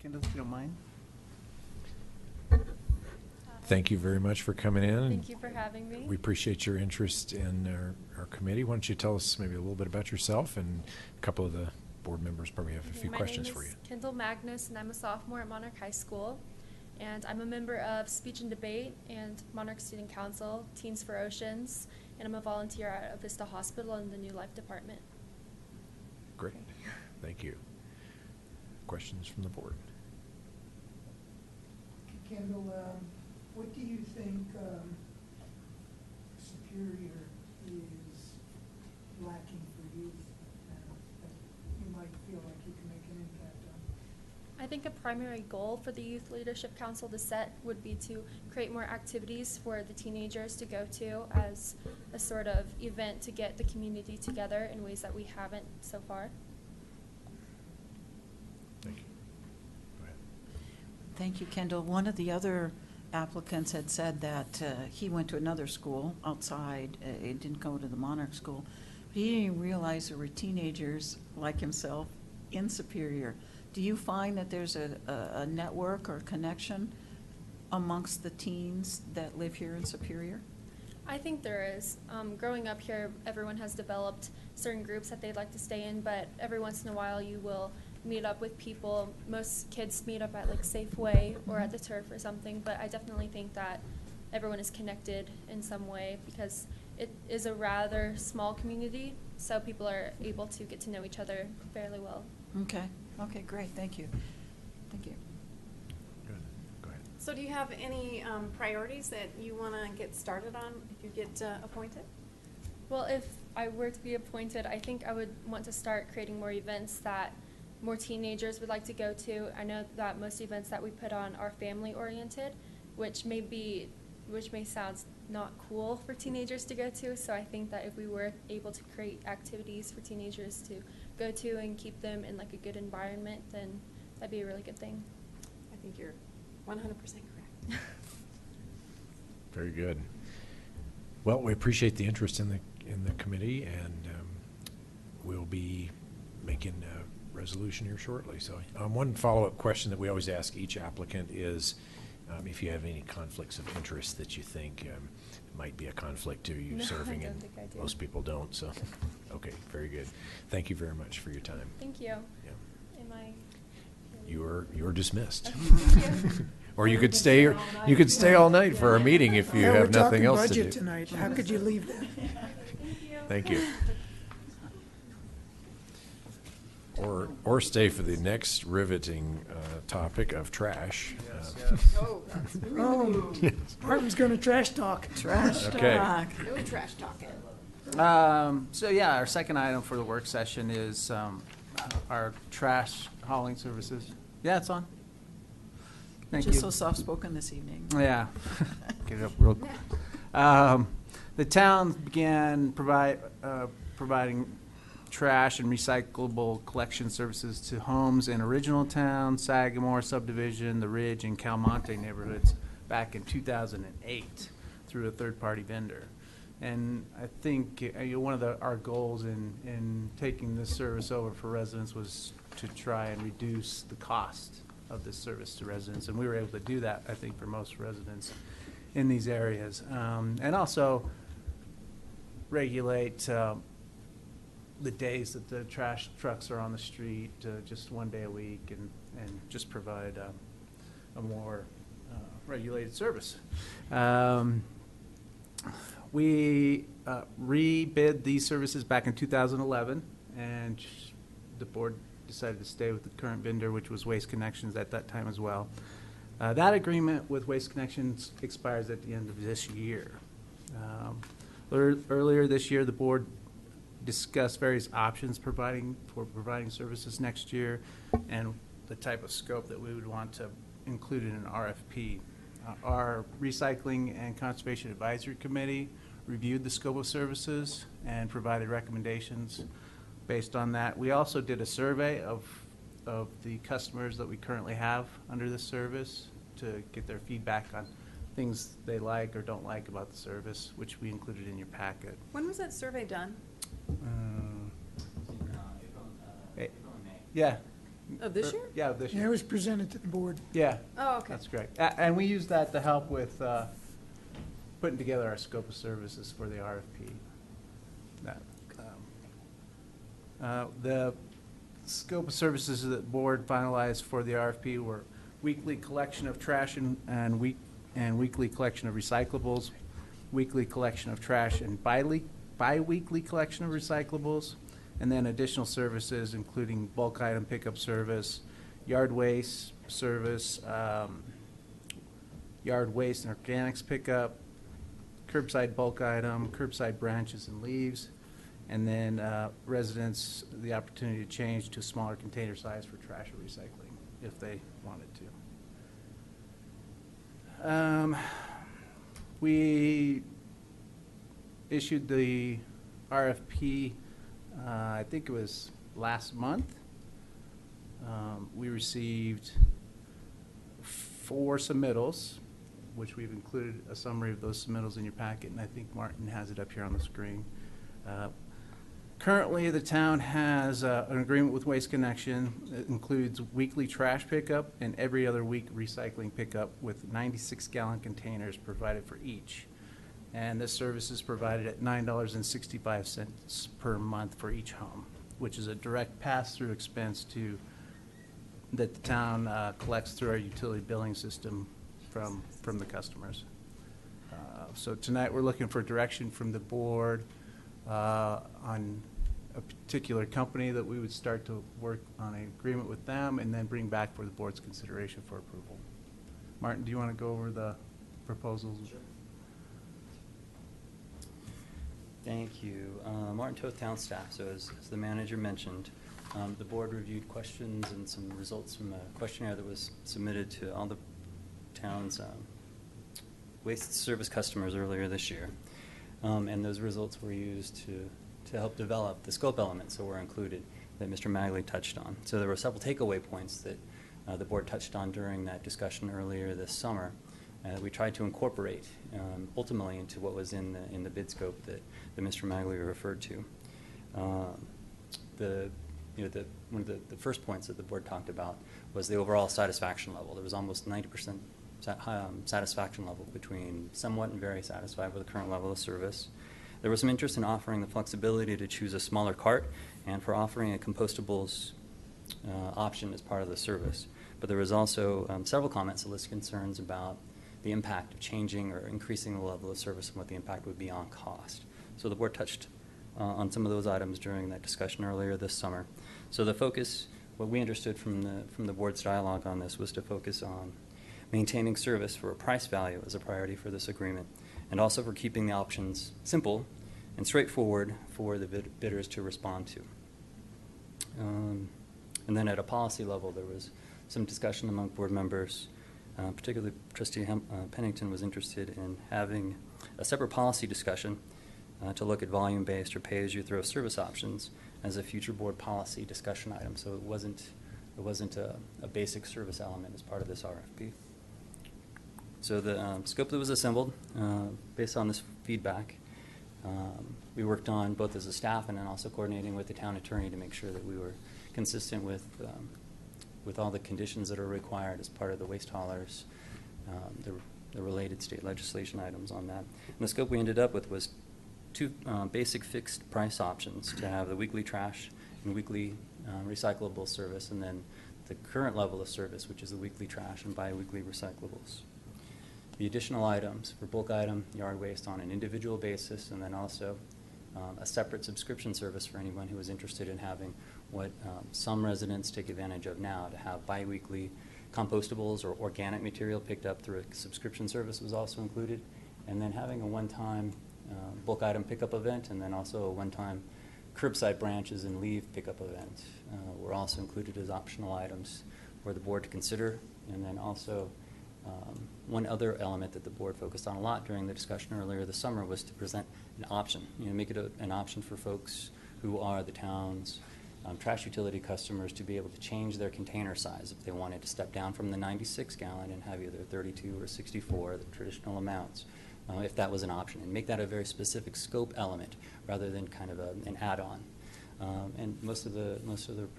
Kendall, if you don't mind. Thank you very much for coming in. Thank you for having me. We appreciate your interest in our committee. Why don't you tell us maybe a little bit about yourself, and a couple of the board members probably have a few questions for you. My name is Kendall Magnus, and I'm a sophomore at Monarch High School. And I'm a member of Speech and Debate and Monarch Student Council, Teens for Oceans, and I'm a volunteer at Vista Hospital in the New Life Department. Great. Thank you. Questions from the board? Kendall, what do you think Superior is lacking for youth that you might feel like you can make an impact on? I think a primary goal for the Youth Leadership Council to set would be to create more activities for the teenagers to go to as a sort of event to get the community together in ways that we haven't so far. Thank you. Go ahead. Thank you, Kendall. One of the other applicants had said that he went to another school outside. He didn't go to the Monarch School. He didn't realize there were teenagers like himself in Superior. Do you find that there's a network or connection amongst the teens that live here in Superior? I think there is. Growing up here, everyone has developed certain groups that they'd like to stay in, but every once in a while you will meet up with people. Most kids meet up at like Safeway or at the Turf or something, but I definitely think that everyone is connected in some way because it is a rather small community, so people are able to get to know each other fairly well. Okay. Okay, great. Thank you. Thank you. Good. Go ahead. So do you have any priorities that you want to get started on if you get appointed? Well, if I were to be appointed, I think I would want to start creating more events that more teenagers would like to go to. I know that most events that we put on are family-oriented, which may sound not cool for teenagers to go to, so I think that if we were able to create activities for teenagers to go to and keep them in like a good environment, then that'd be a really good thing. I think you're 100% correct. Very good. Well, we appreciate the interest in the committee, and we'll be making a resolution here shortly. So one follow-up question that we always ask each applicant is if you have any conflicts of interest that you think might be a conflict to you No, serving, I don't and think I do. most people don't. So, okay, very good. Thank you very much for your time. Thank you. Yeah. Am I? You're dismissed. Thank you. Or you could stay. You could stay all night for our meeting if you Yeah, have nothing we're else talking to do. budget tonight. How could you leave that? Thank you. Or stay for the next riveting topic of trash. Oh, Oh, Martin's going to trash talk. Trash Okay. talk. really trash talking. So yeah, our second item for the work session is our trash hauling services. Yeah, it's on. Thank Just you. so soft-spoken this evening. Yeah. Get it up real quick. The town began providing trash and recyclable collection services to homes in Original Town, Sagamore Subdivision, The Ridge, and Calmonte neighborhoods back in 2008 through a third-party vendor. And I think one of our goals in taking this service over for residents was to try and reduce the cost of this service to residents, and we were able to do that, I think, for most residents in these areas. And also regulate the days that the trash trucks are on the street, just one day a week, and just provide a more regulated service. We rebid these services back in 2011, and the board decided to stay with the current vendor, which was Waste Connections at that time as well. That agreement with Waste Connections expires at the end of this year. Earlier this year, the board discussed various options for providing services next year and the type of scope that we would want to include in an RFP. Our Recycling and Conservation Advisory Committee reviewed the scope of services and provided recommendations based on that. We also did a survey of the customers that we currently have under this service to get their feedback on things they like or don't like about the service, which we included in your packet. When was that survey done? Yeah, Of this year? Yeah, of this Yeah, it year. was presented to the board. Yeah, Oh, okay. that's correct. And we use that to help with putting together our scope of services for the RFP. That, the scope of services that the board finalized for the RFP were weekly collection of trash and weekly collection of recyclables, weekly collection of trash and bi-weekly collection of recyclables, and then additional services including bulk item pickup service, yard waste service, yard waste and organics pickup, curbside bulk item, curbside branches and leaves, and then residents the opportunity to change to smaller container size for trash or recycling if they wanted to. We issued the RFP, I think it was last month. We received 4 submittals, which we've included a summary of those submittals in your packet, and I think Martin has it up here on the screen. Currently, the town has an agreement with Waste Connection that includes weekly trash pickup and every other week recycling pickup with 96-gallon containers provided for each. And this service is provided at $9.65 per month for each home, which is a direct pass-through expense that the town collects through our utility billing system from the customers. So tonight we're looking for direction from the board on a particular company that we would start to work on an agreement with them and then bring back for the board's consideration for approval. Martin, do you want to go over the proposals? Sure. Thank you. Martin Toth, town staff. So as the manager mentioned, the board reviewed questions and some results from a questionnaire that was submitted to all the town's waste service customers earlier this year. And those results were used to help develop the scope elements that were included that Mr. Magley touched on. So there were several takeaway points that the board touched on during that discussion earlier this summer. We tried to incorporate ultimately into what was in the bid scope that Mr. Magley referred to. One of the first points that the board talked about was the overall satisfaction level. There was almost 90% satisfaction level between somewhat and very satisfied with the current level of service. There was some interest in offering the flexibility to choose a smaller cart and for offering a compostables option as part of the service. But there was also several comments that listed concerns about the impact of changing or increasing the level of service and what the impact would be on cost. So the board touched on some of those items during that discussion earlier this summer. So the focus, what we understood from the board's dialogue on this, was to focus on maintaining service for a price value as a priority for this agreement, and also for keeping the options simple and straightforward for the bidders to respond to. And then at a policy level, there was some discussion among board members, particularly Trustee Pennington was interested in having a separate policy discussion to look at volume-based or pay-as-you-throw service options as a future board policy discussion item. So it wasn't a basic service element as part of this RFP. So the scope that was assembled, based on this feedback, we worked on both as a staff and then also coordinating with the town attorney to make sure that we were consistent with all the conditions that are required as part of the waste haulers, the related state legislation items on that. And the scope we ended up with was 2 basic fixed price options to have the weekly trash and weekly recyclable service, and then the current level of service, which is the weekly trash and bi-weekly recyclables. The additional items for bulk item, yard waste on an individual basis, and then also a separate subscription service for anyone who is interested in having what some residents take advantage of now, to have bi-weekly compostables or organic material picked up through a subscription service was also included, and then having a one-time bulk item pickup event, and then also a one-time curbside branches and leave pickup event were also included as optional items for the board to consider. And then also one other element that the board focused on a lot during the discussion earlier this summer was to present an option, make it an option for folks who are the town's trash utility customers to be able to change their container size if they wanted to step down from the 96-gallon and have either 32 or 64, the traditional amounts, if that was an option, and make that a very specific scope element rather than kind of an add-on. And most of the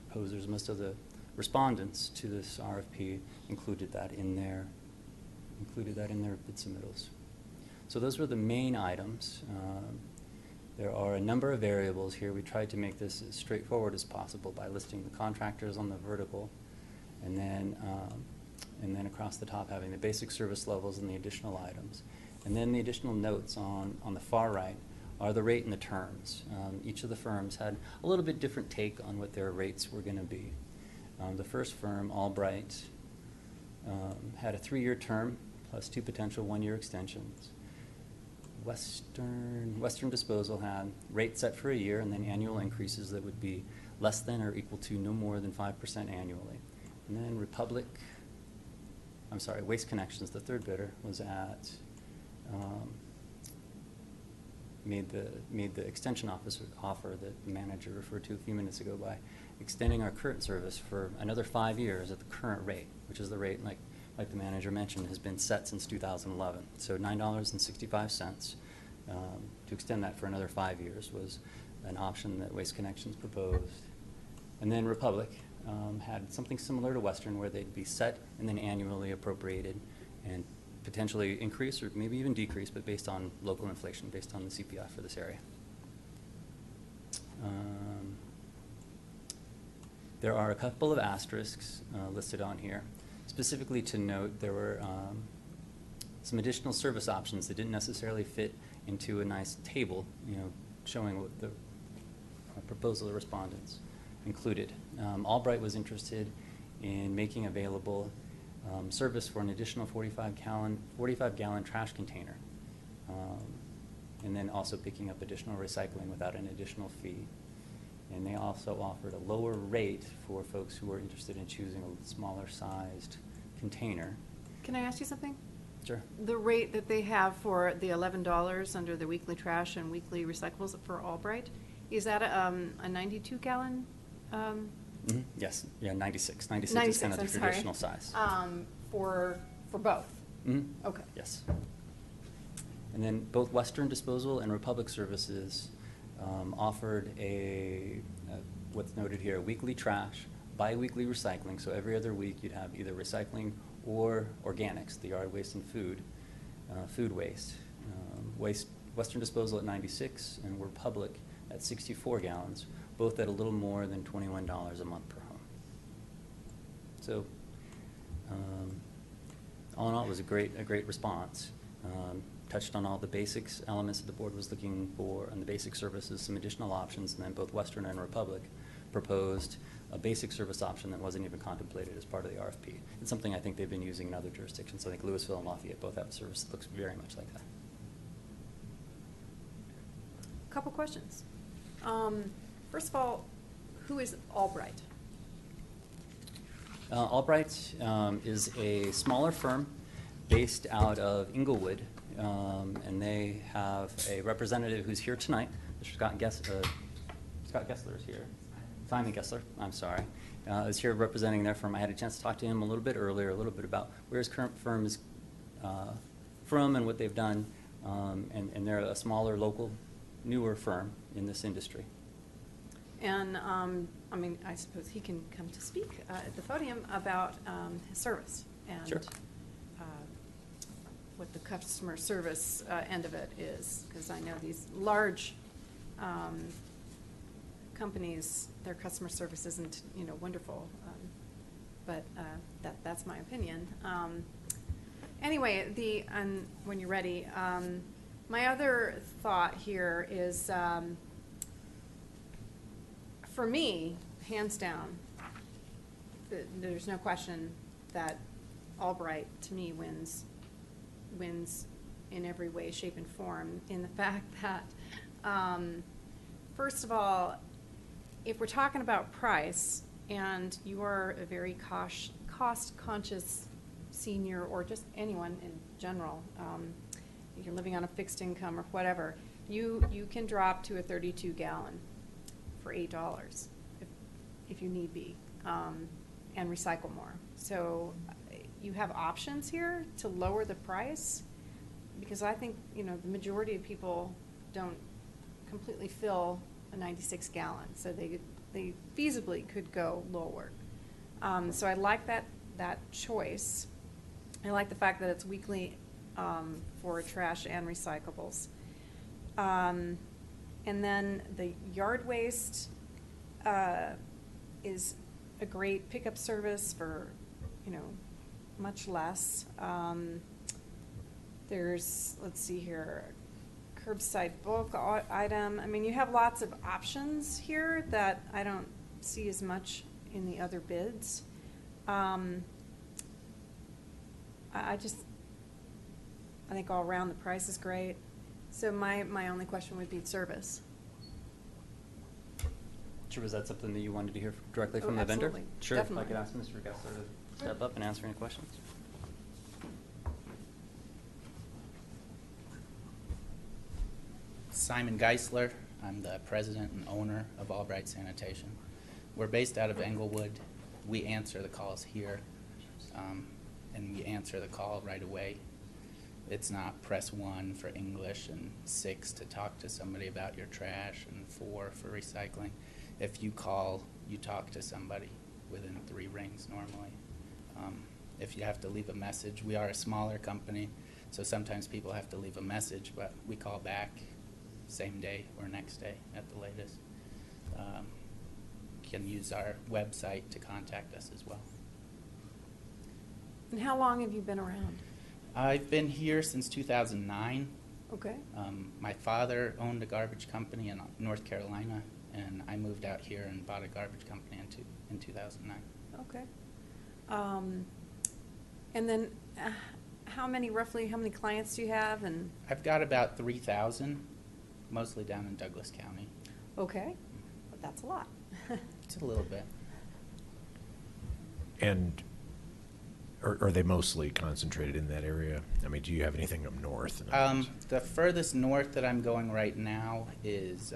proposers, most of the respondents to this RFP included that in their bid submittals. So those were the main items. There are a number of variables here. We tried to make this as straightforward as possible by listing the contractors on the vertical, and then across the top having the basic service levels and the additional items. And then the additional notes on the far right are the rate and the terms. Each of the firms had a little bit different take on what their rates were going to be. The first firm, Albright, had a 3-year term plus 2 potential 1-year extensions. Western Disposal had rate set for a year and then annual increases that would be less than or equal to no more than 5% annually. And then Waste Connections, the third bidder, was at made the extension offer that the manager referred to a few minutes ago by extending our current service for another 5 years at the current rate, which is the rate, like the manager mentioned, has been set since 2011. So $9.65 to extend that for another 5 years was an option that Waste Connections proposed. And then Republic had something similar to Western, where they'd be set and then annually appropriated and potentially increase or maybe even decrease, but based on local inflation, based on the CPI for this area. There are a couple of asterisks listed on here. Specifically to note, there were some additional service options that didn't necessarily fit into a nice table, showing what the proposal of the respondents included. Albright was interested in making available service for an additional 45-gallon trash container, and then also picking up additional recycling without an additional fee. And they also offered a lower rate for folks who were interested in choosing a smaller sized container. Can I ask you something? Sure. The rate that they have for the $11 under the weekly trash and weekly recyclables for Albright, is that a 92-gallon? Yes, yeah, 96. 96 is kind of the traditional size. For both? Okay. Yes. And then both Western Disposal and Republic Services offered what's noted here, weekly trash, bi-weekly recycling. So every other week you'd have either recycling or organics, the yard waste and food waste. Western Disposal at 96 and Republic at 64 gallons, both at a little more than $21 a month per home. So all in all, it was a great response. Touched on all the basics elements that the board was looking for and the basic services, some additional options, and then both Western and Republic proposed a basic service option that wasn't even contemplated as part of the RFP. It's something I think they've been using in other jurisdictions. I think Louisville and Lafayette both have a service that looks very much like that. Couple questions. First of all, who is Albright? Albright is a smaller firm based out of Inglewood, and they have a representative who's here tonight. Mr. Scott Gessler is here. Simon Gessler, I'm sorry, is here representing their firm. I had a chance to talk to him a little bit earlier, a little bit about where his current firm is from and what they've done, and they're a smaller, local, newer firm in this industry. And, I suppose he can come to speak at the podium about his service and Sure. What the customer service end of it is, because I know these large companies, their customer service isn't, wonderful, but that's my opinion. Anyway, when you're ready, my other thought here is, for me, hands down, there's no question that Albright, to me, wins in every way, shape, and form, in the fact that, first of all, if we're talking about price, and you are a very cost-conscious senior, or just anyone in general, you're living on a fixed income or whatever, you can drop to a 32-gallon for $8 if you need be, and recycle more. So you have options here to lower the price, because I think, the majority of people don't completely fill a 96 gallon, so they feasibly could go lower. So I like that choice. I like the fact that it's weekly for trash and recyclables. And then the yard waste is a great pickup service for, much less. There's, let's see here, curbside bulk item. I mean, you have lots of options here that I don't see as much in the other bids. I think all around the price is great. So my only question would be service. Sure, was that something that you wanted to hear directly Oh, from the vendor? absolutely. Sure, if I Definitely. could ask Mr. Gessler to step up and answer any questions. Simon Geisler. I'm the president and owner of Albright Sanitation. We're based out of Englewood. We answer the calls here, and we answer the call right away. It's not press 1 for English and 6 to talk to somebody about your trash and 4 for recycling. If you call, you talk to somebody within 3 rings normally. If you have to leave a message, we are a smaller company, so sometimes people have to leave a message, but we call back same day or next day at the latest. Can use our website to contact us as well. And how long have you been around? I've been here since 2009. Okay. My father owned a garbage company in North Carolina, and I moved out here and bought a garbage company in 2009. Okay. And then roughly how many clients do you have? And I've got about 3,000, mostly down in Douglas County. okay, but that's a lot. It's a little bit. And are they mostly concentrated in that area? I mean, do you have anything up north? The furthest north that I'm going right now is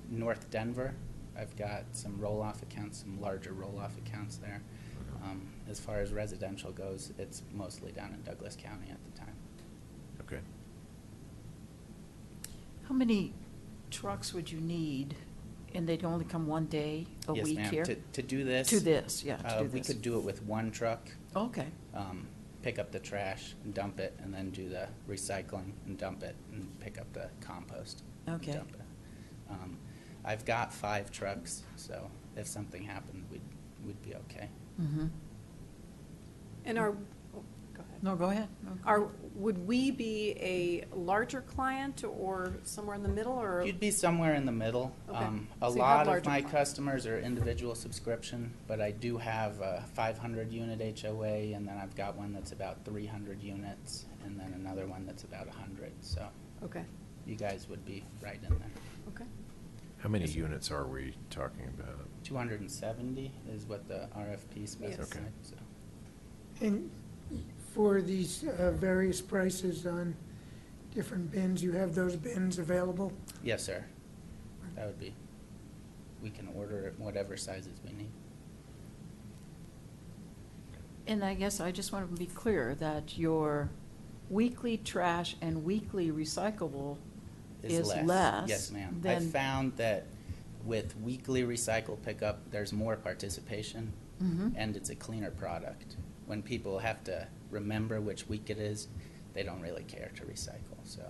North Denver. I've got some roll-off accounts, some larger roll-off accounts there. As far as residential goes, it's mostly down in Douglas County at the time. Okay. How many trucks would you need? And they'd only come one day a Yes, week ma'am. here? To do this? To this, yeah, to do We this. could do it with 1 truck. Okay. Pick up the trash and dump it, and then do the recycling and dump it, and pick up the compost. and Okay. dump it. I've got 5 trucks, so if something happened, we'd be okay. Mm-hmm. And go ahead. No, go ahead. No, go ahead. Would we be a larger client or somewhere in the middle, or? You'd be somewhere in the middle. Okay. A So you have lot of larger my clients. customers are individual subscription, but I do have a 500 unit HOA, and then I've got one that's about 300 units, and then another one that's about 100. So Okay, you guys would be right in there. okay. How many units are we talking about? 270 is what the RFP specifies. Okay. So. And for these various prices on different bins, you have those bins available? Yes, sir. That would be. We can order it whatever sizes we need. And I guess I just want to be clear that your weekly trash and weekly recyclable is less. Yes, ma'am. I than- found that with weekly recycle pickup, there's more participation, Mhm. and it's a cleaner product. When people have to remember which week it is, they don't really care to recycle. So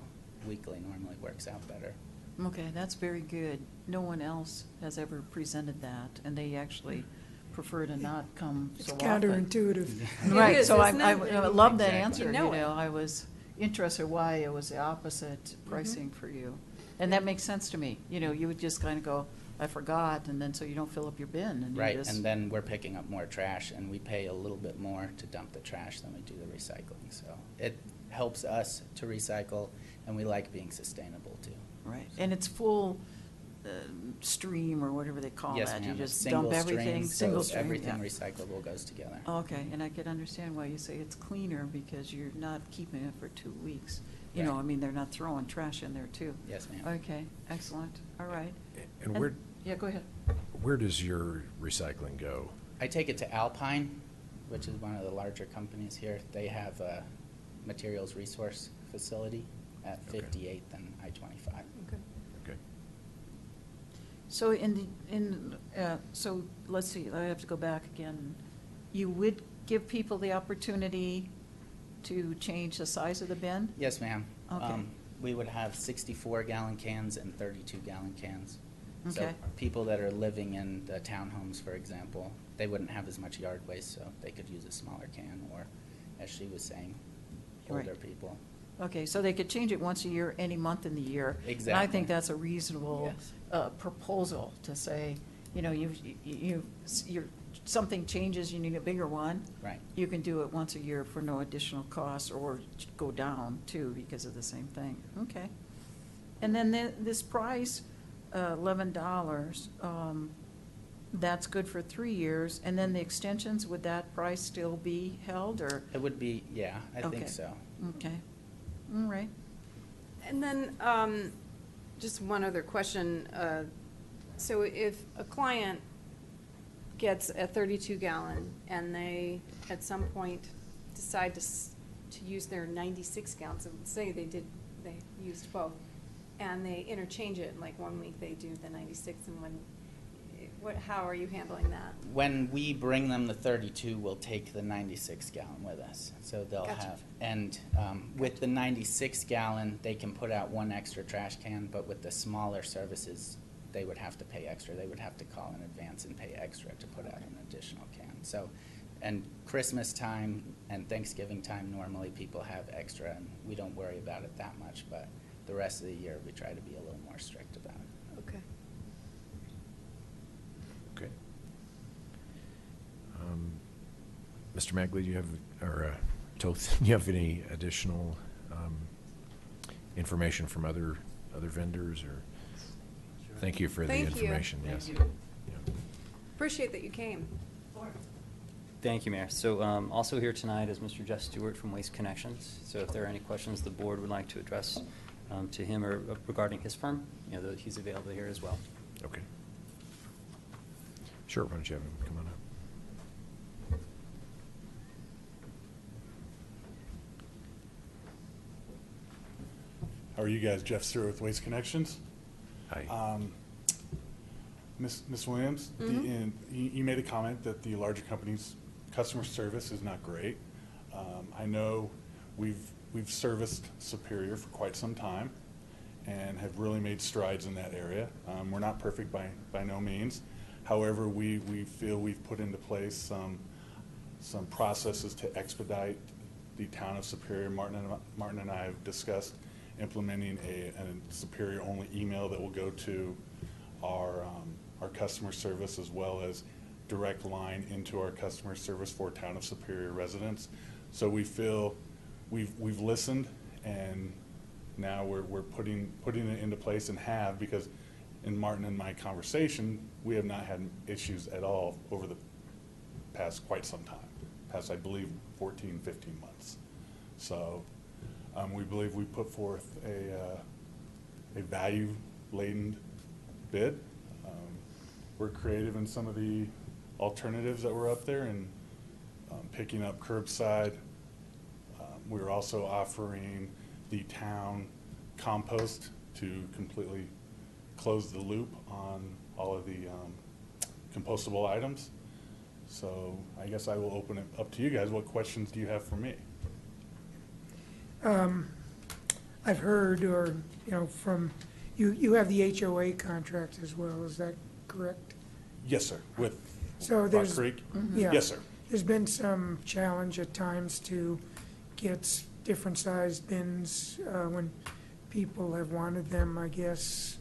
weekly normally works out better. Okay, that's very good. No one else has ever presented that, and they actually prefer to not come It's so often. counterintuitive. Right, is, so isn't I it? love that Exactly. answer, You you know it. know, I was interested why it was the opposite pricing for you. And that makes sense to me, you know, you would just kind of go, I forgot, and then so you don't fill up your bin, and you Right, just. and then we're picking up more trash, and we pay a little bit more to dump the trash than we do the recycling. So it helps us to recycle, and we like being sustainable too. Right, and it's full stream or whatever they call Yes, that. You ma'am. It's just single dump everything, stream, so single stream, everything yeah. recyclable goes together. Okay, and I can understand why you say it's cleaner, because you're not keeping it for 2 weeks. You know, Right. I mean, they're not throwing trash in there too. Yes, ma'am. Okay, excellent, all right. And where, Yeah, go ahead. where does your recycling go? I take it to Alpine, which is one of the larger companies here. They have a materials resource facility at Okay. 58th and I-25. Okay. Okay. So so let's see, I have to go back again. You would give people the opportunity to change the size of the bin? Yes, ma'am. Okay. We would have 64-gallon cans and 32-gallon cans. So Okay. people that are living in the townhomes, for example, they wouldn't have as much yard waste, so they could use a smaller can, or, as she was saying, older Right. people. Okay, so they could change it once a year, any month in the year. And I Exactly. think that's a reasonable Yes. proposal to say, you know, something changes, you need a bigger one. Right. You can do it once a year for no additional cost, or go down too because of the same thing. Okay. And then this price, $11, that's good for 3 years. And then the extensions, would that price still be held, or? It would be, yeah, I Okay. think so. Okay. All right. And then, just one other question. So if a client gets a 32-gallon and they, at some point, decide to use their 96-gallon, so say they used both, and they interchange it, like 1 week they do the 96 and how are you handling that? When we bring them the 32, we'll take the 96-gallon with us. So they'll Gotcha. have, and with the 96-gallon, they can put out 1 extra trash can, but with the smaller services, they would have to pay extra. They would have to call in advance and pay extra to put out an additional can. So, and Christmas time and Thanksgiving time, normally people have extra, and we don't worry about it that much, but the rest of the year, we try to be a little more strict about it. Okay. Okay. Mr. Magley, do you have, or Toth, do you have any additional information from other vendors, or? Thank you for the Thank you. information, yes. Thank you. Yeah. Appreciate that you came. Thank you, Mayor. So also here tonight is Mr. Jeff Stewart from Waste Connections. So if there are any questions the board would like to address to him or regarding his firm, you know, he's available here as well. Okay. Sure, why don't you have him come on up? How are you guys? Jeff Stewart with Waste Connections. Hi. Ms. Williams, you made a comment that the larger companies' customer service is not great. I know we've serviced Superior for quite some time and have really made strides in that area. We're not perfect by no means. However, we feel we've put into place some processes to expedite the town of Superior. Martin and I have discussed implementing a Superior-only email that will go to our customer service, as well as direct line into our customer service for town of Superior residents. So we feel we've listened, and now we're putting it into place, and have, because in Martin and my conversation, we have not had issues at all over the past quite some time, past, I believe, 14, 15 months. So we believe we put forth a value-laden bid. We're creative in some of the alternatives that were up there, and picking up curbside. We're also offering the town compost to completely close the loop on all of the compostable items. So I guess I will open it up to you guys. What questions do you have for me? I've heard, or, from, you have the HOA contract as well, is that correct? Yes, sir. With So Rock there's- Creek? Yeah. Yes, sir. There's been some challenge at times to get different sized bins when people have wanted them, I guess.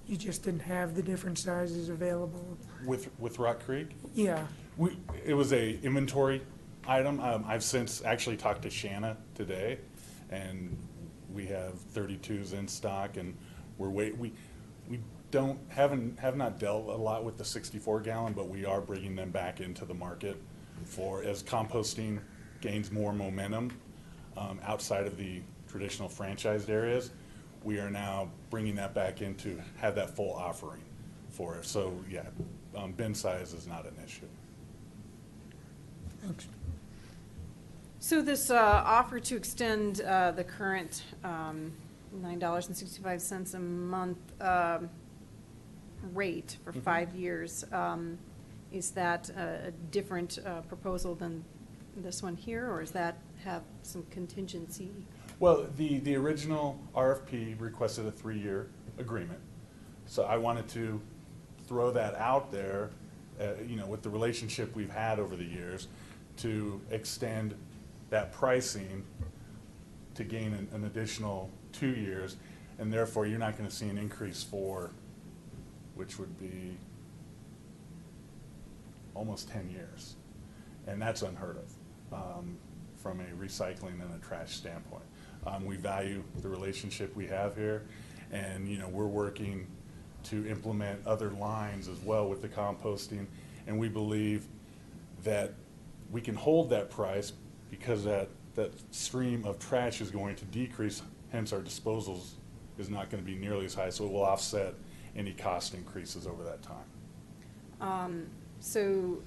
You just didn't have the different sizes available. With Rock Creek? Yeah, It was a inventory item. I've since actually talked to Shanna today, and we have 32s in stock, and we have not dealt a lot with the 64-gallon, but we are bringing them back into the market as composting gains more momentum outside of the traditional franchised areas. We are now bringing that back in to have that full offering for it. So yeah, bin size is not an issue. thanks. So this offer to extend the current $9.65 a month, rate for 5 years. Is that a different proposal than this one here, or does that have some contingency? Well, the original RFP requested a 3-year agreement. So I wanted to throw that out there, you know, with the relationship we've had over the years, to extend that pricing to gain an additional 2 years, and therefore you're not going to see an increase for, which would be almost 10 years. And that's unheard of from a recycling and a trash standpoint. We value the relationship we have here, and you know, we're working to implement other lines as well with the composting, and we believe that we can hold that price because that stream of trash is going to decrease, hence our disposals is not going to be nearly as high, so it will offset any cost increases over that time. So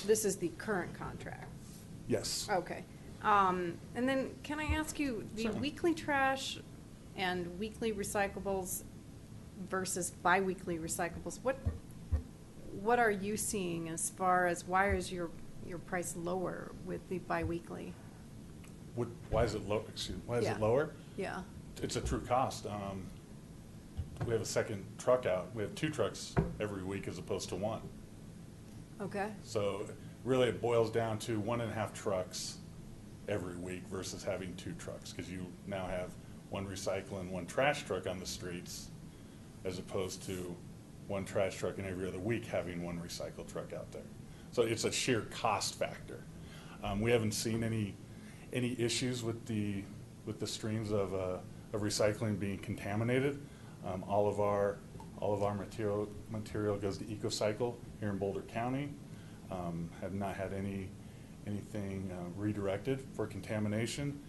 this is the current contract? Yes. Okay. And then can I ask you, the Certainly. weekly trash and weekly recyclables versus biweekly recyclables, what are you seeing as far as why is your price lower with the biweekly? Why is it low? Excuse me, why is Yeah. it lower? Yeah. It's a true cost. We have a second truck out. We have 2 trucks every week as opposed to 1. Okay. So really it boils down to 1.5 trucks every week versus having 2 trucks, because you now have 1 recycle and 1 trash truck on the streets as opposed to 1 trash truck and every other week having 1 recycle truck out there. So it's a sheer cost factor. We haven't seen any issues with the streams of recycling being contaminated. All of our material goes to EcoCycle here in Boulder County. Have not had anything redirected for contamination.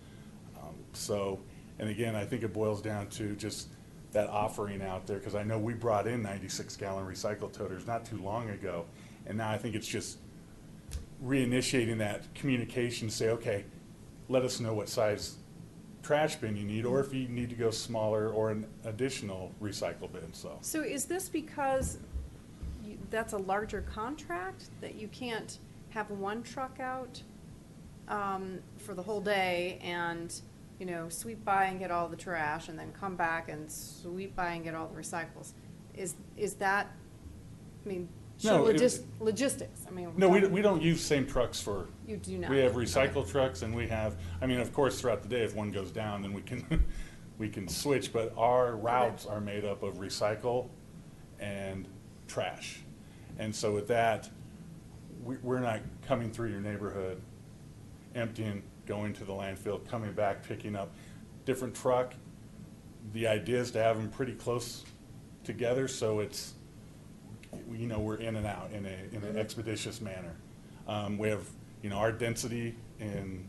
So, and again, I think it boils down to just that offering out there, because I know we brought in 96-gallon recycle toters not too long ago, and now I think it's just reinitiating that communication, say, okay, let us know what size trash bin you need, or if you need to go smaller or an additional recycle bin. So is this because that's a larger contract, that you can't have 1 truck out for the whole day and, you know, sweep by and get all the trash and then come back and sweep by and get all the recyclables? Is that, I mean, No, logistics, I mean. No, we don't use same trucks for. You do not? We have recycle trucks, and we have, I mean, of course, throughout the day, if one goes down, then we can switch, but our routes are made up of recycle and trash. And so with that, we're not coming through your neighborhood, emptying, going to the landfill, coming back, picking up. Different truck. The idea is to have them pretty close together, so it's, you know, we're in and out in an expeditious manner. We have, you know, our density in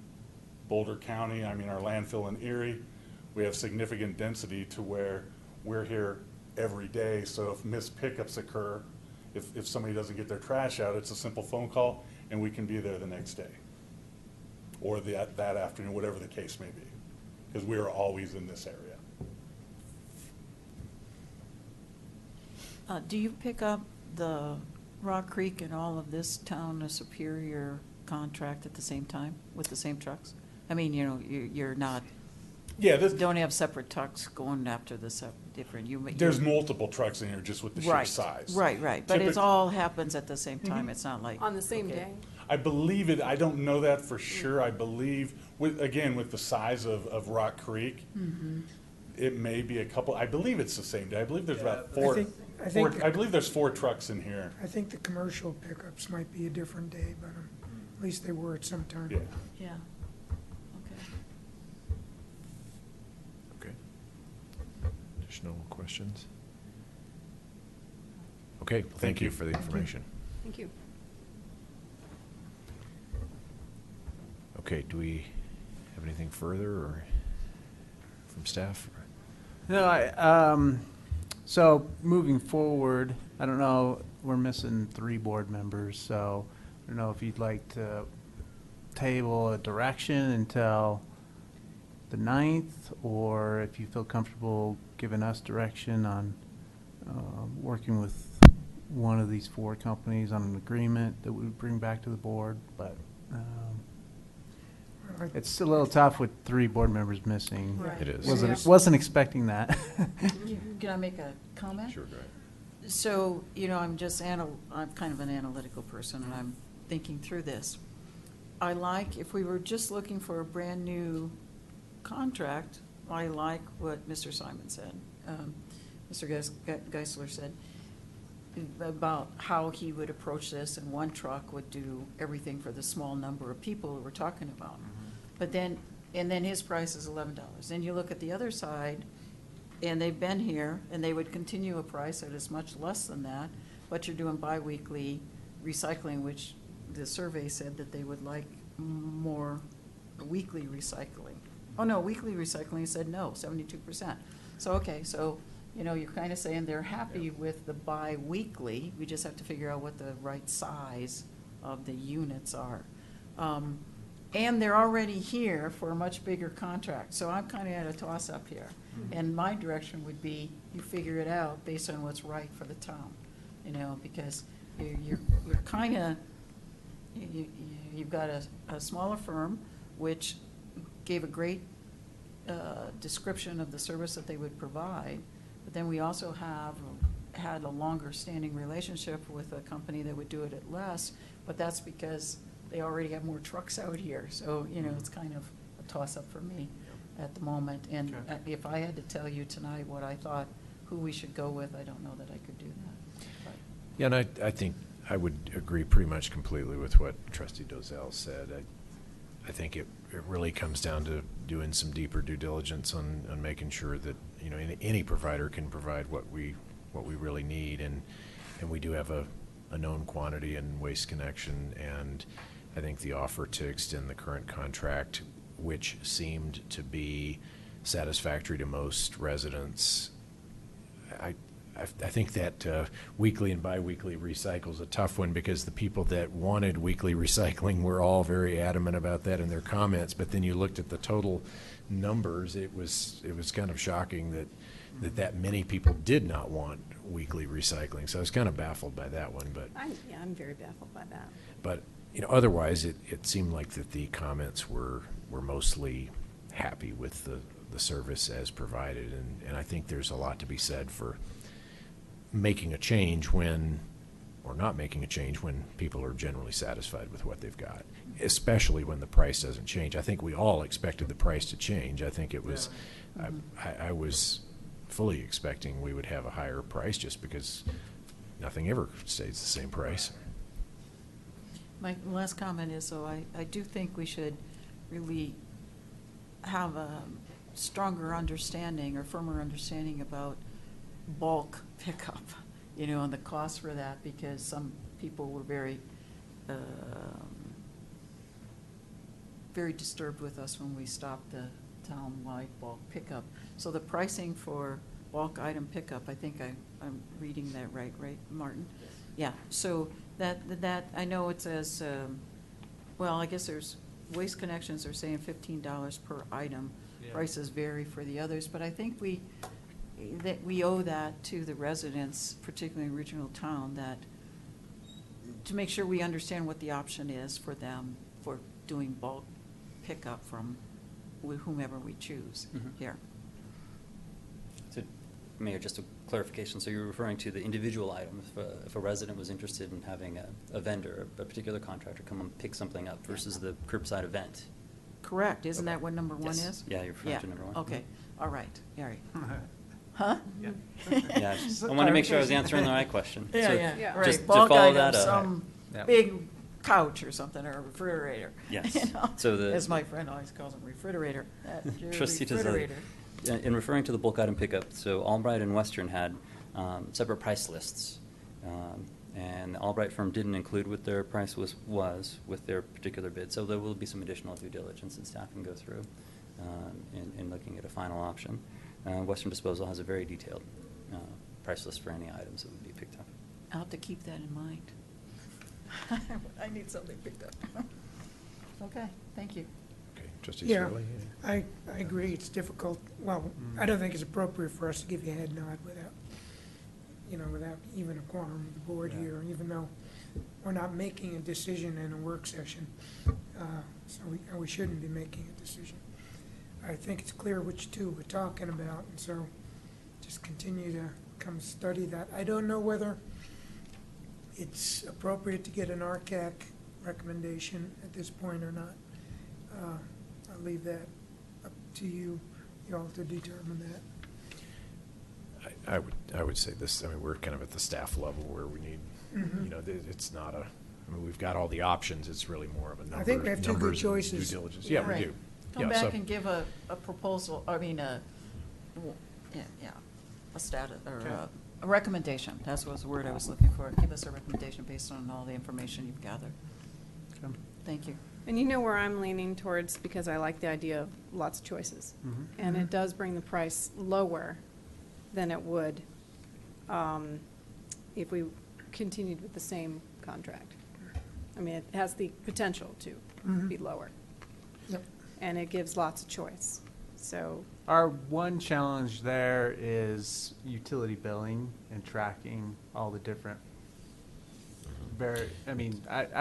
Boulder County, I mean, our landfill in Erie, we have significant density to where we're here every day. So if missed pickups occur, if somebody doesn't get their trash out, it's a simple phone call and we can be there the next day or that afternoon, whatever the case may be, because we are always in this area. Do you pick up the Rock Creek and all of this town of Superior contract at the same time with the same trucks? I mean, you know, you're not, Yeah, don't have separate trucks going after the different, there's multiple trucks in here just with the sheer right, size. Right, but it Typic- all happens at the same time. It's not like. On the same okay. day? I believe it, I don't know that for sure. I believe, with the size of Rock Creek, it may be a couple, I believe it's the same day. I believe there's about I believe there's 4 trucks in here. I think the commercial pickups might be a different day, but at least they were at some time. Yeah. Yeah. Okay. Okay. Additional questions? Okay, thank you for the information. Thank you. Okay, do we have anything further or from staff? No, so moving forward, I don't know, we're missing 3 board members, so I don't know if you'd like to table a direction until the 9th, or if you feel comfortable giving us direction on working with one of these 4 companies on an agreement that we would bring back to the board, but it's a little tough with 3 board members missing. Right. It is. Wasn't expecting that. Can I make a comment? Sure, go ahead. So, I'm I'm kind of an analytical person, and I'm thinking through this. I like, if we were just looking for a brand-new contract, I like what Mr. Simon said, Mr. Geisler said, about how he would approach this, and one truck would do everything for the small number of people we're talking about. But then his price is $11. Then you look at the other side, and they've been here, and they would continue a price that is much less than that, but you're doing biweekly recycling, which the survey said that they would like more weekly recycling. Oh, no, weekly recycling said no, 72%. So, okay, so, you're kind of saying they're happy with the bi-weekly. We just have to figure out what the right size of the units are. And they're already here for a much bigger contract. So I'm kind of at a toss-up here. And my direction would be, you figure it out based on what's right for the town, because you're kind of, you've got a smaller firm, which gave a great description of the service that they would provide. But then we also had a longer standing relationship with a company that would do it at less, but that's because they already have more trucks out here. So, it's kind of a toss-up for me at the moment. And if I had to tell you tonight what I thought, who we should go with, I don't know that I could do that. But Yeah, and I think I would agree pretty much completely with what Trustee Dozell said. I think it really comes down to doing some deeper due diligence on making sure that, any provider can provide what we really need. And we do have a known quantity in Waste Connection, and I think the offer to extend the current contract, which seemed to be satisfactory to most residents, I think that weekly and biweekly recycle is a tough one, because the people that wanted weekly recycling were all very adamant about that in their comments. But then you looked at the total numbers; it was kind of shocking that many people did not want weekly recycling. So I was kind of baffled by that one. But I'm very baffled by that. But otherwise, it seemed like that the comments were mostly happy with the service as provided, and I think there's a lot to be said for making a change or not making a change when people are generally satisfied with what they've got, especially when the price doesn't change. I think we all expected the price to change. I think it was, I was fully expecting we would have a higher price, just because nothing ever stays the same price. my last comment is, though, I do think we should really have a stronger understanding or firmer understanding about bulk pickup, and the cost for that, because some people were very disturbed with us when we stopped the town-wide bulk pickup. So the pricing for bulk item pickup, I think I'm reading that right, Martin? Yeah, so that, I know it says, well, I guess there's, Waste Connections are saying $15 per item. Yeah. Prices vary for the others, but I think we owe that to the residents, particularly in regional town, that to make sure we understand what the option is for them for doing bulk pickup from whomever we choose here. So, Mayor, just a clarification. So you're referring to the individual item. If a resident was interested in having a vendor, a particular contractor come and pick something up versus the curbside event. Correct. Isn't Okay. that what number one Yes. is? Yeah, you're referring to number one. Okay. All right. All right. Huh? Yeah. Yeah, I want to make sure I was answering the right question. Yeah, So yeah, Yeah. right. just to Bulk follow item, that up. some Yeah. big couch or something, or a refrigerator. Yes. So As my friend always calls them, refrigerator. Your Trustee Dozell, refrigerator. in referring to the bulk item pickup, so Albright and Western had separate price lists. And the Albright firm didn't include what their price was with their particular bid. So there will be some additional due diligence that staff can go through in looking at a final option. Western Disposal has a very detailed price list for any items that would be picked up. I'll have to keep that in mind. I need something picked up. Okay, thank you. Okay, Trustee Yeah, Shirley? I agree, it's difficult. Well, I don't think it's appropriate for us to give you a head nod without without even a quorum of the board Yeah. here, even though we're not making a decision in a work session. So we shouldn't be making a decision. I think it's clear which two we're talking about, and so just continue to come study that. I don't know whether it's appropriate to get an RCAC recommendation at this point or not. I'll leave that up to you all to determine that. I would say this, I mean, we're kind of at the staff level where we need, Mhm. it's not a, I mean, we've got all the options, it's really more of a numbers. I think we have two good numbers and choices. Due diligence, yeah, we Right. do. Come Yeah, back so- and give a proposal, I mean, a status, or Okay. a recommendation. That was the word I was looking for. Give us a recommendation based on all the information you've gathered. Okay. Thank you. And you know where I'm leaning towards, because I like the idea of lots of choices. Mhm. And it does bring the price lower than it would if we continued with the same contract. I mean, it has the potential to be lower, Yep. and it gives lots of choice. So, Our one challenge there is utility billing and tracking all the different I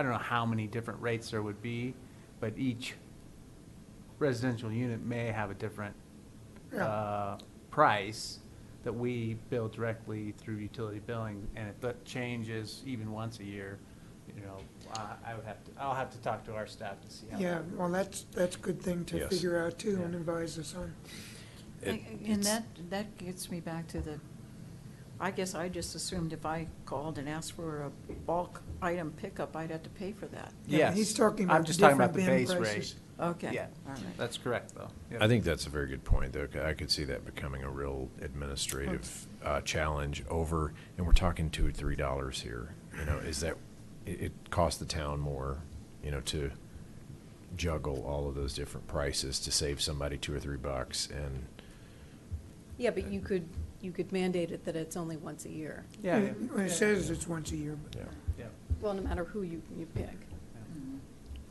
don't know how many different rates there would be, but each residential unit may have a different price that we bill directly through utility billing, and if that changes even once a year, I'll have to talk to our staff to see how. Yeah, that well, works. that's a good thing to Yes. figure out too, and Yeah. advise us on. And that gets me back to I guess I just assumed if I called and asked for a bulk item pickup, I'd have to pay for that. Yeah, Yes. he's talking I'm about just the talking about the different bin base prices. rate. Okay. Yeah, All right. that's correct, though. Yep. I think that's a very good point, though. I could see that becoming a real administrative challenge over, and we're talking $2 or $3 here. Is that, it costs the town more, to juggle all of those different prices to save somebody $2 or $3, and yeah, but you could mandate it that it's only once a year. Yeah. It says it's once a year, but yeah. Yeah. Well, no matter who you pick,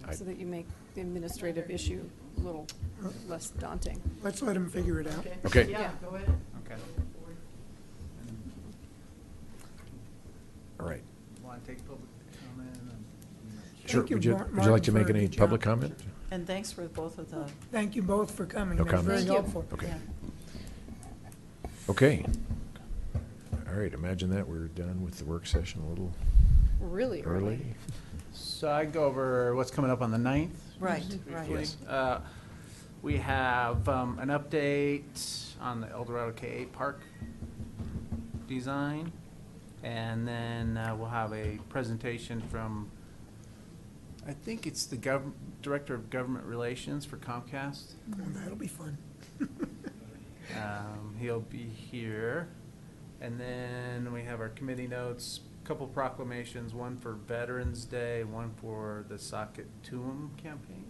I- so that you make the administrative issue a little less daunting. let's let him figure it out. Okay. Yeah, Yeah. go ahead. Okay. All right. Want to take public comment? Sure. Thank you, Would you Martin, like to for make a any good public job. comment? And thanks for both of the. Thank you both for coming. No That's very comments? Thank you. helpful. Okay. Yeah. Okay. All right, imagine that, we're done with the work session a little Really early. early. So I can go over what's coming up on the 9th. Right, right. Yes. We have an update on the El Dorado K8 Park design. And then we'll have a presentation from, I think it's the Director of Government Relations for Comcast. Well, that'll be fun. He'll be here. And then we have our committee notes, a couple proclamations, one for Veterans Day, one for the Socket Tuum campaign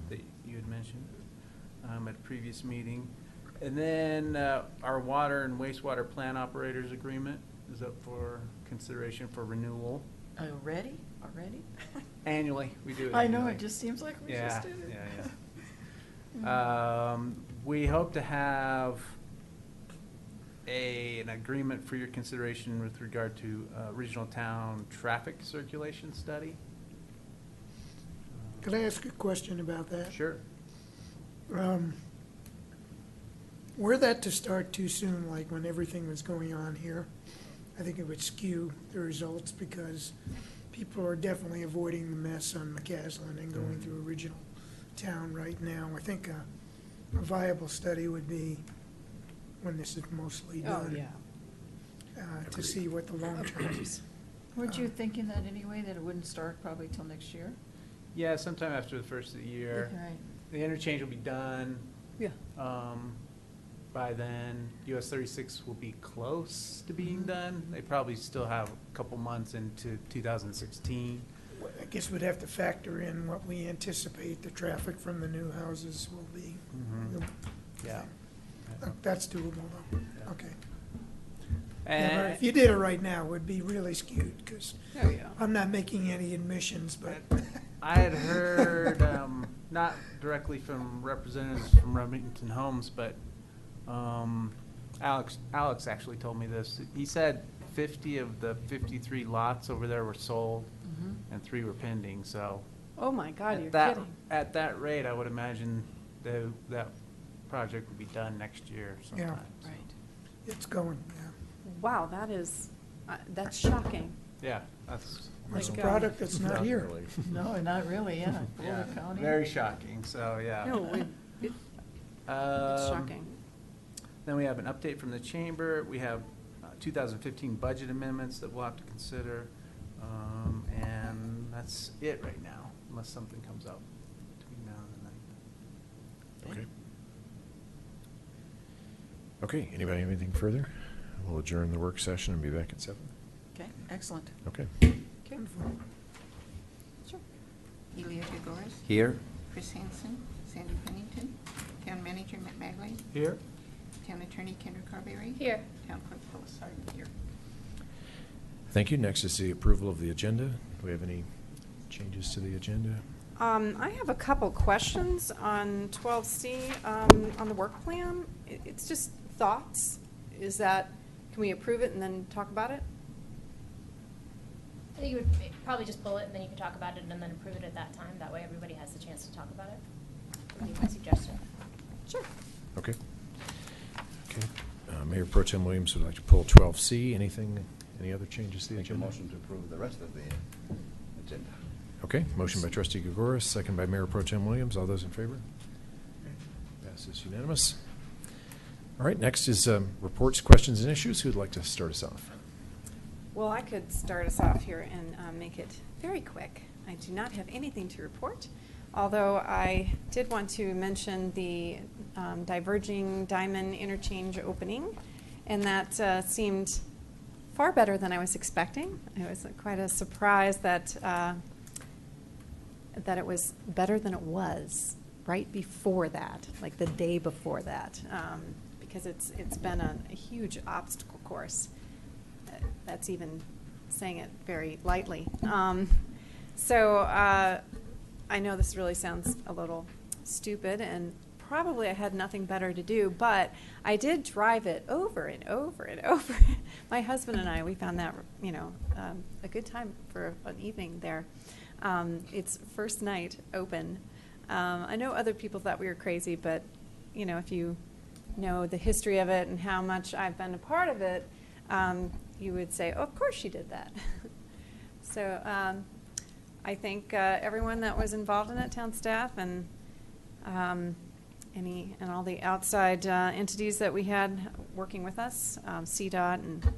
that you had mentioned at a previous meeting. And then our water and wastewater plant operators agreement is up for consideration for renewal. Already? Annually, we do it I know, annually. it just seems like we Yeah, just did it. yeah. We hope to have an agreement for your consideration with regard to regional town traffic circulation study. Could I ask a question about that? Sure. Were that to start too soon, like when everything was going on here, I think it would skew the results because people are definitely avoiding the mess on McCaslin and going through original town right now. I think a viable study would be when this is mostly done. To see what the long term is. Weren't you thinking that anyway, that it wouldn't start probably till next year? Yeah, sometime after the first of the year. Right. The interchange will be done. Yeah. By then, US 36 will be close to being done. They probably still have a couple months into 2016. I guess we'd have to factor in what we anticipate the traffic from the new houses will be. Mhm. Yeah. That's doable though, Yeah. okay. Yeah, but And if you did it right now, it would be really skewed, because Oh, yeah. I'm not making any admissions, but I had heard, not directly from representatives from Remington Homes, but Alex actually told me this. He said 50 of the 53 lots over there were sold, and 3 were pending, so. Oh, my God, you're At that- kidding. At that rate, I would imagine that project would be done next year sometime. so. Right. It's going, yeah. Wow, that's shocking. Yeah, that's. It's a Like, product that's not here. No, not really, yeah. Yeah, Boulder County. very shocking, so, yeah. No, it's shocking. Then we have an update from the chamber. We have 2015 budget amendments that we'll have to consider. And that's it right now, unless something comes up between now and then. Okay. Okay, anybody have anything further? We'll adjourn the work session and be back at 7. Okay, excellent. Okay. Sure. Elia Gregoris, Here? Chris Hansen, Sandy Pennington, Town Manager Matt Bagley, Here? Town Attorney Kendra Carberry. Here. Town Clerk Phyllis Sargent here. Thank you. Next is the approval of the agenda. Do we have any changes to the agenda? I have a couple questions on 12C, on the work plan. It's just thoughts. Can we approve it and then talk about it? I think you would probably just pull it, and then you can talk about it, and then approve it at that time. That way, everybody has the chance to talk about it. Would be my suggestion. Sure. Okay. Okay. Mayor Pro Tem Williams would like to pull 12C. Any other changes to the Make a agenda? motion to approve the rest of the agenda. Okay, motion by trustee Gregoris, second by Mayor Pro Tem Williams. All those in favor? Passes unanimous. All right, next is reports, questions, and issues. Who'd like to start us off? Well, I could start us off here and make it very quick. I do not have anything to report, although I did want to mention the diverging diamond interchange opening, and that seemed far better than I was expecting. It was quite a surprise that it was better than it was right before that, like the day before that, because it's been a huge obstacle course. That's even saying it very lightly. So I know this really sounds a little stupid, and probably I had nothing better to do, but I did drive it over and over and over. My husband and I, we found that, a good time for an evening there. It's first night open. I know other people thought we were crazy, but, if you know the history of it and how much I've been a part of it, you would say, oh, of course she did that. So I thank everyone that was involved in it, town staff, and all the outside entities that we had working with us, CDOT and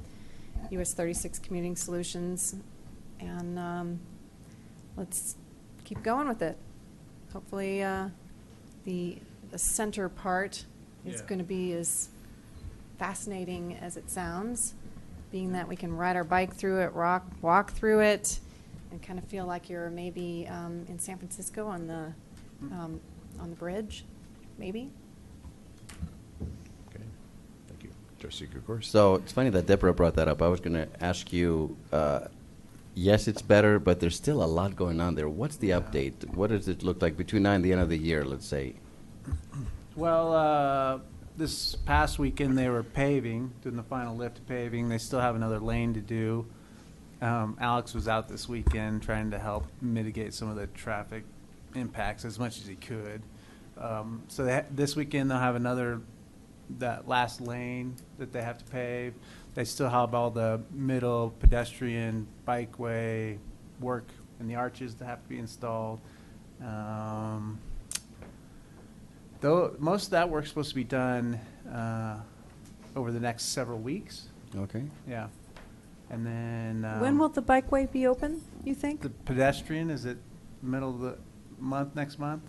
US 36 Commuting Solutions, and let's keep going with it. Hopefully the center part is going to be as fascinating as it sounds, being that we can ride our bike through it, walk through it, and kind of feel like you're maybe in San Francisco on the bridge, maybe. Okay, thank you. Trustee Gregoris? So it's funny that Deborah brought that up. I was going to ask you, yes, it's better, but there's still a lot going on there. What's the update? What does it look like between now and the end of the year, let's say? Well, this past weekend they were paving, doing the final lift of paving. They still have another lane to do. Alex was out this weekend trying to help mitigate some of the traffic impacts as much as he could. So this weekend they'll have that last lane that they have to pave. They still have all the middle pedestrian bikeway work and the arches that have to be installed. Though most of that work's supposed to be done over the next several weeks. Okay. Yeah. And then When will the bikeway be open, you think? the pedestrian, is it middle of the month, next month?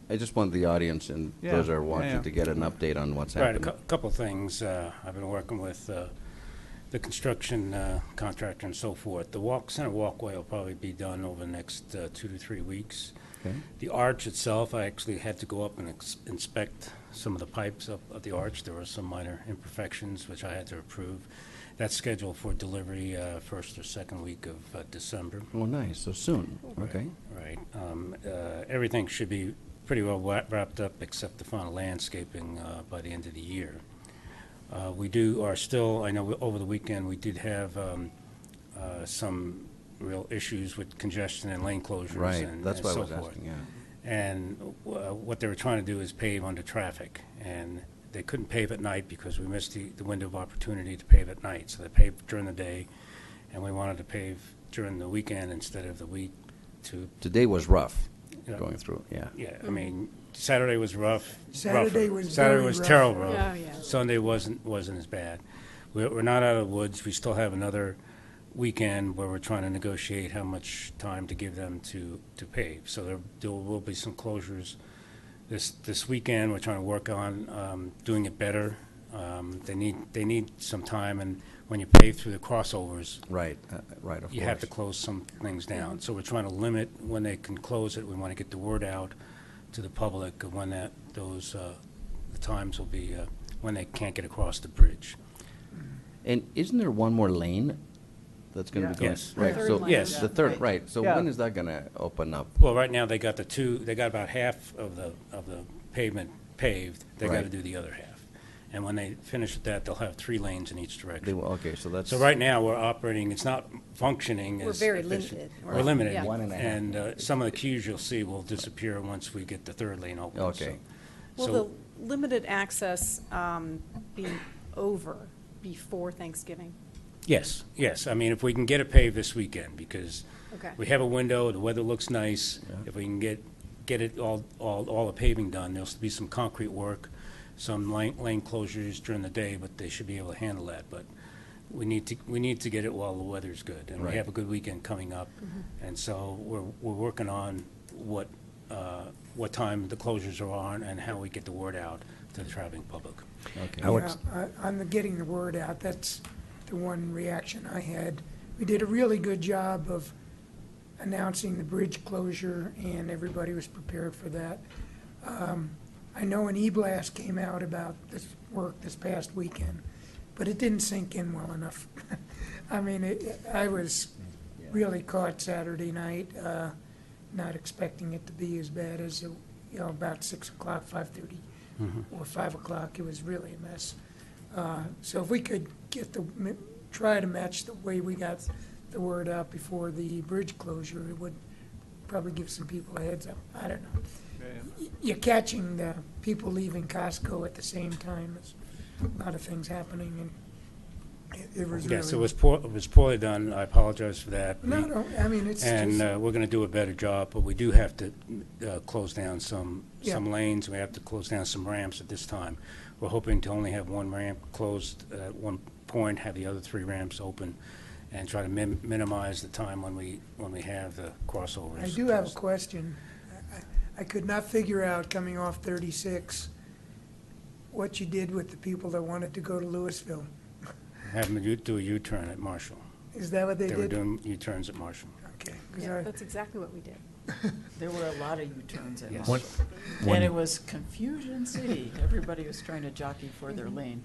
I just want the audience and those that are watching yeah. to get an update on what's Right, happening. couple things. I've been working with the construction contractor and so forth. The center walkway will probably be done over the next 2 to 3 weeks. Okay. The arch itself, I actually had to go up and inspect some of the pipes of the arch. There were some minor imperfections which I had to approve. That's scheduled for delivery first or second week of December. Oh, nice. So soon. Okay. Right. Everything should be pretty well wrapped up except the final landscaping by the end of the year. Are still, I know over the weekend, we did have some real issues with congestion and lane closures Right, and that's why I so was forth. asking, yeah. And what they were trying to do is pave under traffic, and they couldn't pave at night because we missed the window of opportunity to pave at night. So they paved during the day, and we wanted to pave during the weekend instead of the week to, Today was rough, Yeah. going through, yeah. yeah, I mean, Saturday was rough. Saturday rougher. was Saturday very was rough. terrible rough. Oh, yeah. Sunday wasn't as bad. We're not out of the woods. We still have another weekend where we're trying to negotiate how much time to give them to pave. So there will be some closures this weekend. We're trying to work on doing it better. They need some time, and when you pave through the crossovers, Right, right, of course. you have to close some things down. So we're trying to limit when they can close it. We want to get the word out to the public of when the times will be when they can't get across the bridge. And isn't there one more lane that's going to be going? Yes. Right, Third so, lane. Yes. the third, right, so Yeah. when is that going to open up? Well, right now, they got about half of the pavement paved. They got to Right. do the other half. And when they finish with that, they'll have 3 lanes in each They direction. will, okay, so that's. So right now, we're operating, it's not functioning We're as very efficient. limited. We're limited. Yeah. One and a half. And some of the queues you'll see will disappear once we get the 3rd lane open. Okay. Will So- the limited access be over before Thanksgiving? Yes, yes. I mean, if we can get it paved this weekend, because Okay. we have a window, the weather looks nice. Yeah. If we can get it all the paving done, there'll be some concrete work, some lane closures during the day, but they should be able to handle that. But we need to get it while the weather's good, and we Right. have a good weekend coming up. And so we're working on what time the closures are on and how we get the word out to the traveling public. Okay. Alex? Yeah, on the getting the word out, that's the one reaction I had. We did a really good job of announcing the bridge closure, and everybody was prepared for that. I know an e-blast came out about this work this past weekend, but it didn't sink in well enough. I mean, I was really caught Saturday night, not expecting it to be as bad as, about 6 o'clock, 5:30, or 5 o'clock. It was really a mess. So if we could try to match the way we got the word out before the bridge closure, it would probably give some people a heads up. I don't know. You're catching the people leaving Costco at the same time. There's a lot of things happening, and it was really. Yes, it was poorly done. I apologize for that. No, I mean, it's And just, we're going to do a better job, but we do have to close down some Yeah. lanes. We have to close down some ramps at this time. We're hoping to only have one ramp closed at one point, have the other 3 ramps open, and try to minimize the time when we have the crossovers. I do have a closed. question. I could not figure out, coming off 36, what you did with the people that wanted to go to Louisville. Have them do a U-turn at Marshall. Is that what they They were did? doing U-turns at Marshall. Okay. 'Cause Yeah, I- that's exactly what we did. There were a lot of U-turns at Yes. Marshall. One- And it was confusion city. Everybody was trying to jockey for their lane.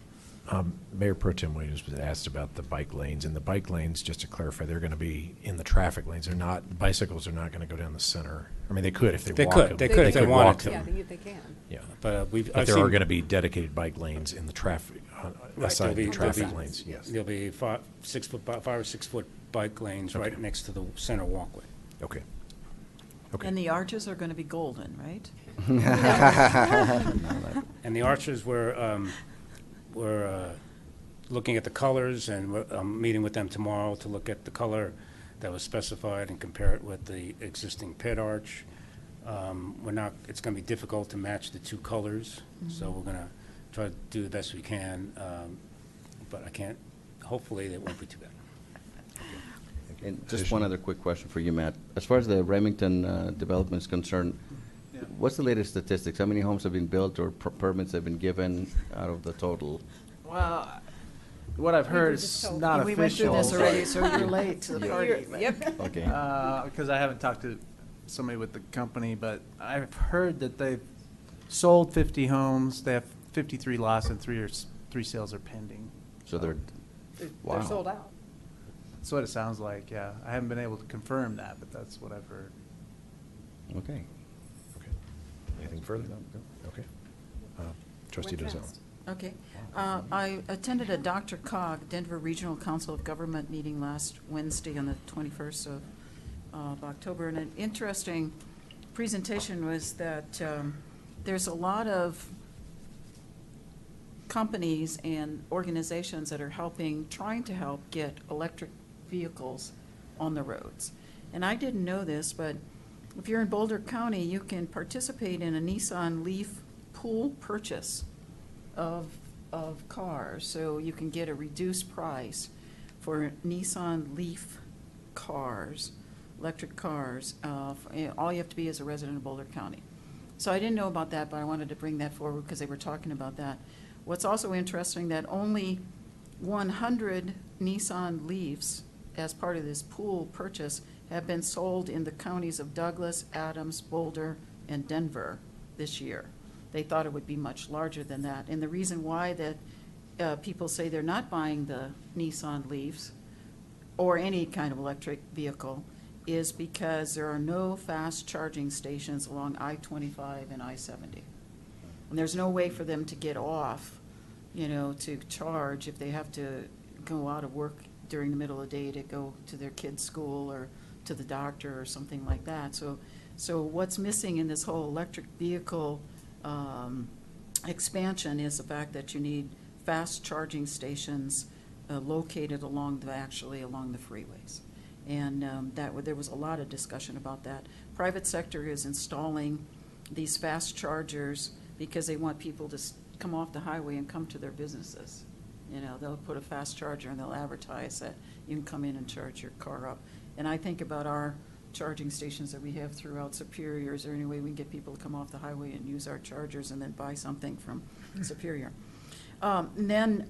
Mayor Pro Tem Williams was asked about the bike lanes, and the bike lanes, just to clarify, they're going to be in the traffic lanes. They're not, bicycles are not going to go down the center. I mean, they could if they They walk could. them. They could if they wanted walk to. them. Yeah, they can. Yeah. But But I've there seen. are going to be dedicated bike lanes in the traffic, Right, aside the there'll traffic be- lanes, yes. There'll be 5 or 6 foot bike lanes right Okay. next to the center walkway. Okay. Okay. And the arches are going to be golden, right? And the archers were looking at the colors, and I'm meeting with them tomorrow to look at the color that was specified and compare it with the existing pit arch. It's going to be difficult to match the 2 colors, so we're going to try to do the best we can, but I can't, hopefully it won't be too bad. And just one other quick question for you, Matt. As far as the Remington development is concerned, Yeah. what's the latest statistics? How many homes have been built or permits have been given out of the total? Well, what I've heard is not We went through official. this already, so you're late to the party. Yep. Okay. Because I haven't talked to somebody with the company, but I've heard that they've sold 50 homes. They have 53 lots, and 3 sales are pending. So they're, They're wow. sold out. That's what it sounds like, yeah. I haven't been able to confirm that, but that's what I've heard. Okay. Okay. Anything further? Okay. Trustee Went Dozell. fast. Okay. I attended a DRCOG, Denver Regional Council of Government meeting last Wednesday on the 21st of October, and an interesting presentation was that there's a lot of companies and organizations that are trying to help get electric vehicles on the roads. And I didn't know this, but if you're in Boulder County, you can participate in a Nissan Leaf pool purchase of cars. So you can get a reduced price for Nissan Leaf cars, electric cars. All you have to be is a resident of Boulder County. So I didn't know about that, but I wanted to bring that forward because they were talking about that. What's also interesting that only 100 Nissan Leafs, as part of this pool purchase, have been sold in the counties of Douglas, Adams, Boulder, and Denver this year. They thought it would be much larger than that. And the reason why that people say they're not buying the Nissan Leafs or any kind of electric vehicle is because there are no fast charging stations along I-25 and I-70. And there's no way for them to get off, to charge if they have to go out of work during the middle of the day to go to their kid's school or to the doctor or something like that. So what's missing in this whole electric vehicle expansion is the fact that you need fast charging stations located along the freeways. And there was a lot of discussion about that. Private sector is installing these fast chargers because they want people to come off the highway and come to their businesses. They'll put a fast charger and they'll advertise that you can come in and charge your car up. And I think about our charging stations that we have throughout Superior. Is there any way we can get people to come off the highway and use our chargers and then buy something from Superior? And then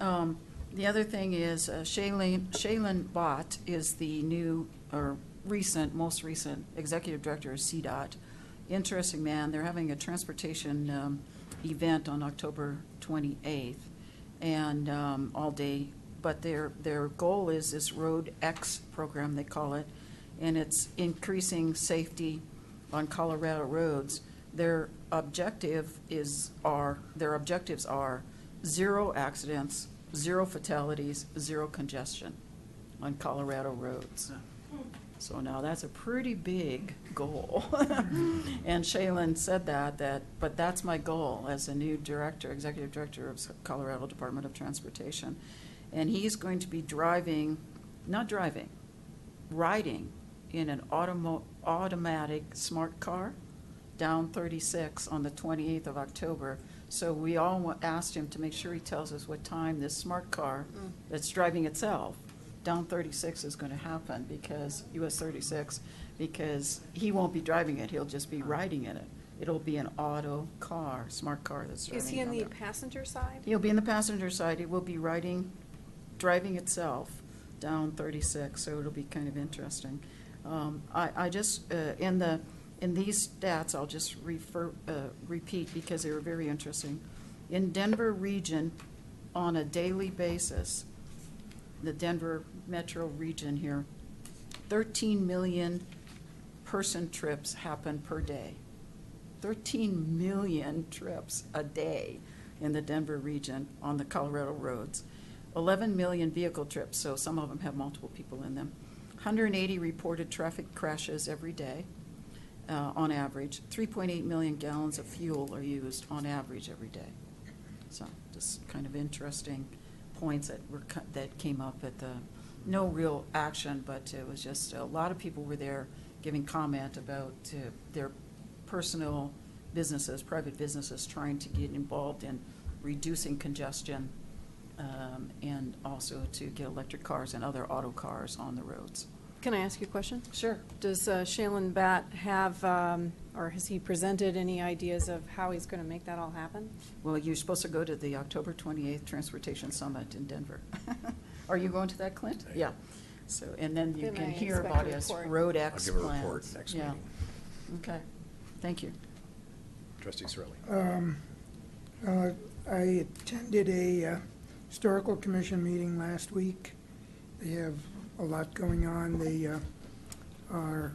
the other thing is Shaylin Bott is the new or most recent executive director of CDOT. Interesting man. They're having a transportation event on October 28th and all day. But their goal is this Road X program, they call it, and it's increasing safety on Colorado roads. Their objectives are 0 accidents, 0 fatalities, 0 congestion on Colorado roads. So now that's a pretty big goal. And Shaylin said but that's my goal as a new executive director of Colorado Department of Transportation. And he's going to be riding in an automatic smart car down 36 on the 28th of October. So we all asked him to make sure he tells us what time this smart car that's driving itself down 36 is going to happen, because US 36, because he won't be driving it, he'll just be riding in it. It'll be an auto car, smart car that's driving. Is he in down the there. passenger side? He'll be in the passenger side. He will be driving itself down 36, so it'll be kind of interesting. I just in these stats, I'll just repeat because they were very interesting. In Denver region, on a daily basis, the Denver metro region here, 13 million person trips happen per day. 13 million trips a day in the Denver region on the Colorado roads. 11 million vehicle trips, so some of them have multiple people in them. 180 reported traffic crashes every day, on average. 3.8 million gallons of fuel are used on average every day. So just kind of interesting points that came up at no real action, but it was just a lot of people were there giving comment about their personal businesses, private businesses, trying to get involved in reducing congestion and also to get electric cars and other auto cars on the roads. Can I ask you a question? Sure. Does Shaylin Batt have, or has he presented any ideas of how he's going to make that all happen? Well, you're supposed to go to the October 28th Transportation Summit in Denver. Are you going to that, Clint? Yeah. So, and then you Then can I hear expect about a his report. Road X I'll give a plans. report next Yeah. meeting. Okay. Thank you. Trustee Cirilli. I attended a historical commission meeting last week. They have a lot going on. They are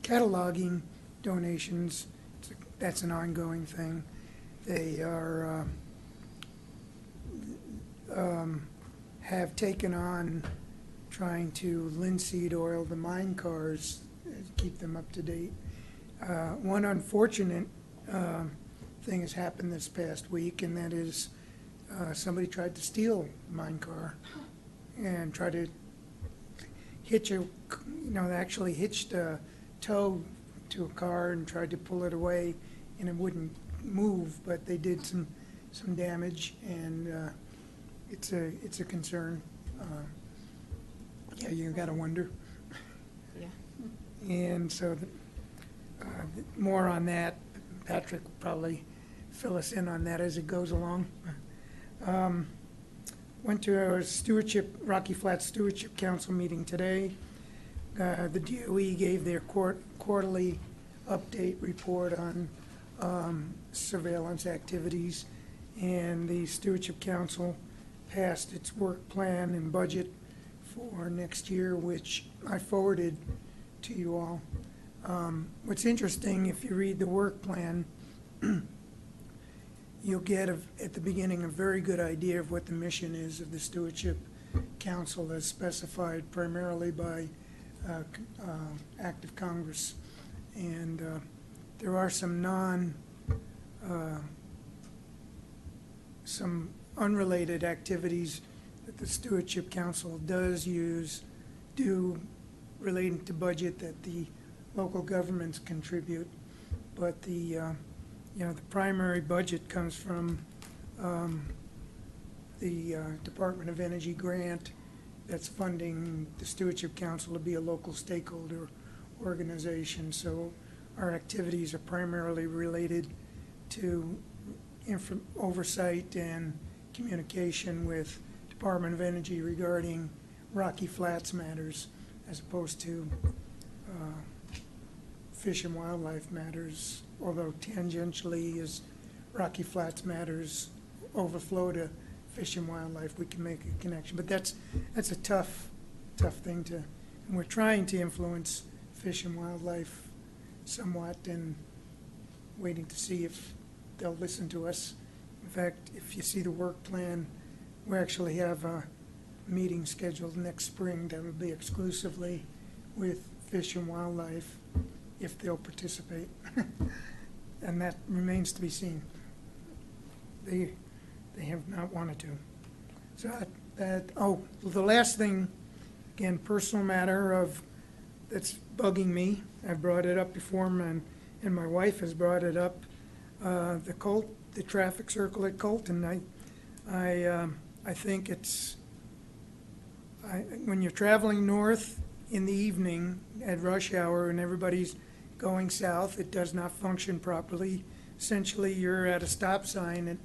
cataloging donations. That's an ongoing thing. They are, have taken on trying to linseed oil the mine cars, keep them up to date. One unfortunate thing has happened this past week, and that is somebody tried to steal a mine car and tried to hitch they actually hitched a tow to a car and tried to pull it away, and it wouldn't move, but they did some damage, and it's a concern. Yeah, you gotta wonder. Yeah. And so, more on that. Patrick will probably fill us in on that as it goes along. Went to a Rocky Flats Stewardship Council meeting today. The DOE gave their quarterly update report on surveillance activities, and the Stewardship Council passed its work plan and budget for next year, which I forwarded to you all. What's interesting, if you read the work plan, you'll get at the beginning a very good idea of what the mission is of the Stewardship Council as specified primarily by act of Congress. And there are some some unrelated activities that the Stewardship Council do relating to budget that the local governments contribute. But the primary budget comes from the Department of Energy grant that's funding the Stewardship Council to be a local stakeholder organization. So our activities are primarily related to oversight and communication with Department of Energy regarding Rocky Flats matters, as opposed to fish and wildlife matters, although tangentially as Rocky Flats matters overflow to fish and wildlife, we can make a connection. But that's a tough thing and we're trying to influence fish and wildlife somewhat and waiting to see if they'll listen to us. In fact, if you see the work plan, we actually have a meeting scheduled next spring that will be exclusively with fish and wildlife, if they'll participate. And that remains to be seen. They have not wanted to. So the last thing, again, personal matter that's bugging me. I've brought it up before, and my wife has brought it up. The traffic circle at Colton. I think when you're traveling north in the evening at rush hour and everybody's going south, it does not function properly. Essentially, you're at a stop sign and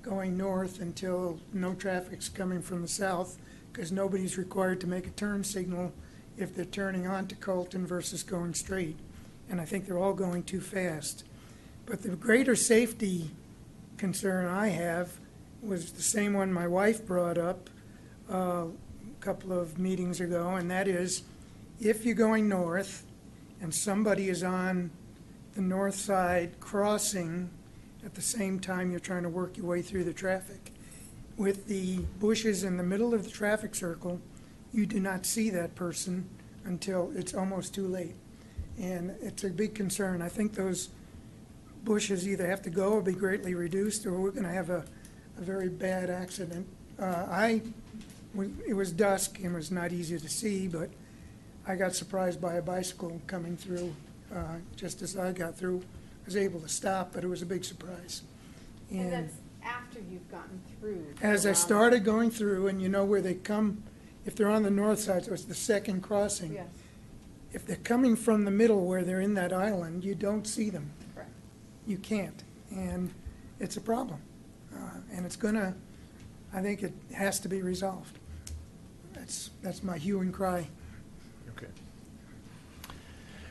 going north until no traffic's coming from the south, because nobody's required to make a turn signal if they're turning onto Colton versus going straight. And I think they're all going too fast. But the greater safety concern I have was the same one my wife brought up a couple of meetings ago, and that is, if you're going north and somebody is on the north side crossing at the same time you're trying to work your way through the traffic, with the bushes in the middle of the traffic circle, you do not see that person until it's almost too late. And it's a big concern. I think those bushes either have to go or be greatly reduced, or we're going to have a very bad accident. It was dusk and it was not easy to see, but I got surprised by a bicycle coming through just as I got through. I was able to stop, but it was a big surprise. And that's after you've gotten through. As I started going through, and you know where they come, if they're on the north side, so it's the second crossing. Yes. If they're coming from the middle where they're in that island, you don't see them. Correct. You can't, and it's a problem. And I think it has to be resolved. That's my hue and cry. Okay.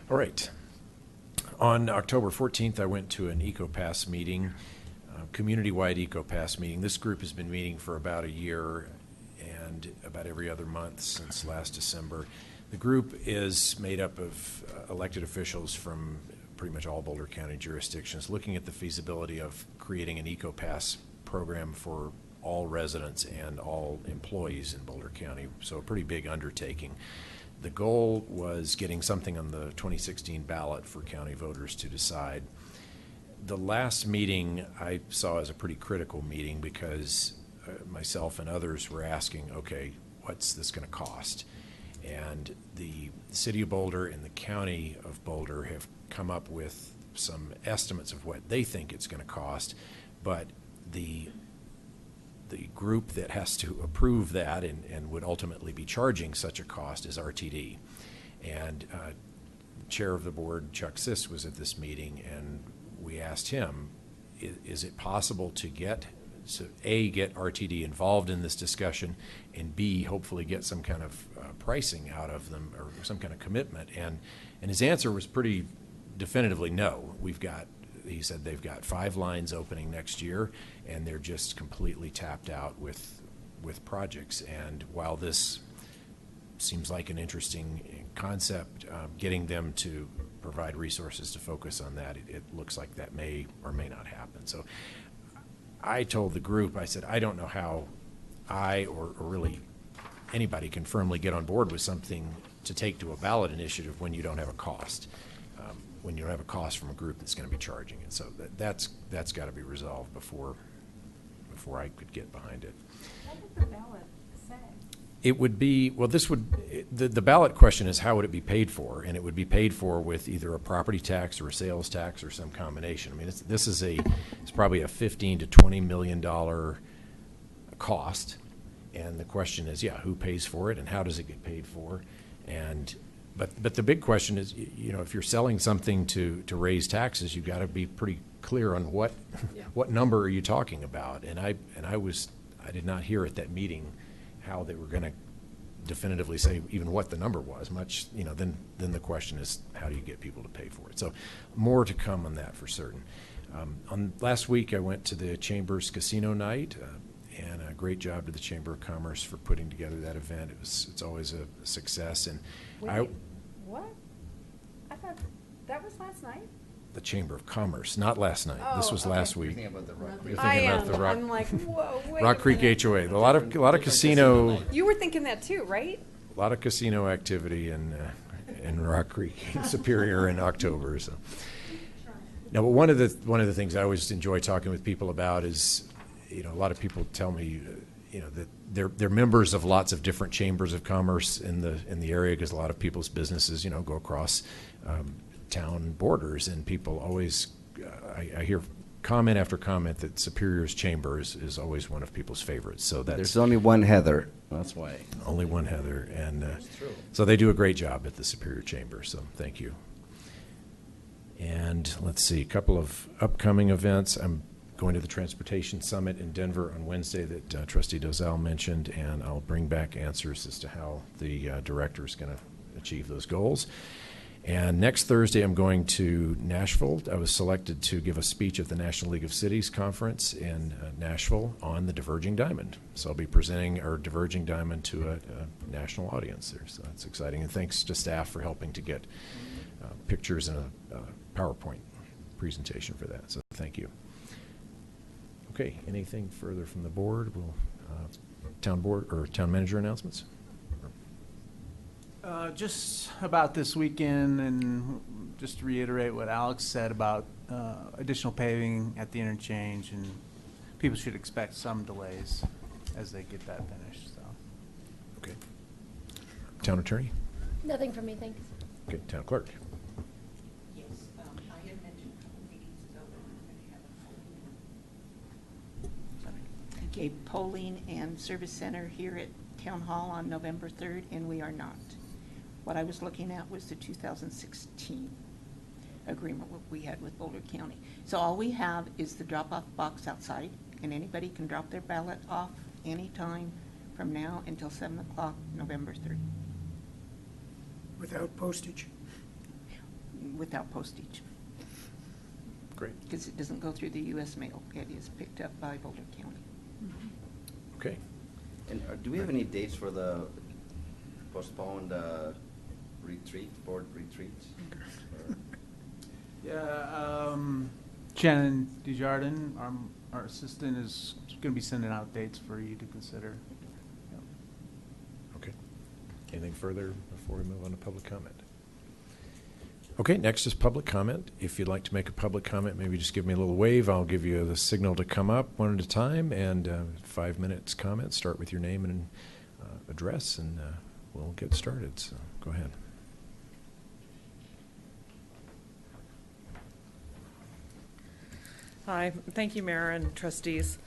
All right. On October 14th, I went to an EcoPass meeting, community-wide EcoPass meeting. This group has been meeting for about a year and about every other month since last December. The group is made up of elected officials from pretty much all Boulder County jurisdictions, looking at the feasibility of creating an EcoPass program for all residents and all employees in Boulder County. So a pretty big undertaking. The goal was getting something on the 2016 ballot for county voters to decide. The last meeting I saw as a pretty critical meeting because myself and others were asking, okay, what's this going to cost? And the city of Boulder and the county of Boulder have come up with some estimates of what they think it's going to cost, but the group that has to approve that and would ultimately be charging such a cost is RTD. And Chair of the board, Chuck Siss, was at this meeting, and we asked him, is it possible to get RTD involved in this discussion, and B, hopefully get some kind of pricing out of them or some kind of commitment? And his answer was pretty definitively no. He said they've got 5 lines opening next year, and they're just completely tapped out with projects. And while this seems like an interesting concept, getting them to provide resources to focus on that, it looks like that may or may not happen. So I told the group, I said, I don't know how I or really anybody can firmly get on board with something to take to a ballot initiative when you don't have a cost. When you don't have a cost from a group that's going to be charging it. So that's got to be resolved before I could get behind it. What did the ballot say? It would be, well, the ballot question is how would it be paid for? And it would be paid for with either a property tax or a sales tax or some combination. I mean, it's probably a $15 to $20 million cost. And the question is, who pays for it and how does it get paid for? But the big question is, if you're selling something to raise taxes, you've got to be pretty clear on what number are you talking about. And I did not hear at that meeting how they were going to definitively say even what the number was. Much, then the question is, how do you get people to pay for it? So more to come on that for certain. Last week I went to the Chamber's Casino Night. And a great job to the Chamber of Commerce for putting together that event. It's always a success. And Wait, what? I thought that was last night? The Chamber of Commerce, not last night. This was last week. You're thinking about the Rock Creek. You're thinking about the Rock. I'm like, whoa, wait. Rock Creek HOA. A lot of casino. You were thinking that too, right? A lot of casino activity in Rock Creek, Superior in October. So. Now, but one of the things I always enjoy talking with people about is, a lot of people tell me, that they're members of lots of different chambers of commerce in the area because a lot of people's businesses, go across town borders, and people always, I hear comment after comment that Superior's chamber is always one of people's favorites. So There's only one Heather. That's why. Only one Heather, and so they do a great job at the Superior Chamber. So thank you. And let's see, a couple of upcoming events. I'm going to the Transportation Summit in Denver on Wednesday that Trustee Dozal mentioned, and I'll bring back answers as to how the director is going to achieve those goals. And next Thursday, I'm going to Nashville. I was selected to give a speech at the National League of Cities Conference in Nashville on the Diverging Diamond. So I'll be presenting our Diverging Diamond to a national audience there. So that's exciting. And thanks to staff for helping to get pictures and a PowerPoint presentation for that. So thank you. Okay, anything further from the board? We'll town board or town manager announcements? Just about this weekend, and just to reiterate what Alex said about additional paving at the interchange, and people should expect some delays as they get that finished. So. Okay. Town attorney? Nothing from me, thanks. Okay, town clerk. Yes, I had mentioned a couple meetings ago that we're going to have a polling and service center here at Town Hall on November 3rd, and we are not. What I was looking at was the 2016 agreement we had with Boulder County. So all we have is the drop-off box outside, and anybody can drop their ballot off anytime from now until 7 o'clock, November 3rd. Without postage. Without postage, Great. because it doesn't go through the U.S. mail. It is picked up by Boulder County. Okay. And do we have any dates for the postponed board retreats? Yeah, Shannon Desjardins, our assistant, is going to be sending out dates for you to consider. Yep. Okay. Anything further before we move on to public comment? Okay, next is public comment. If you'd like to make a public comment, maybe just give me a little wave. I'll give you the signal to come up one at a time, and 5 minutes comment. Start with your name and address, and we'll get started. So go ahead. Hi, thank you, Mayor and trustees.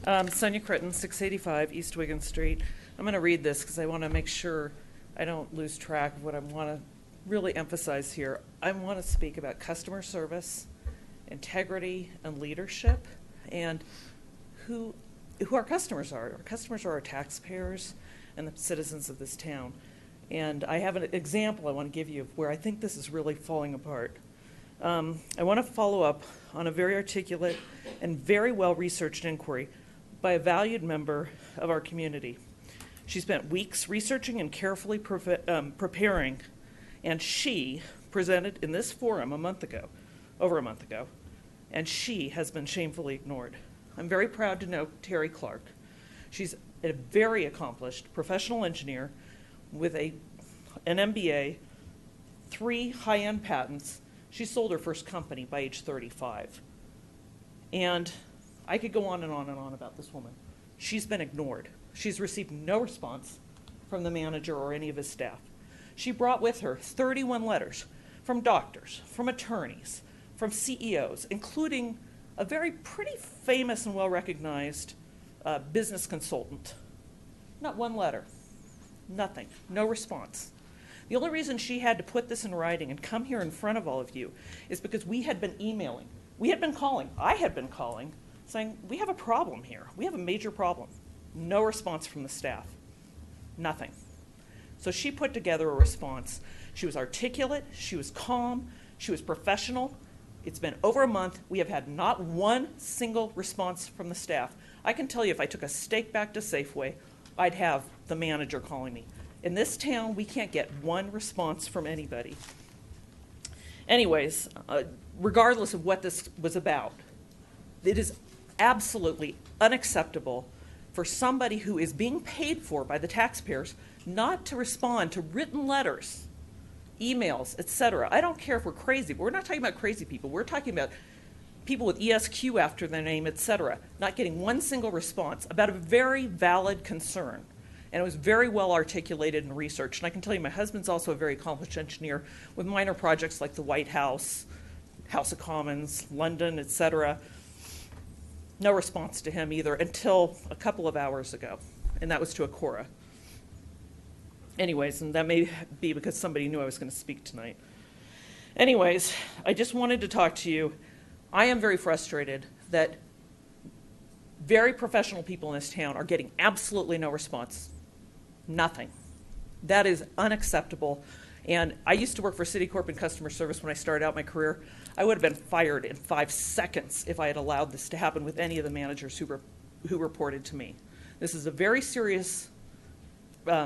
Sonia Critton, 685 East Wigan Street. I'm going to read this because I want to make sure I don't lose track of what I want to really emphasize here. I want to speak about customer service, integrity, and leadership, and who our customers are. Our customers are our taxpayers and the citizens of this town. And I have an example I want to give you of where I think this is really falling apart. I want to follow up on a very articulate and very well-researched inquiry by a valued member of our community. She spent weeks researching and carefully preparing, and she presented in this forum over a month ago, and she has been shamefully ignored. I'm very proud to know Terry Clark. She's a very accomplished professional engineer with an MBA, 3 high-end patents. She sold her first company by age 35. And I could go on and on and on about this woman. She's been ignored. She's received no response from the manager or any of his staff. She brought with her 31 letters from doctors, from attorneys, from CEOs, including a very pretty famous and well-recognized business consultant. Not one letter. Nothing. No response. The only reason she had to put this in writing and come here in front of all of you is because we had been emailing. We had been calling. I had been calling, saying, we have a problem here. We have a major problem. No response from the staff. Nothing. So she put together a response. She was articulate. She was calm. She was professional. It's been over a month. We have had not one single response from the staff. I can tell you if I took a steak back to Safeway, I'd have the manager calling me. In this town, we can't get one response from anybody. Anyways, regardless of what this was about, it is absolutely unacceptable for somebody who is being paid for by the taxpayers not to respond to written letters, emails, etc. I don't care if we're crazy, but we're not talking about crazy people. We're talking about people with ESQ after their name, etc., not getting one single response about a very valid concern. And it was very well articulated and researched. And I can tell you my husband's also a very accomplished engineer with minor projects like the White House, House of Commons, London, etc. No response to him either until a couple of hours ago, and that was to Acora. Anyways, and that may be because somebody knew I was going to speak tonight. Anyways, I just wanted to talk to you. I am very frustrated that very professional people in this town are getting absolutely no response. Nothing. That is unacceptable. And I used to work for Citicorp in customer service when I started out my career. I would have been fired in 5 seconds if I had allowed this to happen with any of the managers who reported to me. This is a very serious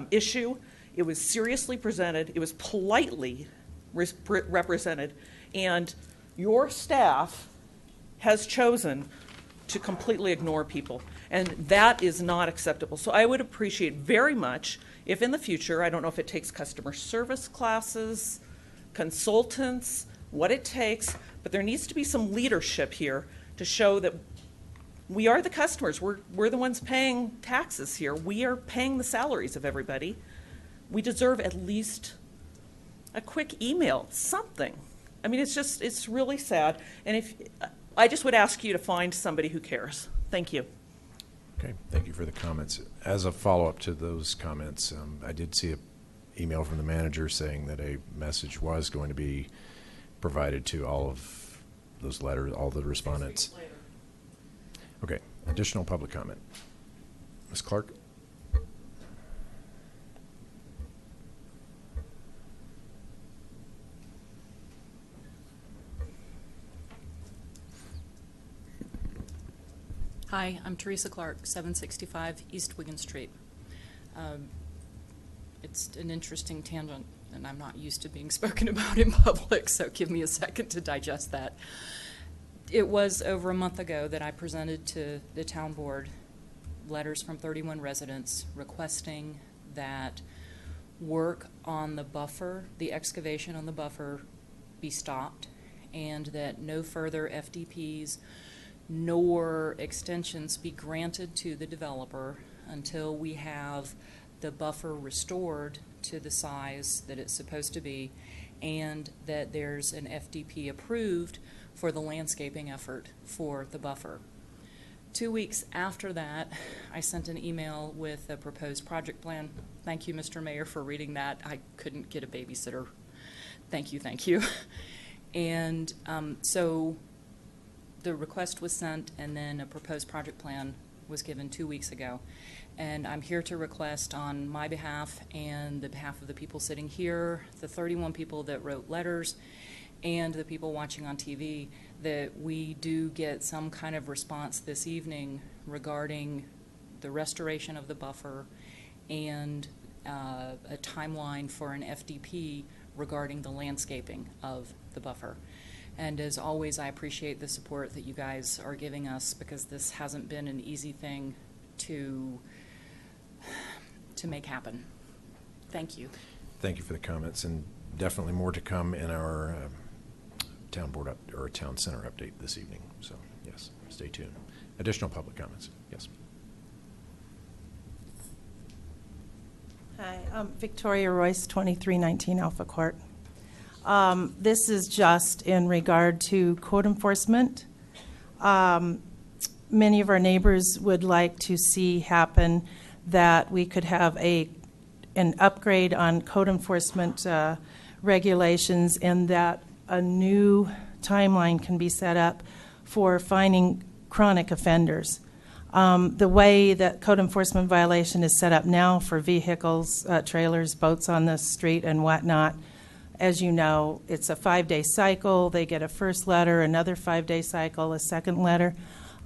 issue. It was seriously presented. It was politely represented. And your staff has chosen to completely ignore people. And that is not acceptable. So I would appreciate very much if in the future, I don't know if it takes customer service classes, consultants, what it takes, but there needs to be some leadership here to show that we are the customers. We're the ones paying taxes here. We are paying the salaries of everybody. We deserve at least a quick email, something. I mean, it's really sad. And I just would ask you to find somebody who cares. Thank you. Okay, thank you for the comments. As a follow-up to those comments, I did see an email from the manager saying that a message was going to be provided to all of those letters, all the respondents. Okay, additional public comment. Ms. Clark? Hi, I'm Teresa Clark, 765 East Wigan Street. It's an interesting tangent. and I'm not used to being spoken about in public, so give me a second to digest that. It was over a month ago that I presented to the town board letters from 31 residents requesting that work on the buffer, the excavation on the buffer, be stopped, and that no further FDPs nor extensions be granted to the developer until we have the buffer restored to the size that it's supposed to be, and that there's an FDP approved for the landscaping effort for the buffer. 2 weeks after that, I sent an email with a proposed project plan. Thank you, Mr. Mayor, for reading that. I couldn't get a babysitter. Thank you, thank you. And so the request was sent, and then a proposed project plan was given 2 weeks ago. And I'm here to request on my behalf and the behalf of the people sitting here, the 31 people that wrote letters, and the people watching on TV, that we do get some kind of response this evening regarding the restoration of the buffer and a timeline for an FDP regarding the landscaping of the buffer. And as always, I appreciate the support that you guys are giving us, because this hasn't been an easy thing to make happen. Thank you. Thank you for the comments, and definitely more to come in our town board or town center update this evening. So yes, stay tuned. Additional public comments? Yes. Hi, I'm Victoria Royce, 2319 Alpha Court. This is just in regard to code enforcement. Many of our neighbors would like to see happen that we could have an upgrade on code enforcement regulations, and that a new timeline can be set up for finding chronic offenders. The way that code enforcement violation is set up now for vehicles, trailers, boats on the street and whatnot, as you know, it's a 5-day cycle. They get a first letter, another 5-day cycle, a second letter.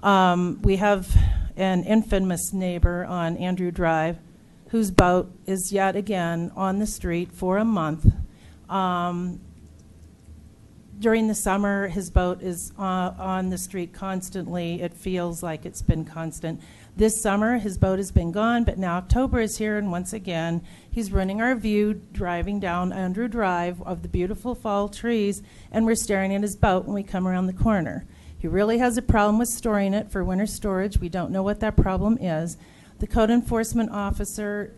We have an infamous neighbor on Andrew Drive whose boat is yet again on the street for a month. During the summer, his boat is on the street constantly. It feels like it's been constant. This summer, his boat has been gone, but now October is here, and once again, he's running our view, driving down Andrew Drive of the beautiful fall trees, and we're staring at his boat when we come around the corner. He really has a problem with storing it for winter storage. We don't know what that problem is. The code enforcement officer,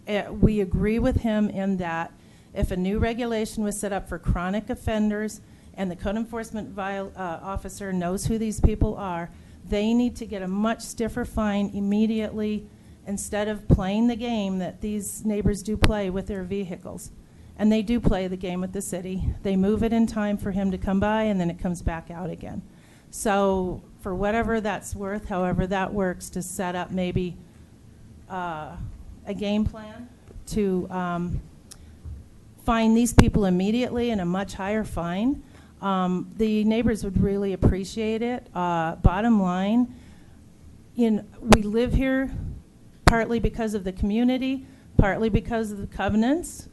we agree with him in that if a new regulation was set up for chronic offenders and the code enforcement officer knows who these people are, they need to get a much stiffer fine immediately instead of playing the game that these neighbors do play with their vehicles. And they do play the game with the city. They move it in time for him to come by, and then it comes back out again. So for whatever that's worth, however that works, to set up maybe a game plan to fine these people immediately and a much higher fine. The neighbors would really appreciate it. Bottom line, we live here partly because of the community, partly because of the covenants.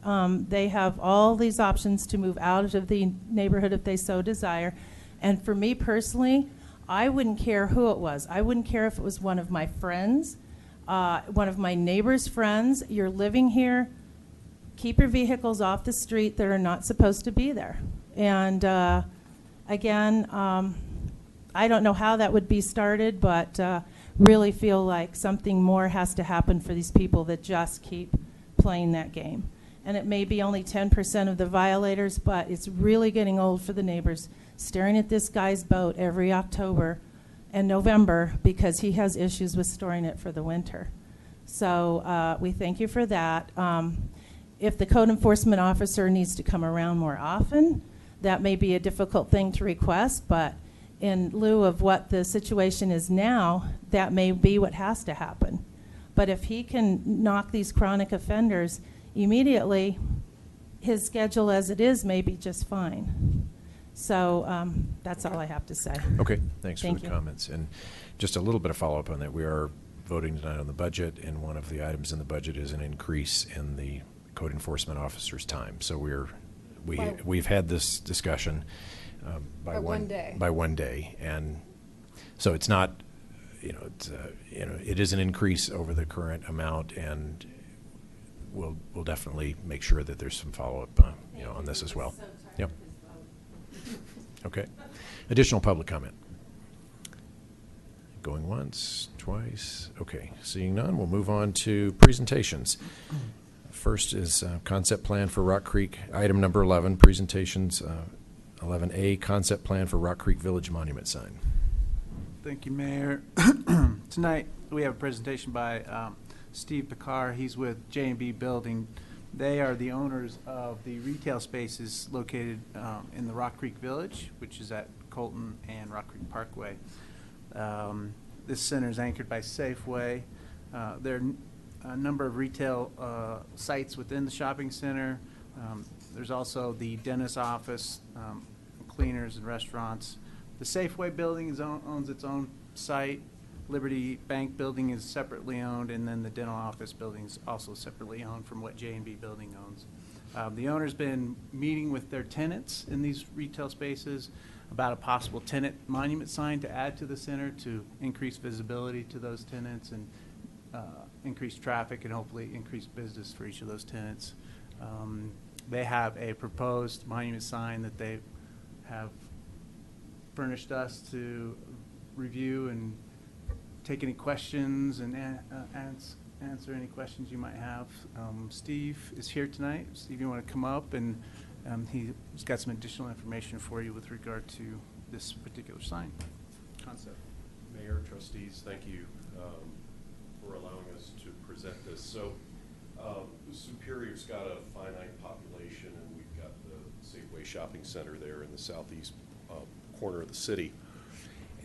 They have all these options to move out of the neighborhood if they so desire. And for me personally, I wouldn't care who it was. I wouldn't care if it was one of my friends, one of my neighbor's friends. You're living here. Keep your vehicles off the street that are not supposed to be there. And again, I don't know how that would be started, but really feel like something more has to happen for these people that just keep playing that game. And it may be only 10% of the violators, but it's really getting old for the neighbors staring at this guy's boat every October and November because he has issues with storing it for the winter. So we thank you for that. If the code enforcement officer needs to come around more often, that may be a difficult thing to request, but in lieu of what the situation is now, that may be what has to happen. But if he can knock these chronic offenders immediately, his schedule as it is may be just fine. So that's all I have to say. Okay, thanks for Thank the you. comments. And just a little bit of follow-up on that. We are voting tonight on the budget, and one of the items in the budget is an increase in the code code enforcement officer's time. So By- we've had this discussion By one day. By one day, and so it's not, it's it is an increase over the current amount, and we'll definitely make sure that there's some follow-up on this as well. Yep. Okay. Additional public comment. Going once, twice. Okay, seeing none, we'll move on to presentations. First is concept plan for Rock Creek, item number 11, presentations 11A, concept plan for Rock Creek Village Monument sign. Thank you, Mayor. Tonight, we have a presentation by Steve Picard. He's with J&B Building. They are the owners of the retail spaces located in the Rock Creek Village, which is at Colton and Rock Creek Parkway. This center is anchored by Safeway. There are a number of retail sites within the shopping center. There's also the dentist's office, cleaners and restaurants. The Safeway building owns its own site. Liberty Bank building is separately owned, and then the dental office building is also separately owned from what J&B building owns. The owner's been meeting with their tenants in these retail spaces about a possible tenant monument sign to add to the center to increase visibility to those tenants and increase traffic and hopefully increase business for each of those tenants. They have a proposed monument sign that they have furnished us to review and take any questions and answer any questions you might have. Steve is here tonight. Steve, you want to come up, and he's got some additional information for you with regard to this particular sign concept. Mayor, trustees, thank you for allowing us to present this. So Superior's got a finite population, and we've got the Safeway Shopping Center there in the southeast corner of the city.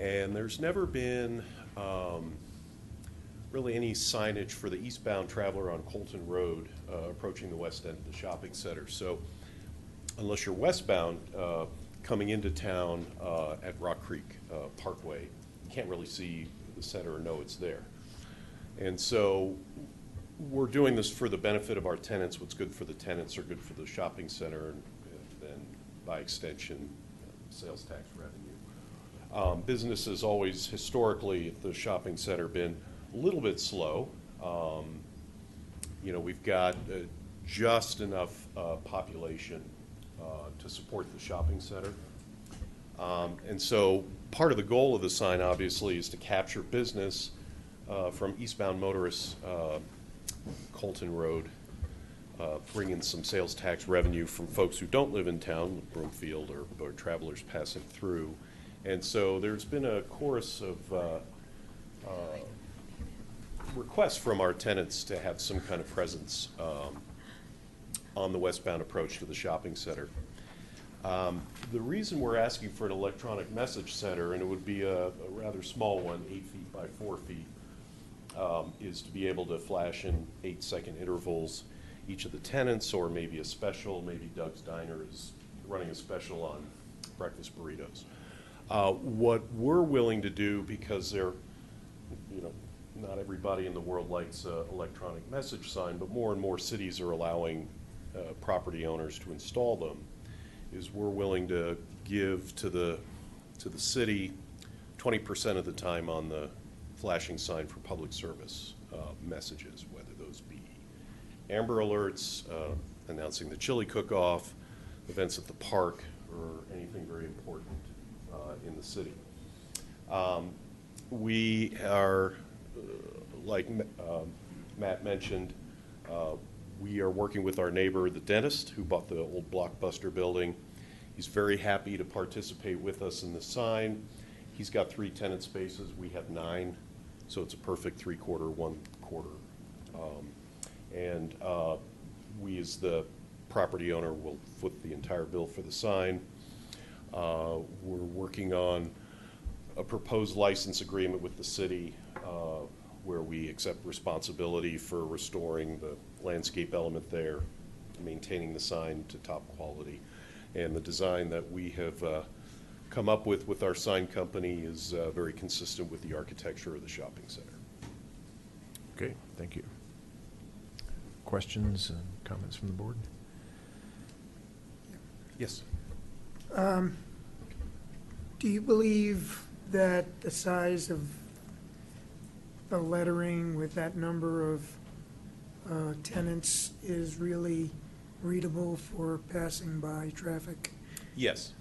And there's never been really any signage for the eastbound traveler on Colton Road approaching the west end of the shopping center. So unless you're westbound coming into town at Rock Creek Parkway, you can't really see the center or know it's there. And so we're doing this for the benefit of our tenants. What's good for the tenants are good for the shopping center, and then by extension, sales tax revenue. Business has always historically at the shopping center been a little bit slow. We've got just enough population to support the shopping center. And so part of the goal of the sign obviously is to capture business from eastbound motorists Colton Road, bring in some sales tax revenue from folks who don't live in town, Broomfield or travelers passing through. And so there's been a chorus of requests from our tenants to have some kind of presence on the westbound approach to the shopping center. The reason we're asking for an electronic message center, and it would be a rather small one, 8 feet by 4 feet, is to be able to flash in 8-second intervals each of the tenants, or maybe a special. Maybe Doug's Diner is running a special on breakfast burritos. What we're willing to do, because they're, not everybody in the world likes an electronic message sign, but more and more cities are allowing property owners to install them, is we're willing to give to the city 20% of the time on the flashing sign for public service messages, whether those be Amber Alerts, announcing the chili cook-off, events at the park, or anything very important in the city. We are, like Matt mentioned, we are working with our neighbor, the dentist, who bought the old Blockbuster building. He's very happy to participate with us in the sign. He's got 3 tenant spaces. We have 9, so it's a perfect 3/4, 1/4. And we, as the property owner, will foot the entire bill for the sign. We're working on a proposed license agreement with the city where we accept responsibility for restoring the landscape element there, maintaining the sign to top quality. And the design that we have come up with our sign company is very consistent with the architecture of the shopping center. Okay, thank you. Questions and comments from the board? Yes. Do you believe that the size of the lettering with that number of tenants is really readable for passing by traffic? Yes.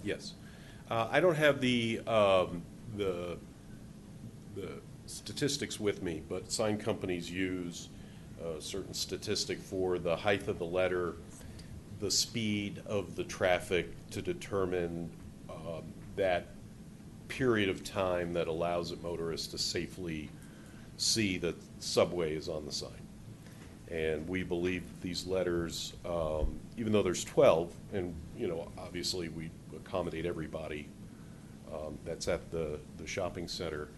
Yes. I don't have the statistics with me, but sign companies use a certain statistic for the height of the letter, the speed of the traffic to determine that period of time that allows a motorist to safely see that subway is on the sign. And we believe these letters, even though there's 12, and obviously we accommodate everybody that's at the shopping center,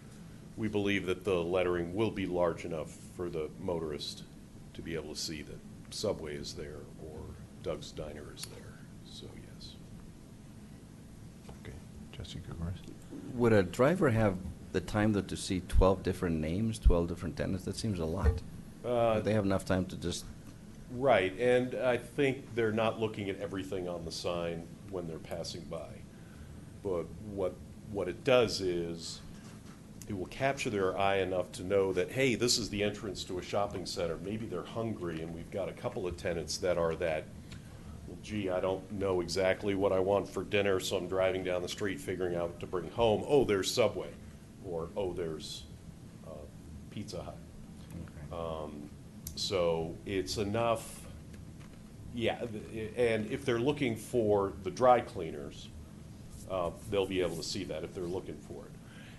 we believe that the lettering will be large enough for the motorist to be able to see that Subway is there or Doug's Diner is there. So yes. Okay, Trustee Gregoris? Would a driver have the time though to see 12 different names, 12 different tenants? That seems a lot. They have enough time to just... Right, and I think they're not looking at everything on the sign when they're passing by. But what it does is it will capture their eye enough to know that, hey, this is the entrance to a shopping center. Maybe they're hungry, and we've got a couple of tenants that are that, well, gee, I don't know exactly what I want for dinner, so I'm driving down the street figuring out what to bring home. Oh, there's Subway, or oh, there's Pizza Hut. So it's enough, yeah, and if they're looking for the dry cleaners, they'll be able to see that if they're looking for it.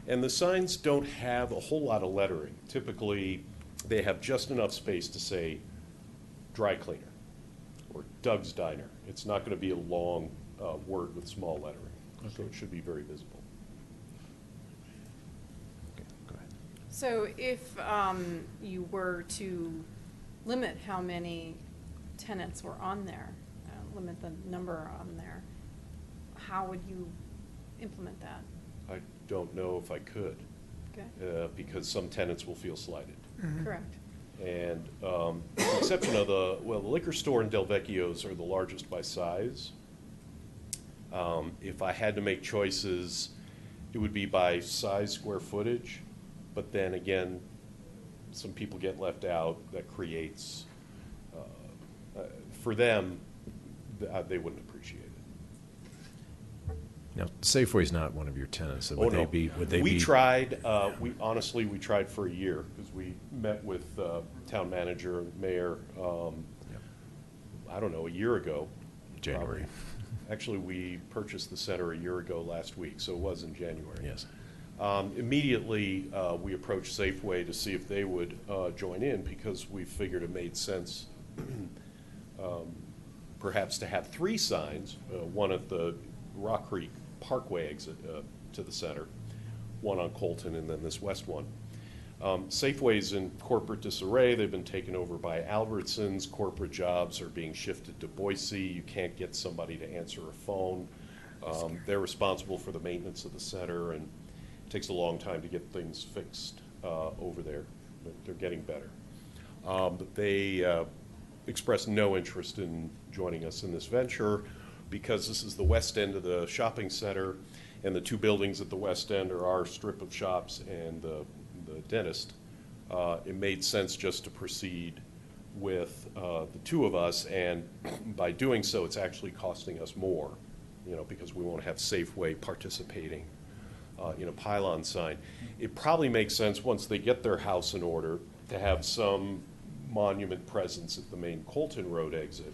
And the signs don't have a whole lot of lettering. Typically, they have just enough space to say dry cleaner or Doug's Diner. It's not going to be a long word with small lettering, so it should be very visible. Okay, go ahead. So if you were to limit how many tenants were on there, limit the number on there, how would you implement that? I don't know if I could, Okay. because some tenants will feel slighted. Correct. And with the exception of the liquor store and Del Vecchio's are the largest by size. If I had to make choices, it would be by size, square footage, but then again, some people get left out. That creates, for them, they wouldn't appreciate it. Now, Safeway's not one of your tenants, so Oh, would no. would they We be? tried, honestly, we tried for a year, because we met with town manager and mayor, I don't know, a year ago. January. Actually, we purchased the center a year ago last week, so it was in January. Yes. Immediately, we approached Safeway to see if they would join in, because we figured it made sense perhaps to have 3 signs, one at the Rock Creek Parkway exit to the center, one on Colton, and then this west one. Safeway's in corporate disarray. They've been taken over by Albertsons. Corporate jobs are being shifted to Boise. You can't get somebody to answer a phone. They're responsible for the maintenance of the center, and it takes a long time to get things fixed over there. But they're getting better. But they expressed no interest in joining us in this venture, because this is the west end of the shopping center, and the 2 buildings at the west end are our strip of shops and the dentist. It made sense just to proceed with the 2 of us, and by doing so, it's actually costing us more, because we won't have Safeway participating in a pylon sign. It probably makes sense, once they get their house in order, to have some monument presence at the main Colton Road exit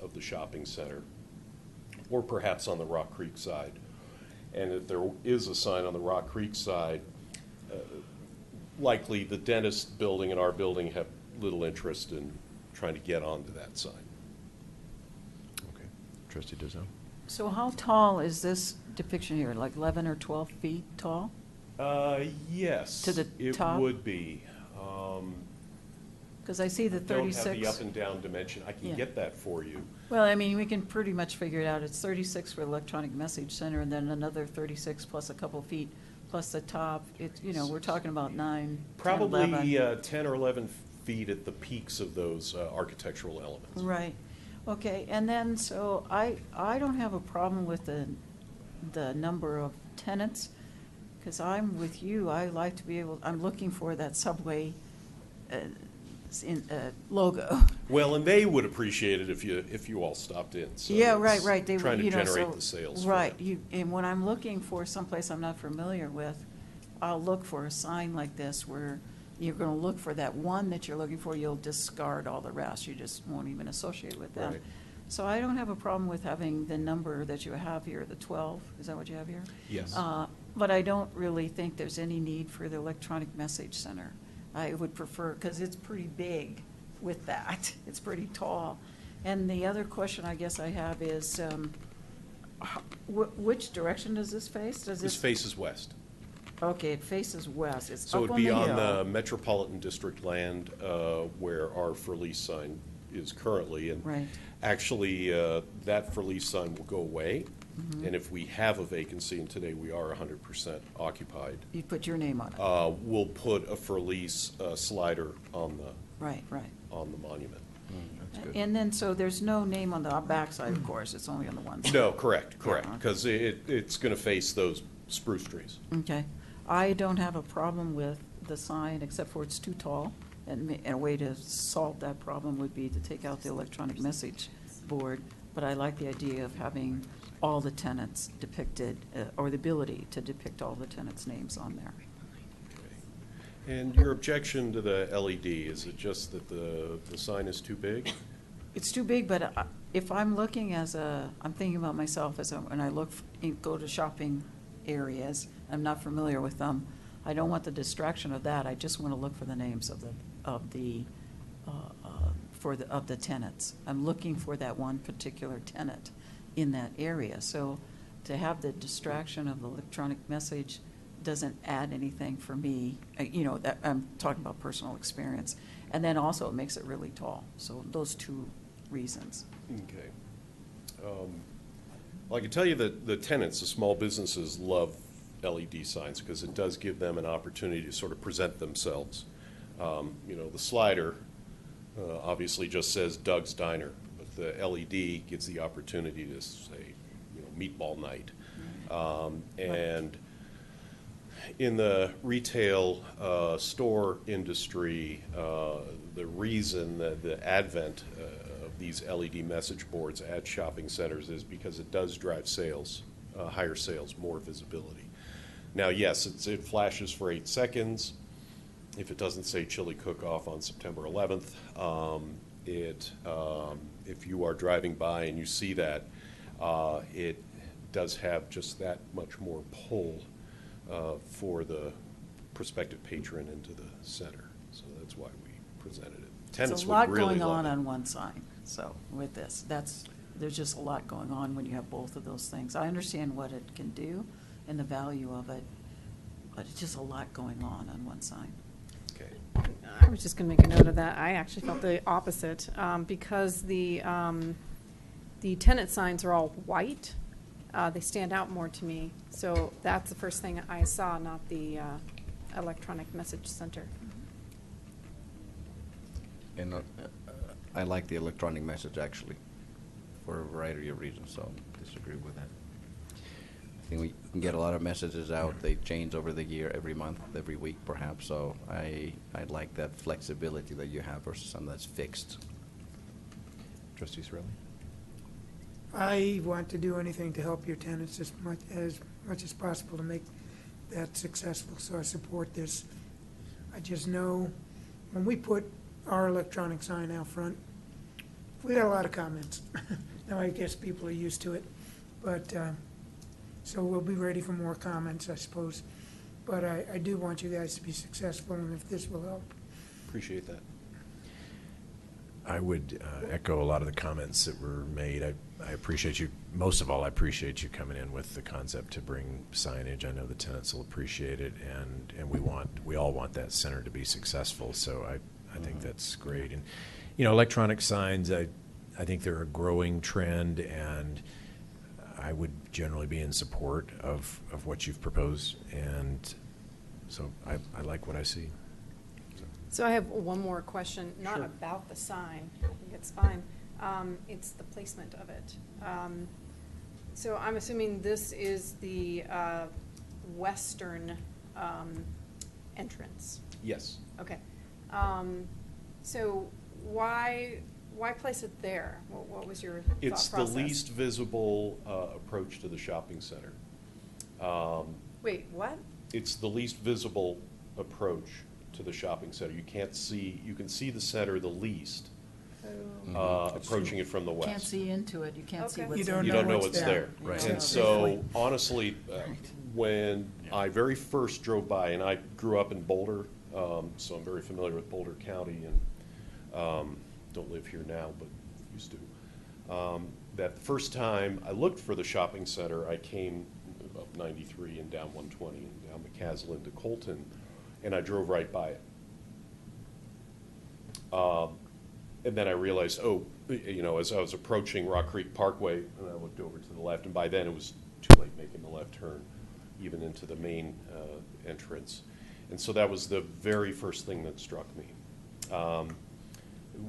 of the shopping center, or perhaps on the Rock Creek side. And if there is a sign on the Rock Creek side, likely the dentist building and our building have little interest in trying to get onto that sign. Okay. Trustee Dizzo? So how tall is this depiction here, like 11 or 12 feet tall? Yes. To the top? It would be. Because I see the 36. Don't have the up and down dimension. I can Yeah. get that for you. Well, I mean, we can pretty much figure it out. It's 36 for electronic message center, and then another 36 plus a couple feet, plus the top. It's, we're talking about 9, 10, Probably 11. 10 or 11 feed at the peaks of those architectural elements. Right. Okay, and then, so I don't have a problem with the number of tenants, because I'm with you. I like to be able, I'm looking for that Subway logo. Well, and they would appreciate it if you all stopped in. So Yeah, it's right. They trying would, to you know, generate so- the sales. for Right, them. and when I'm looking for someplace I'm not familiar with, I'll look for a sign like this where you're gonna look for that one that you're looking for, you'll discard all the rest, you just won't even associate with them. Right. So I don't have a problem with having the number that you have here, the 12, is that what you have here? Yes. But I don't really think there's any need for the electronic message center. I would prefer, because it's pretty big with that, it's pretty tall. And the other question I guess I have is, which direction does this face? Does This faces west. Okay, it faces west, it's So up it'd on the be hill. on the Metropolitan District land where our for lease sign is currently. And Right. actually, that for lease sign will go away. Mhm. And if we have a vacancy, and today we are 100% occupied, You put your name on it. we'll put a for lease slider on Right. the monument. And then, so there's no name on the backside, of course, it's only on the one side. No, correct, Yeah. because it's going to face those spruce trees. Okay. I don't have a problem with the sign, except for it's too tall. And a way to solve that problem would be to take out the electronic message board. But I like the idea of having all the tenants depicted, or the ability to depict all the tenants' names on there. And your objection to the LED, is it just that the sign is too big? It's too big, but if I'm looking I'm thinking about myself when I go to shopping areas, I'm not familiar with them. I don't want the distraction of that. I just want to look for the names of the tenants. I'm looking for that one particular tenant in that area. So to have the distraction of the electronic message doesn't add anything for me. That I'm talking about personal experience. And then also it makes it really tall. So those two reasons. Okay. Well, I can tell you that the tenants, the small businesses, love LED signs because it does give them an opportunity to sort of present themselves. The slider obviously just says Doug's Diner, but the LED gives the opportunity to say, Meatball Night. And in the retail store industry, the reason that the advent of these LED message boards at shopping centers is because it does drive sales, higher sales, more visibility. Now, yes, it flashes for 8 seconds. If it doesn't say chili cook-off on September 11th, if you are driving by and you see that, it does have just that much more pull for the prospective patron into the center. So that's why we presented it. Tenants There's a lot would really going love it. on one sign. So with this, there's just a lot going on when you have both of those things. I understand what it can do and the value of it, but it's just a lot going on one sign. Okay. I was just going to make a note of that. I actually felt the opposite because the tenant signs are all white. They stand out more to me. So that's the first thing I saw, not the electronic message center. And I like the electronic message, actually, for a variety of reasons, so disagree with that. I think we can get a lot of messages out. They change over the year, every month, every week, perhaps, so I like that flexibility that you have versus something that's fixed. Trustee Sorelli? I want to do anything to help your tenants as much as possible to make that successful, so I support this. I just know when we put our electronic sign out front, we got a lot of comments. Now, I guess people are used to it, but, so we'll be ready for more comments, I suppose. But I do want you guys to be successful, and if this will help. Appreciate that. I would echo a lot of the comments that were made. I appreciate you, most of all, I appreciate you coming in with the concept to bring signage. I know the tenants will appreciate it, and we all want that center to be successful, so I think that's great. And, electronic signs, I think they're a growing trend, and I would generally be in support of what you've proposed, and so I like what I see. So. So I have one more question, not Sure. about the sign, I think it's fine. It's the placement of it. So I'm assuming this is the western entrance. Yes. Okay. So why place it there? What was your thought It's the process? least visible approach to the shopping center. Wait, what? It's the least visible approach to the shopping center. You can see the center the least, approaching it from the west. Can't see into it, you can't see Okay. what's You in don't You there. don't know what's there. You Right. don't And know. so, honestly, when I very first drove by, and I grew up in Boulder, so I'm very familiar with Boulder County, and don't live here now, but used to. That first time I looked for the shopping center, I came up 93 and down 120 and down McCaslin to Colton, and I drove right by it. And then I realized, as I was approaching Rock Creek Parkway, and I looked over to the left, and by then it was too late making the left turn, even into the main entrance. And so that was the very first thing that struck me.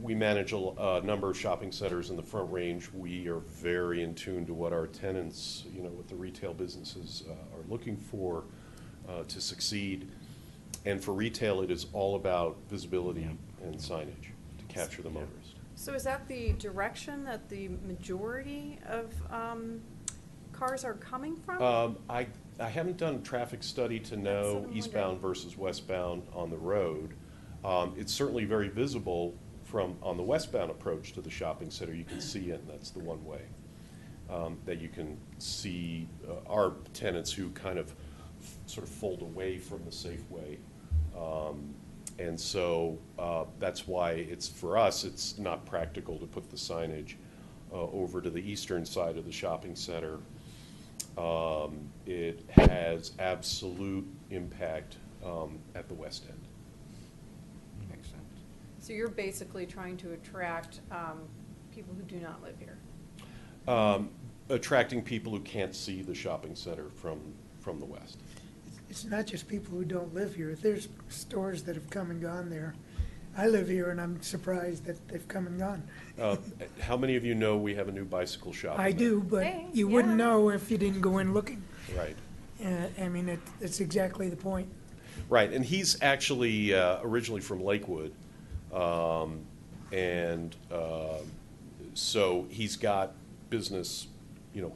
We manage a number of shopping centers in the Front Range. We are very in tune to what our tenants, what the retail businesses are looking for to succeed. And for retail, it is all about visibility and signage to capture the motorist. So is that the direction that the majority of cars are coming from? I haven't done a traffic study to know what I'm eastbound wondering. versus westbound on the road. It's certainly very visible on the westbound approach to the shopping center. You can see it, and that's the one way that you can see our tenants who kind of sort of fold away from the Safeway. And so that's why for us, it's not practical to put the signage over to the eastern side of the shopping center. It has absolute impact at the west end. Makes sense. So you're basically trying to attract people who do not live here? Attracting people who can't see the shopping center from the west. It's not just people who don't live here. There's stores that have come and gone there. I live here, and I'm surprised that they've come and gone. How many of you know we have a new bicycle shop? I in there? do, but Hey, you wouldn't yeah. know if you didn't go in looking. Right. I mean, it's exactly the point. Right, and he's actually originally from Lakewood, and so he's got business,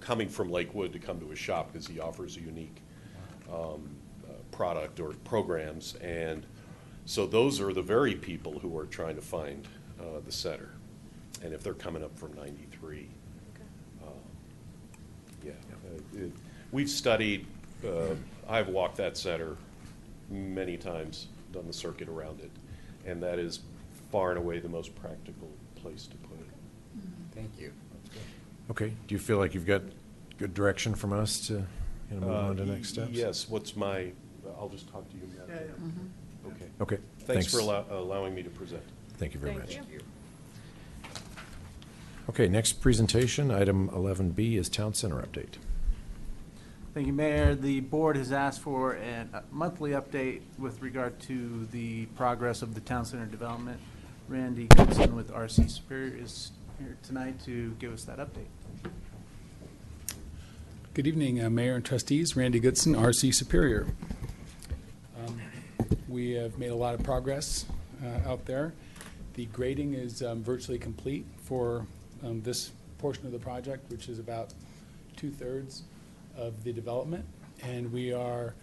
coming from Lakewood to come to his shop because he offers a unique product or programs, and so those are the very people who are trying to find the center, and if they're coming up from 93, we've studied. I've walked that center many times, done the circuit around it, and that is far and away the most practical place to put it. Thank you. Okay, do you feel like you've got good direction from us to move on to next steps? Yes, I'll just talk to you, Madam. Okay. Okay, Thanks for allowing me to present. Thank you very Thank much. you. Okay, next presentation, item 11B is Town Center update. Thank you, Mayor. The board has asked for a monthly update with regard to the progress of the town center development. Randy Goodson with RC Superior is here tonight to give us that update. Good evening, Mayor and Trustees. Randy Goodson, RC Superior. We have made a lot of progress out there. The grading is virtually complete for this portion of the project, which is about 2/3 of the development. And we are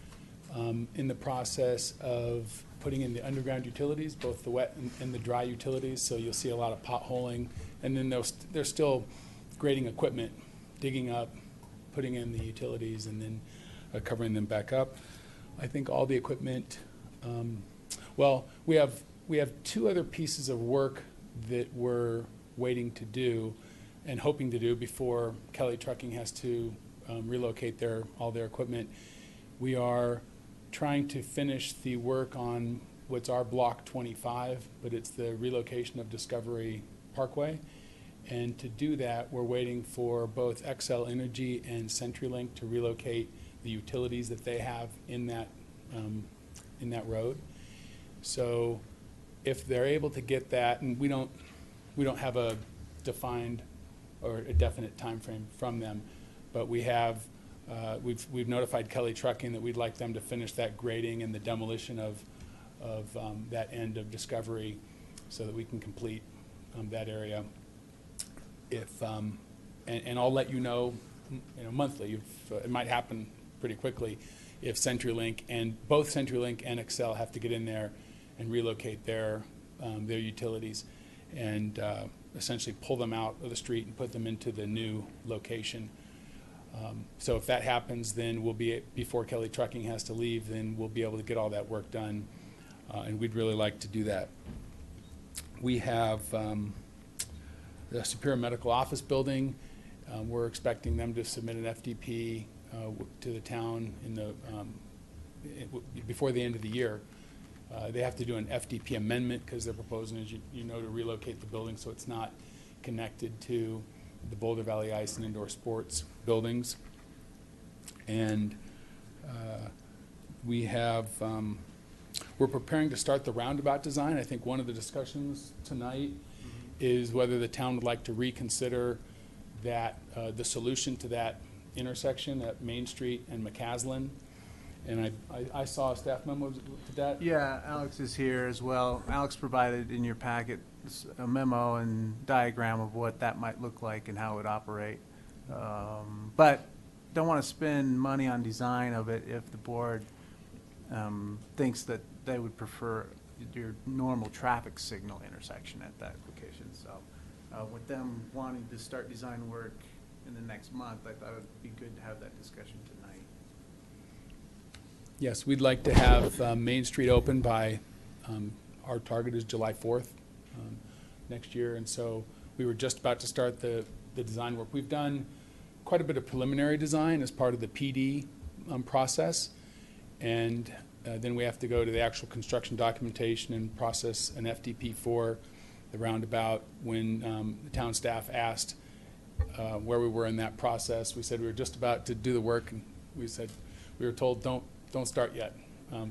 in the process of putting in the underground utilities, both the wet and the dry utilities. So you'll see a lot of potholing. And then they're still grading equipment, digging up, putting in the utilities, and then covering them back up. I think all the equipment, we have two other pieces of work that we're waiting to do and hoping to do before Kelly Trucking has to relocate all their equipment. We are trying to finish the work on what's our Block 25, but it's the relocation of Discovery Parkway. And to do that, we're waiting for both XL Energy and CenturyLink to relocate the utilities that they have in that road. So if they're able to get that, and we don't have a defined or a definite time frame from them, but we have, we've notified Kelly Trucking that we'd like them to finish that grading and the demolition of that end of Discovery so that we can complete that area. If, and I'll let you know monthly, if, it might happen pretty quickly, if CenturyLink and both CenturyLink and Excel have to get in there and relocate their utilities and essentially pull them out of the street and put them into the new location. So if that happens, then we'll be, before Kelly Trucking has to leave, then we'll be able to get all that work done, and we'd really like to do that. We have the Superior Medical Office Building. We're expecting them to submit an FDP to the town in the before the end of the year. They have to do an FDP amendment because they're proposing, as you know, to relocate the building so it's not connected to the Boulder Valley Ice and Indoor Sports buildings. And we have, we're preparing to start the roundabout design. I think one of the discussions tonight is whether the town would like to reconsider that, the solution to that intersection at Main Street and McCaslin. And I saw a staff memo to that. Yeah, Alex is here as well. Alex provided in your packet a memo and diagram of what that might look like and how it would operate. But don't want to spend money on design of it if the board thinks that they would prefer your normal traffic signal intersection at that location. So with them wanting to start design work in the next month, I thought it would be good to have that discussion tonight. Yes, we'd like to have Main Street open by, our target is July 4th next year. And so we were just about to start the design work. We've done quite a bit of preliminary design as part of the PD process. And then we have to go to the actual construction documentation and process an FDP for the roundabout. When the town staff asked where we were in that process, we said we were just about to do the work, and we said, we were told don't start yet.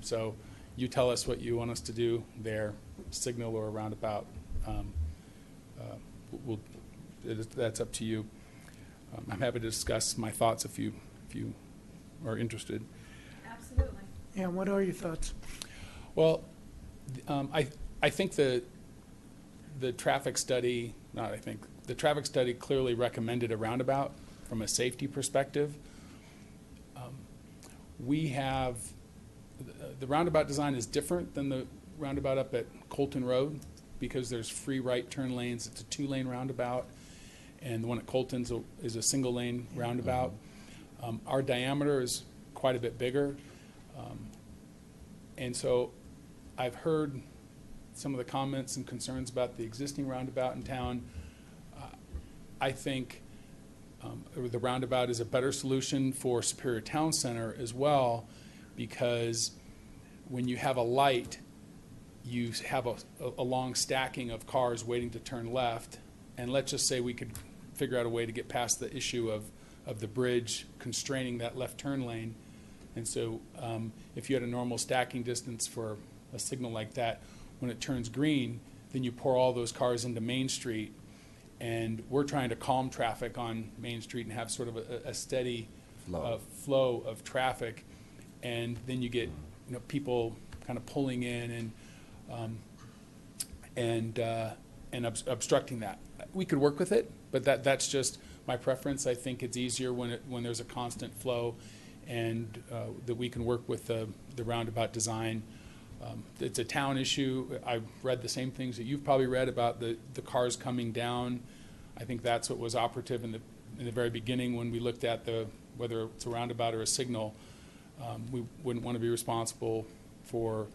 So you tell us what you want us to do there, signal or a roundabout. That's up to you. I'm happy to discuss my thoughts if you are interested. Absolutely. Yeah, what are your thoughts? Well, I think the traffic study, the traffic study clearly recommended a roundabout from a safety perspective. We have, the roundabout design is different than the roundabout up at Colton Road because there's free right turn lanes. It's a 2-lane roundabout, and the one at Colton's is a single-lane roundabout. Our diameter is quite a bit bigger, and so I've heard some of the comments and concerns about the existing roundabout in town. I think the roundabout is a better solution for Superior Town Center as well, because when you have a light, you have a long stacking of cars waiting to turn left, and let's just say we could figure out a way to get past the issue of the bridge constraining that left turn lane. And so if you had a normal stacking distance for a signal like that, when it turns green, then you pour all those cars into Main Street. And we're trying to calm traffic on Main Street and have sort of a steady flow of traffic. And then you get people kind of pulling in and obstructing that. We could work with it, but that's just my preference. I think it's easier when there's a constant flow, and that we can work with the roundabout design. It's a town issue. I've read the same things that you've probably read about the cars coming down. I think that's what was operative in the very beginning when we looked at whether it's a roundabout or a signal. We wouldn't want to be responsible for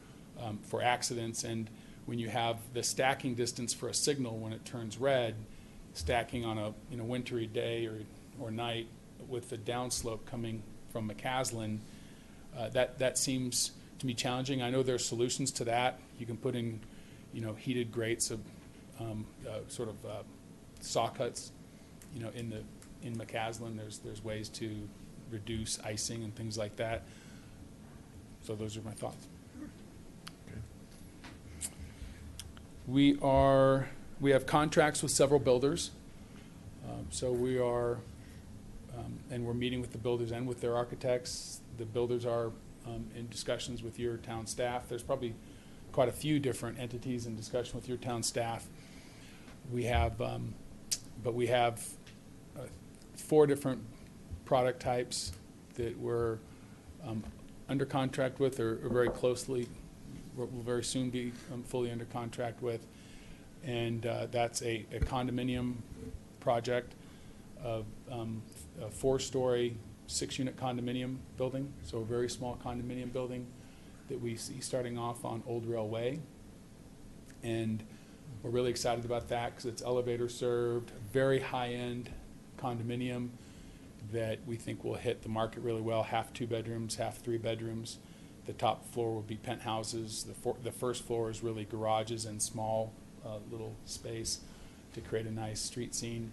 accidents. And when you have the stacking distance for a signal when it turns red, stacking on a wintry day or night with the downslope coming from McCaslin, that seems to be challenging. I know there are solutions to that. You can put in, heated grates of sort of saw cuts, in McCaslin. There's ways to reduce icing and things like that. So those are my thoughts. We have contracts with several builders. So we are, and we're meeting with the builders and with their architects. The builders are in discussions with your town staff. There's probably quite a few different entities in discussion with your town staff. We have, but we have 4 different product types that we're under contract with, or very closely, will very soon be fully under contract with. And that's a condominium project of a 4-story, 6-unit condominium building. So a very small condominium building that we see starting off on Old Rail Way. And we're really excited about that because it's elevator served, very high-end condominium that we think will hit the market really well. Half 2 bedrooms, half 3 bedrooms. The top floor will be penthouses. The first floor is really garages and small little space to create a nice street scene.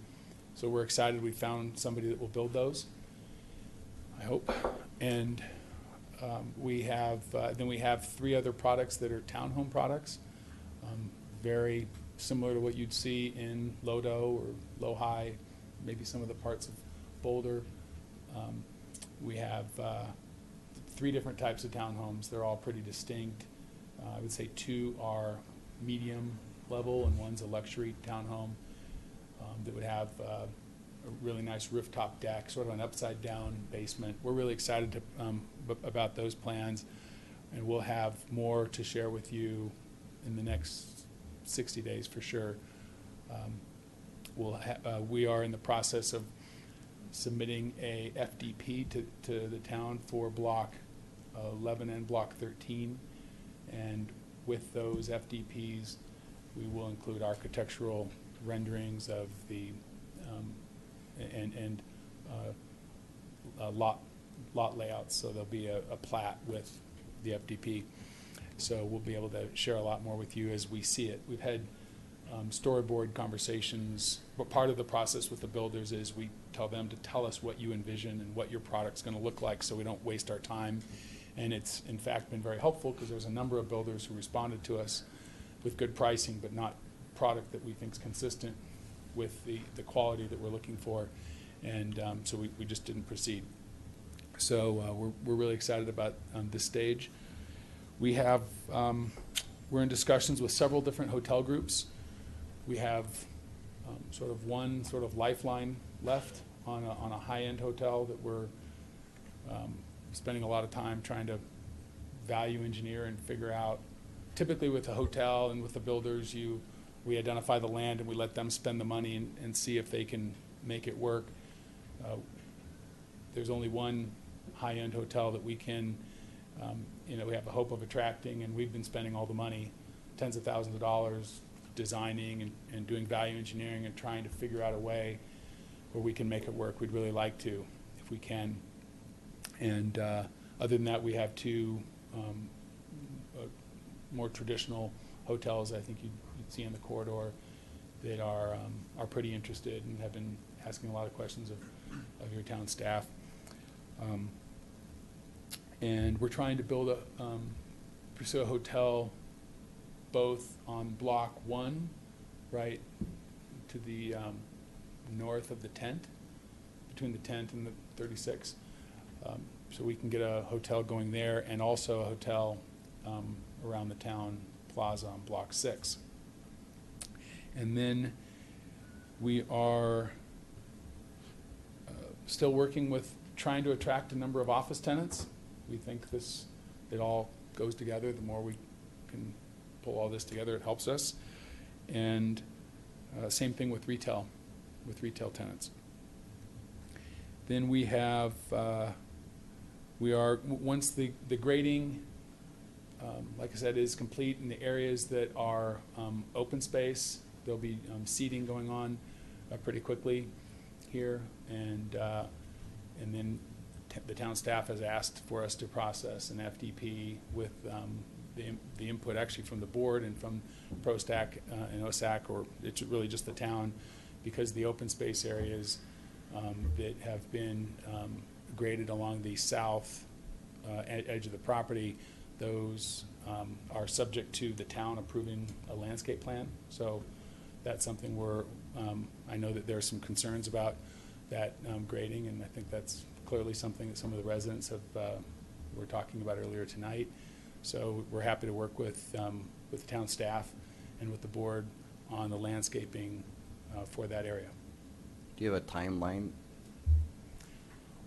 So we're excited we found somebody that will build those, I hope. And then we have 3 other products that are townhome products, very similar to what you'd see in Lodo or Low-High, maybe some of the parts of Boulder. We have 3 different types of townhomes. They're all pretty distinct. I would say 2 are medium level and one's a luxury townhome that would have a really nice rooftop deck, sort of an upside down basement. We're really excited about those plans, and we'll have more to share with you in the next 60 days for sure. We are in the process of submitting a FDP to the town for Block 11 and Block 13, and with those FDPs we will include architectural renderings of the lot layouts, so there'll be a plat with the FDP. So we'll be able to share a lot more with you as we see it. We've had storyboard conversations, but part of the process with the builders is we tell them to tell us what you envision and what your product's going to look like so we don't waste our time. And it's in fact been very helpful because there's a number of builders who responded to us with good pricing but not product that we think is consistent with the quality that we're looking for. And so we just didn't proceed. So we're really excited about this stage. We have, we're in discussions with several different hotel groups. We have sort of one sort of lifeline left on a high-end hotel that we're spending a lot of time trying to value engineer and figure out. Typically with a hotel and with the builders, we identify the land and we let them spend the money and see if they can make it work. There's only one high-end hotel that we can, we have a hope of attracting, and we've been spending all the money, tens of thousands of dollars, designing and doing value engineering and trying to figure out a way where we can make it work. We'd really like to, if we can. And other than that, we have 2 more traditional hotels I think you'd see in the corridor that are pretty interested and have been asking a lot of questions of your town staff. And we're trying to pursue a hotel both on Block 1, right to the north of the tent, between the tent and the 36. So we can get a hotel going there, and also a hotel around the town plaza on Block 6. And then we are still working with trying to attract a number of office tenants. We think it all goes together. The more we can pull all this together, it helps us. And same thing with retail tenants. Then we have, once the grading, like I said, is complete in the areas that are open space, there'll be seeding going on pretty quickly here, and then the town staff has asked for us to process an FDP with the input actually from the board and from ProStack and OSAC, or it's really just the town, because the open space areas that have been graded along the south edge of the property, those are subject to the town approving a landscape plan. So that's something I know that there are some concerns about that grading, and I think that's clearly something that some of the residents were talking about earlier tonight. So we're happy to work with the town staff and with the board on the landscaping for that area. Do you have a timeline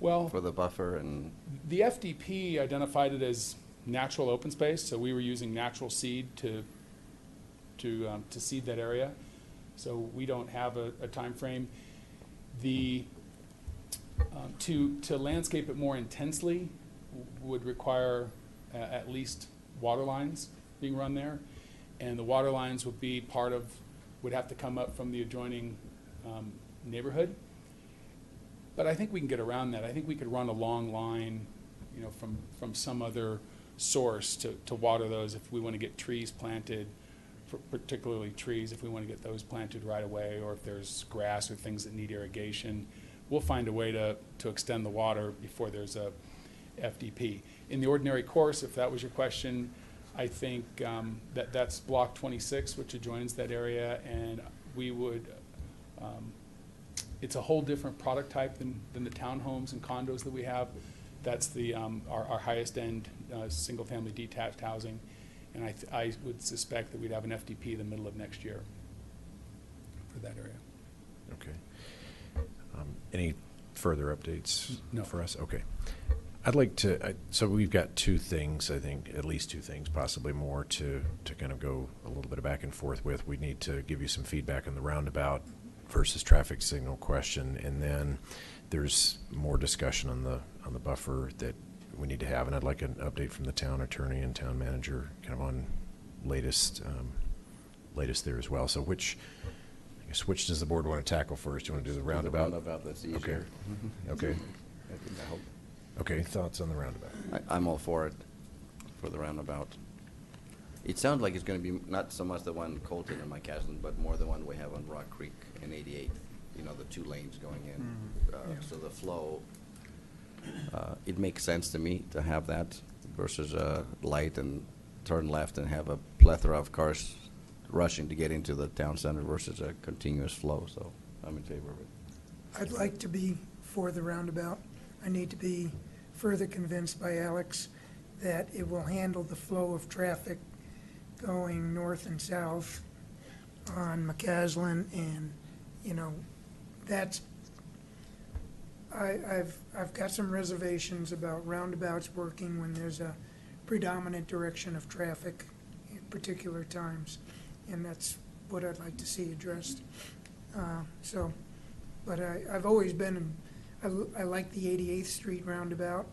Well, for the buffer and? the FDP identified it as natural open space, so we were using natural seed to seed that area. So we don't have a time frame. To landscape it more intensely would require at least water lines being run there, and the water lines would have to come up from the adjoining neighborhood. But I think we can get around that. I think we could run a long line, from some other source to water those if we want to get trees planted, particularly trees, if we want to get those planted right away, or if there's grass or things that need irrigation. We'll find a way to extend the water before there's a FDP. In the ordinary course, if that was your question, I think that's block 26, which adjoins that area, and we would, it's a whole different product type than the townhomes and condos that we have. That's our highest end single-family detached housing, and I would suspect that we'd have an FDP in the middle of next year for that area. Okay. Any further updates No. for us? Okay. I'd like to, so we've got two things, I think, at least two things, possibly more, to kind of go a little bit back and forth with. We need to give you some feedback on the roundabout versus traffic signal question, and then there's more discussion on the buffer that we need to have, and I'd like an update from the town attorney and town manager kind of on latest there as well. So which does the board want to tackle first? Do you want to do the roundabout? The roundabout, that's easier. Okay. Okay. I think I hope. Okay, thoughts on the roundabout? I'm all for it, for the roundabout. It sounds like it's going to be not so much the one in Colton and McCaslin, but more the one we have on Rock Creek and 88. The 2 lanes going in. So the flow, it makes sense to me to have that versus light and turn left and have a plethora of cars rushing to get into the town center versus a continuous flow. So I'm in favor of it. I'd like to be for the roundabout. I need to be further convinced by Alex that it will handle the flow of traffic going north and south on McCaslin, and, that's, I've got some reservations about roundabouts working when there's a predominant direction of traffic at particular times, and that's what I'd like to see addressed. But I've always been, I like the 88th Street roundabout.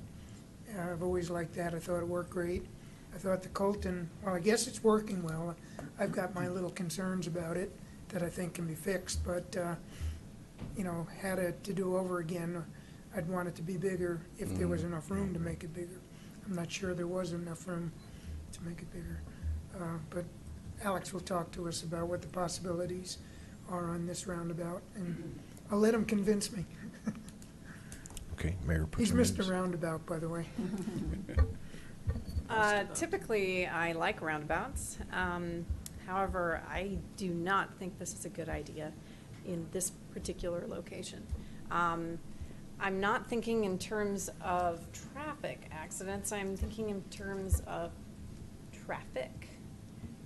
I've always liked that. I thought it worked great. I thought the Colton, well, I guess it's working well. I've got my little concerns about it that I think can be fixed, but, had it to do over again, I'd want it to be bigger if there was enough room to make it bigger. I'm not sure there was enough room to make it bigger. But Alex will talk to us about what the possibilities are on this roundabout, and I'll let him convince me. Okay, Mayor. He's Mr. Roundabout, by the way. Typically, I like roundabouts. However, I do not think this is a good idea in this particular location. I'm not thinking in terms of traffic accidents. I'm thinking in terms of traffic,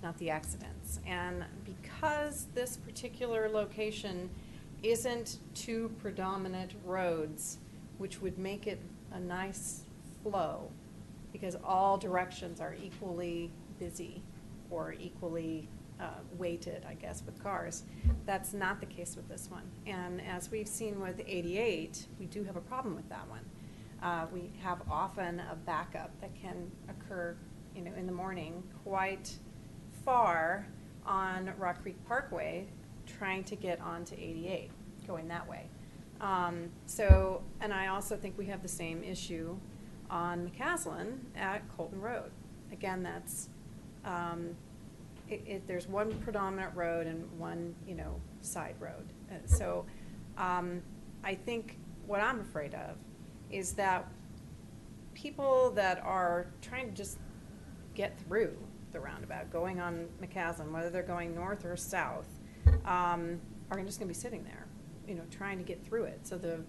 not the accidents. And because this particular location isn't 2 predominant roads, which would make it a nice flow, because all directions are equally busy or equally weighted, I guess, with cars. That's not the case with this one. And as we've seen with 88, we do have a problem with that one. We have often a backup that can occur, in the morning quite far on Rock Creek Parkway, trying to get onto 88, going that way. And I also think we have the same issue on McCaslin at Colton Road. Again, that's, there's one predominant road and one, side road. So I think what I'm afraid of is that people that are trying to just get through the roundabout, going on McCaslin, whether they're going north or south, are just gonna be sitting there, trying to get through it. So the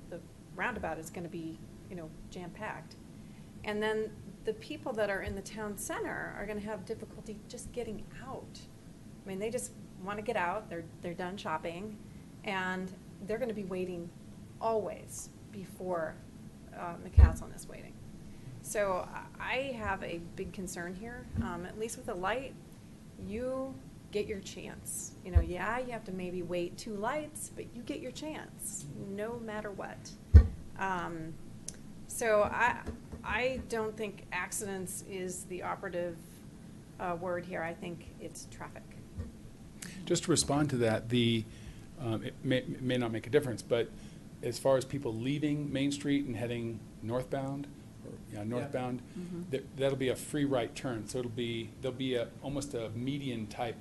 roundabout is gonna be, jam-packed. And then the people that are in the town center are gonna have difficulty just getting out. I mean, they just wanna get out, they're done shopping, and they're gonna be waiting always before McCaslin is waiting. So I have a big concern here. At least with the light, you get your chance. Yeah, you have to maybe wait 2 lights, but you get your chance, no matter what. So I don't think accidents is the operative word here. I think it's traffic. Just to respond to that, it may not make a difference, but as far as people leaving Main Street and heading northbound, that'll be a free right turn. So there'll be almost a median type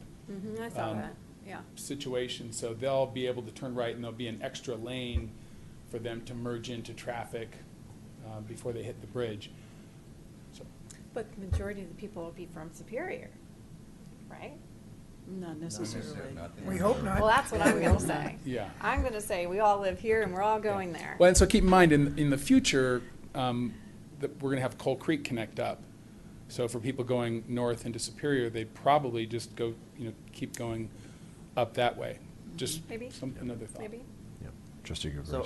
I saw that, yeah. situation. So they'll be able to turn right, and there'll be an extra lane for them to merge into traffic before they hit the bridge. So. But the majority of the people will be from Superior, right? Not necessarily. We hope not. Well, that's what I'm gonna say. Yeah. I'm gonna say we all live here and we're all going there. Well, and so keep in mind, in the future, that we're gonna have Coal Creek connect up. So for people going north into Superior, they probably just go, keep going up that way. Just Maybe. Another thought. Maybe. Yep. Trustee Givers. So,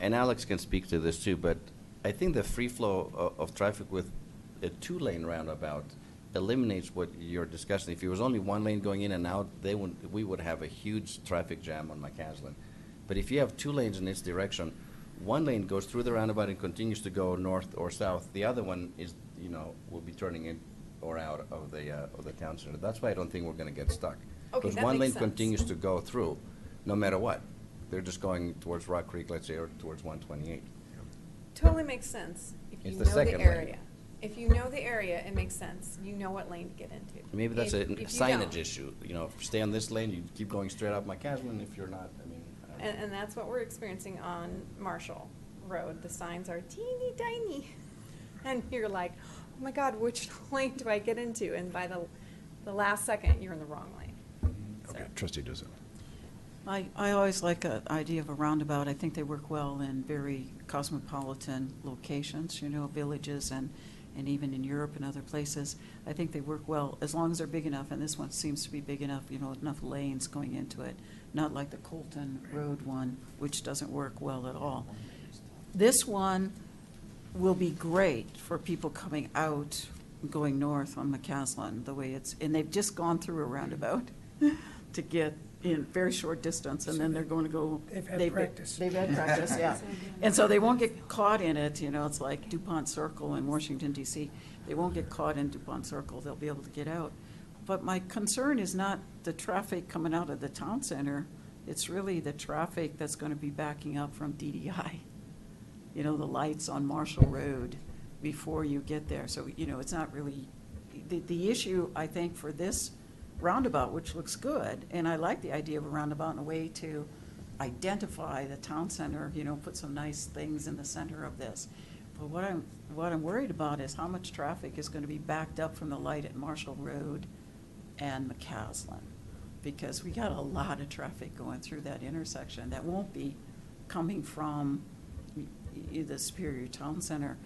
and Alex can speak to this too, but I think the free flow of traffic with a 2-lane roundabout eliminates what you're discussing. If it was only 1 lane going in and out, we would have a huge traffic jam on McCaslin. But if you have 2 lanes in its direction, 1 lane goes through the roundabout and continues to go north or south. The other one is, will be turning in or out of the town center. That's why I don't think we're going to get stuck. Okay, Because that 1 lane makes sense. continues to go through, no matter what. They're just going towards Rock Creek, let's say, or towards 128. Totally makes sense if you It's know the the second lane. area. If you know the area, it makes sense. You know what lane to get into. Maybe that's a If you signage don't, issue. Stay on this lane, you keep going straight up McCaslin. If you're not, I don't know. And that's what we're experiencing on Marshall Road. The signs are teeny tiny. And you're like, oh my God, which lane do I get into? And by the last second, you're in the wrong lane. Okay, Trustee Dizzo. I always like the idea of a roundabout. I think they work well in very cosmopolitan locations, villages and even in Europe and other places. I think they work well as long as they're big enough, and this one seems to be big enough, enough lanes going into it, not like the Colton Road one, which doesn't work well at all. This one will be great for people coming out, going north on McCaslin, the way and they've just gone through a roundabout to get in very short distance, and then they're going to go. They've had practice. They've had practice, yeah. And so they won't get caught in it, it's like DuPont Circle in Washington, D.C. They won't get caught in DuPont Circle, they'll be able to get out. But my concern is not the traffic coming out of the town center, it's really the traffic that's going to be backing up from DDI. The lights on Marshall Road before you get there. So, it's not really, the issue, I think, for this roundabout, which looks good, and I like the idea of a roundabout in a way to identify the town center, put some nice things in the center of this. But what I'm worried about is how much traffic is going to be backed up from the light at Marshall Road and McCaslin, because we got a lot of traffic going through that intersection that won't be coming from the Superior Town Center.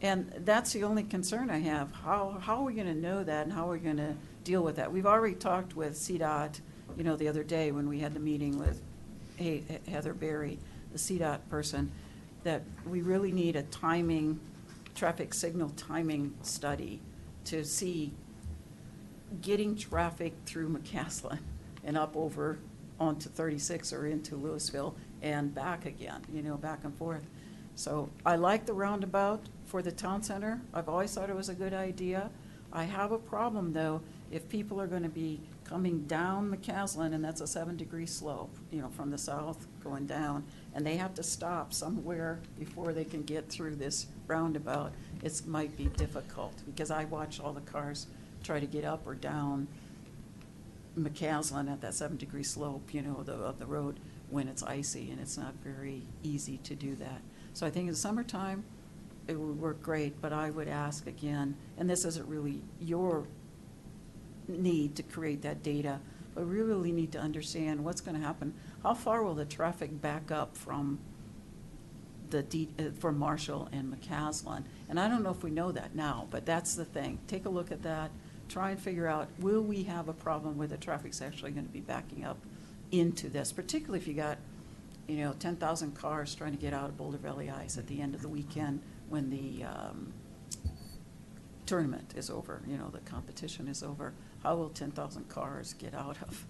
And that's the only concern I have. How are we going to know that, and how are we going to deal with that? We've already talked with CDOT, the other day when we had the meeting with Heather Berry, the CDOT person, that we really need a traffic signal timing study to see getting traffic through McCaslin and up over onto 36 or into Louisville and back again, back and forth. So I like the roundabout for the town center. I've always thought it was a good idea. I have a problem, though, if people are going to be coming down McCaslin, and that's a 7-degree slope, from the south going down, and they have to stop somewhere before they can get through this roundabout. It might be difficult, because I watch all the cars try to get up or down McCaslin at that 7-degree slope, of the road when it's icy, and it's not very easy to do that. So I think in the summertime, it would work great, but I would ask again, and this isn't really your need to create that data, but we really need to understand what's going to happen. How far will the traffic back up from from Marshall and McCaslin? And I don't know if we know that now, but that's the thing. Take a look at that. Try and figure out, will we have a problem where the traffic's actually going to be backing up into this, particularly if you got, 10,000 cars trying to get out of Boulder Valley Ice at the end of the weekend when the tournament is over, the competition is over. How will 10,000 cars get out of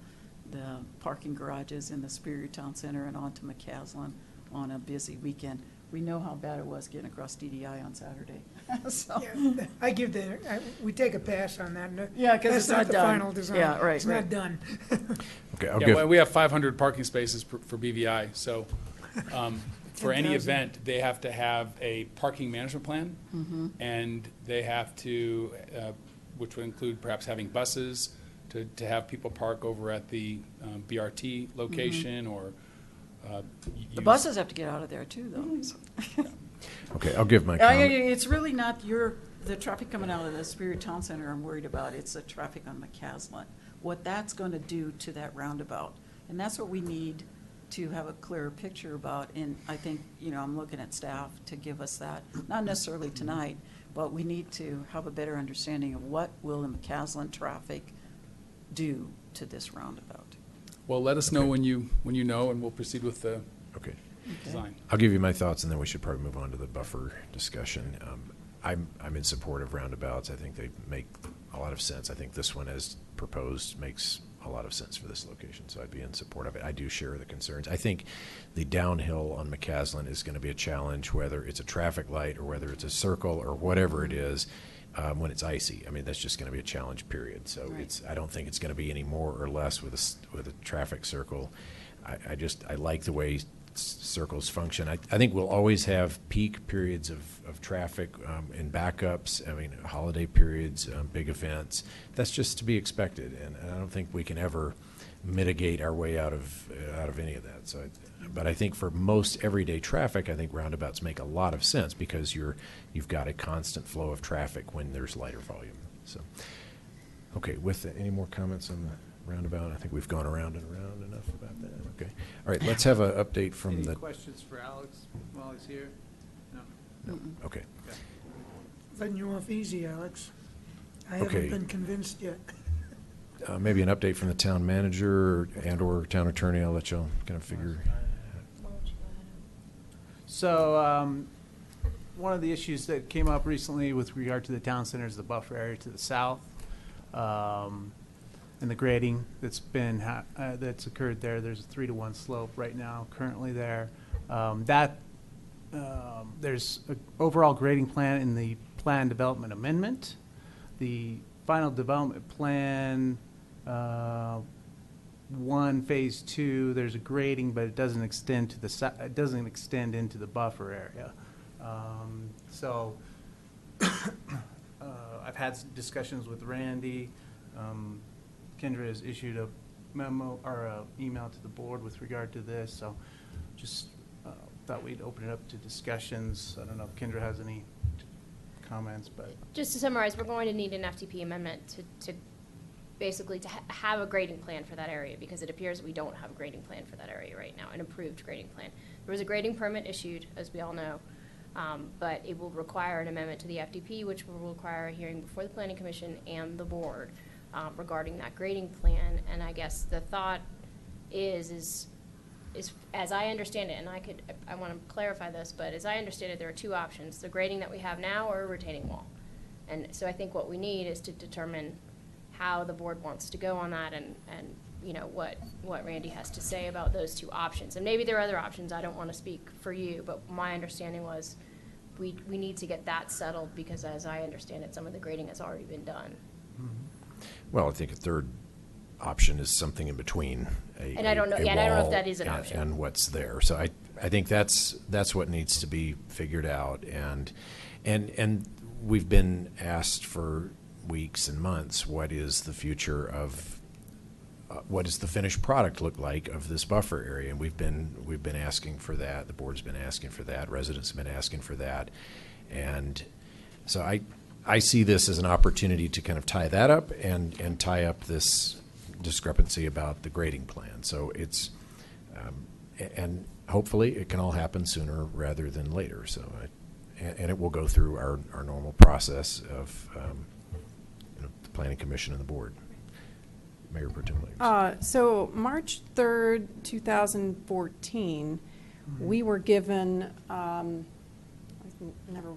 the parking garages in the Superior Town Center and onto McCaslin on a busy weekend? We know how bad it was getting across DDI on Saturday. So. Yeah, we take a pass on that. Yeah, 'cause That's it's not the done. final design. Yeah, right, It's right. not done. Okay, Yeah, well, we have 500 parking spaces for BVI, so for any 10,000. event, they have to have a parking management plan, and they have to, which would include perhaps having buses to have people park over at the BRT location or The buses have to get out of there too, though. So. Okay, I'll give my Yeah, comment. it's really not the traffic coming out of the Superior Town Center I'm worried about. It's the traffic on McCaslin. What that's going to do to that roundabout. And that's what we need to have a clearer picture about. And I think, I'm looking at staff to give us that, not necessarily tonight, but we need to have a better understanding of what will the McCaslin traffic do to this roundabout. Well, let us know when you know, and we'll proceed with the Okay. design. I'll give you my thoughts, and then we should probably move on to the buffer discussion. I'm in support of roundabouts. I think they make a lot of sense. I think this one, as proposed, makes a lot of sense for this location, so I'd be in support of it. I do share the concerns. I think the downhill on McCaslin is going to be a challenge, whether it's a traffic light or whether it's a circle or whatever it is. When it's icy, I mean, that's just going to be a challenge, period. So Right. I don't think it's going to be any more or less with a traffic circle. I like the way circles function. I think we'll always have peak periods of traffic and backups. I mean, holiday periods, big events. That's just to be expected, and I don't think we can ever mitigate our way out of any of that. So, but I think for most everyday traffic, I think roundabouts make a lot of sense because you've got a constant flow of traffic when there's lighter volume. So, okay, with any more comments on the roundabout? I think we've gone around and around enough about that. Okay, all right. Let's have an update from Any the. questions for Alex while he's here? No. Okay. Letting you off easy, Alex. I Okay. haven't been convinced yet. Maybe an update from the town manager and/or town attorney. I'll let y'all kind of figure. So, one of the issues that came up recently with regard to the town center is the buffer area to the south, and the grading that's been that's occurred there. There's a 3-to-1 slope right now currently there. There's an overall grading plan in the plan development amendment. The final development plan 1, phase 2, there's a grading, but it doesn't extend to it doesn't extend into the buffer area. I've had some discussions with Randy. Kendra has issued a memo or a email to the board with regard to this. So, just thought we'd open it up to discussions. I don't know if Kendra has any comments, but Just to summarize, we're going to need an FTP amendment to basically to have a grading plan for that area, because it appears we don't have a grading plan for that area right now, an approved grading plan. There was a grading permit issued, as we all know, but it will require an amendment to the FTP, which will require a hearing before the Planning Commission and the board regarding that grading plan. And I guess the thought is as I understand it, and I want to clarify this, but as I understand it, there are two options: the grading that we have now or a retaining wall. And so I think what we need is to determine how the board wants to go on that, and what Randy has to say about those two options. And maybe there are other options. I don't want to speak for you, but my understanding was we need to get that settled, because as I understand it, some of the grading has already been done. Well, I think a third option is something in between And I don't know- yeah, and I don't know if that is an and- option. and what's there. So I think that's what needs to be figured out. And we've been asked for weeks and months, what is the future of what does the finished product look like of this buffer area? And we've been asking for that. The board's been asking for that. Residents have been asking for that. And so I see this as an opportunity to kind of tie that up and tie up this discrepancy about the grading plan. So it's, and hopefully it can all happen sooner rather than later. So, and it will go through our normal process of the Planning Commission and the board. Mayor Pro Tem Williams. So March 3rd, 2014, we were given, I never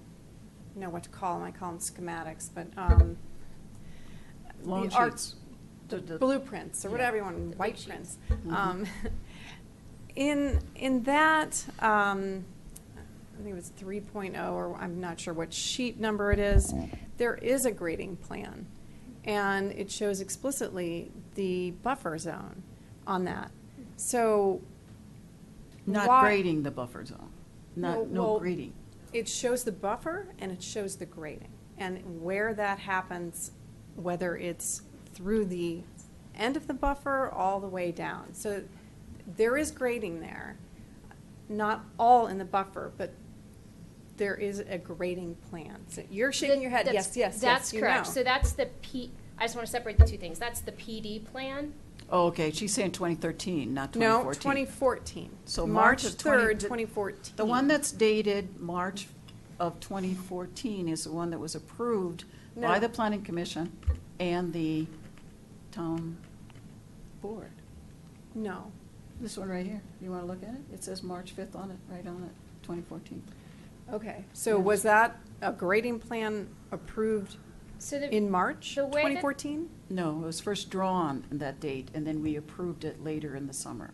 know what to call them. I call them schematics, but Long the art- sheets. the blueprints or whatever you want, white sheets. prints. Mhm. In that, I think it was 3.0, or I'm not sure what sheet number it is, there is a grading plan. And it shows explicitly the buffer zone on that. So Not why- grading the buffer zone, no well, grading. It shows the buffer and it shows the grading. And where that happens, whether it's through the end of the buffer all the way down. So there is grading there, not all in the buffer, but there is a grading plan. So you're shaking your head, yes, yes, That's yes, you correct. know. So that's the I just want to separate the two things. That's the PD plan. Oh, okay, she's saying 2013, not No, 2014. 2014. So March March of 3rd, 20 2014. The one that's dated March of 2014 is the one that was approved by No. the Planning Commission and the town board. No. This one right here, you want to look at it? It says March 5th on it, right on it, 2014. Okay, so Yeah. was that a grading plan approved So the, in March the way that- 2014? No, it was first drawn on that date, and then we approved it later in the summer.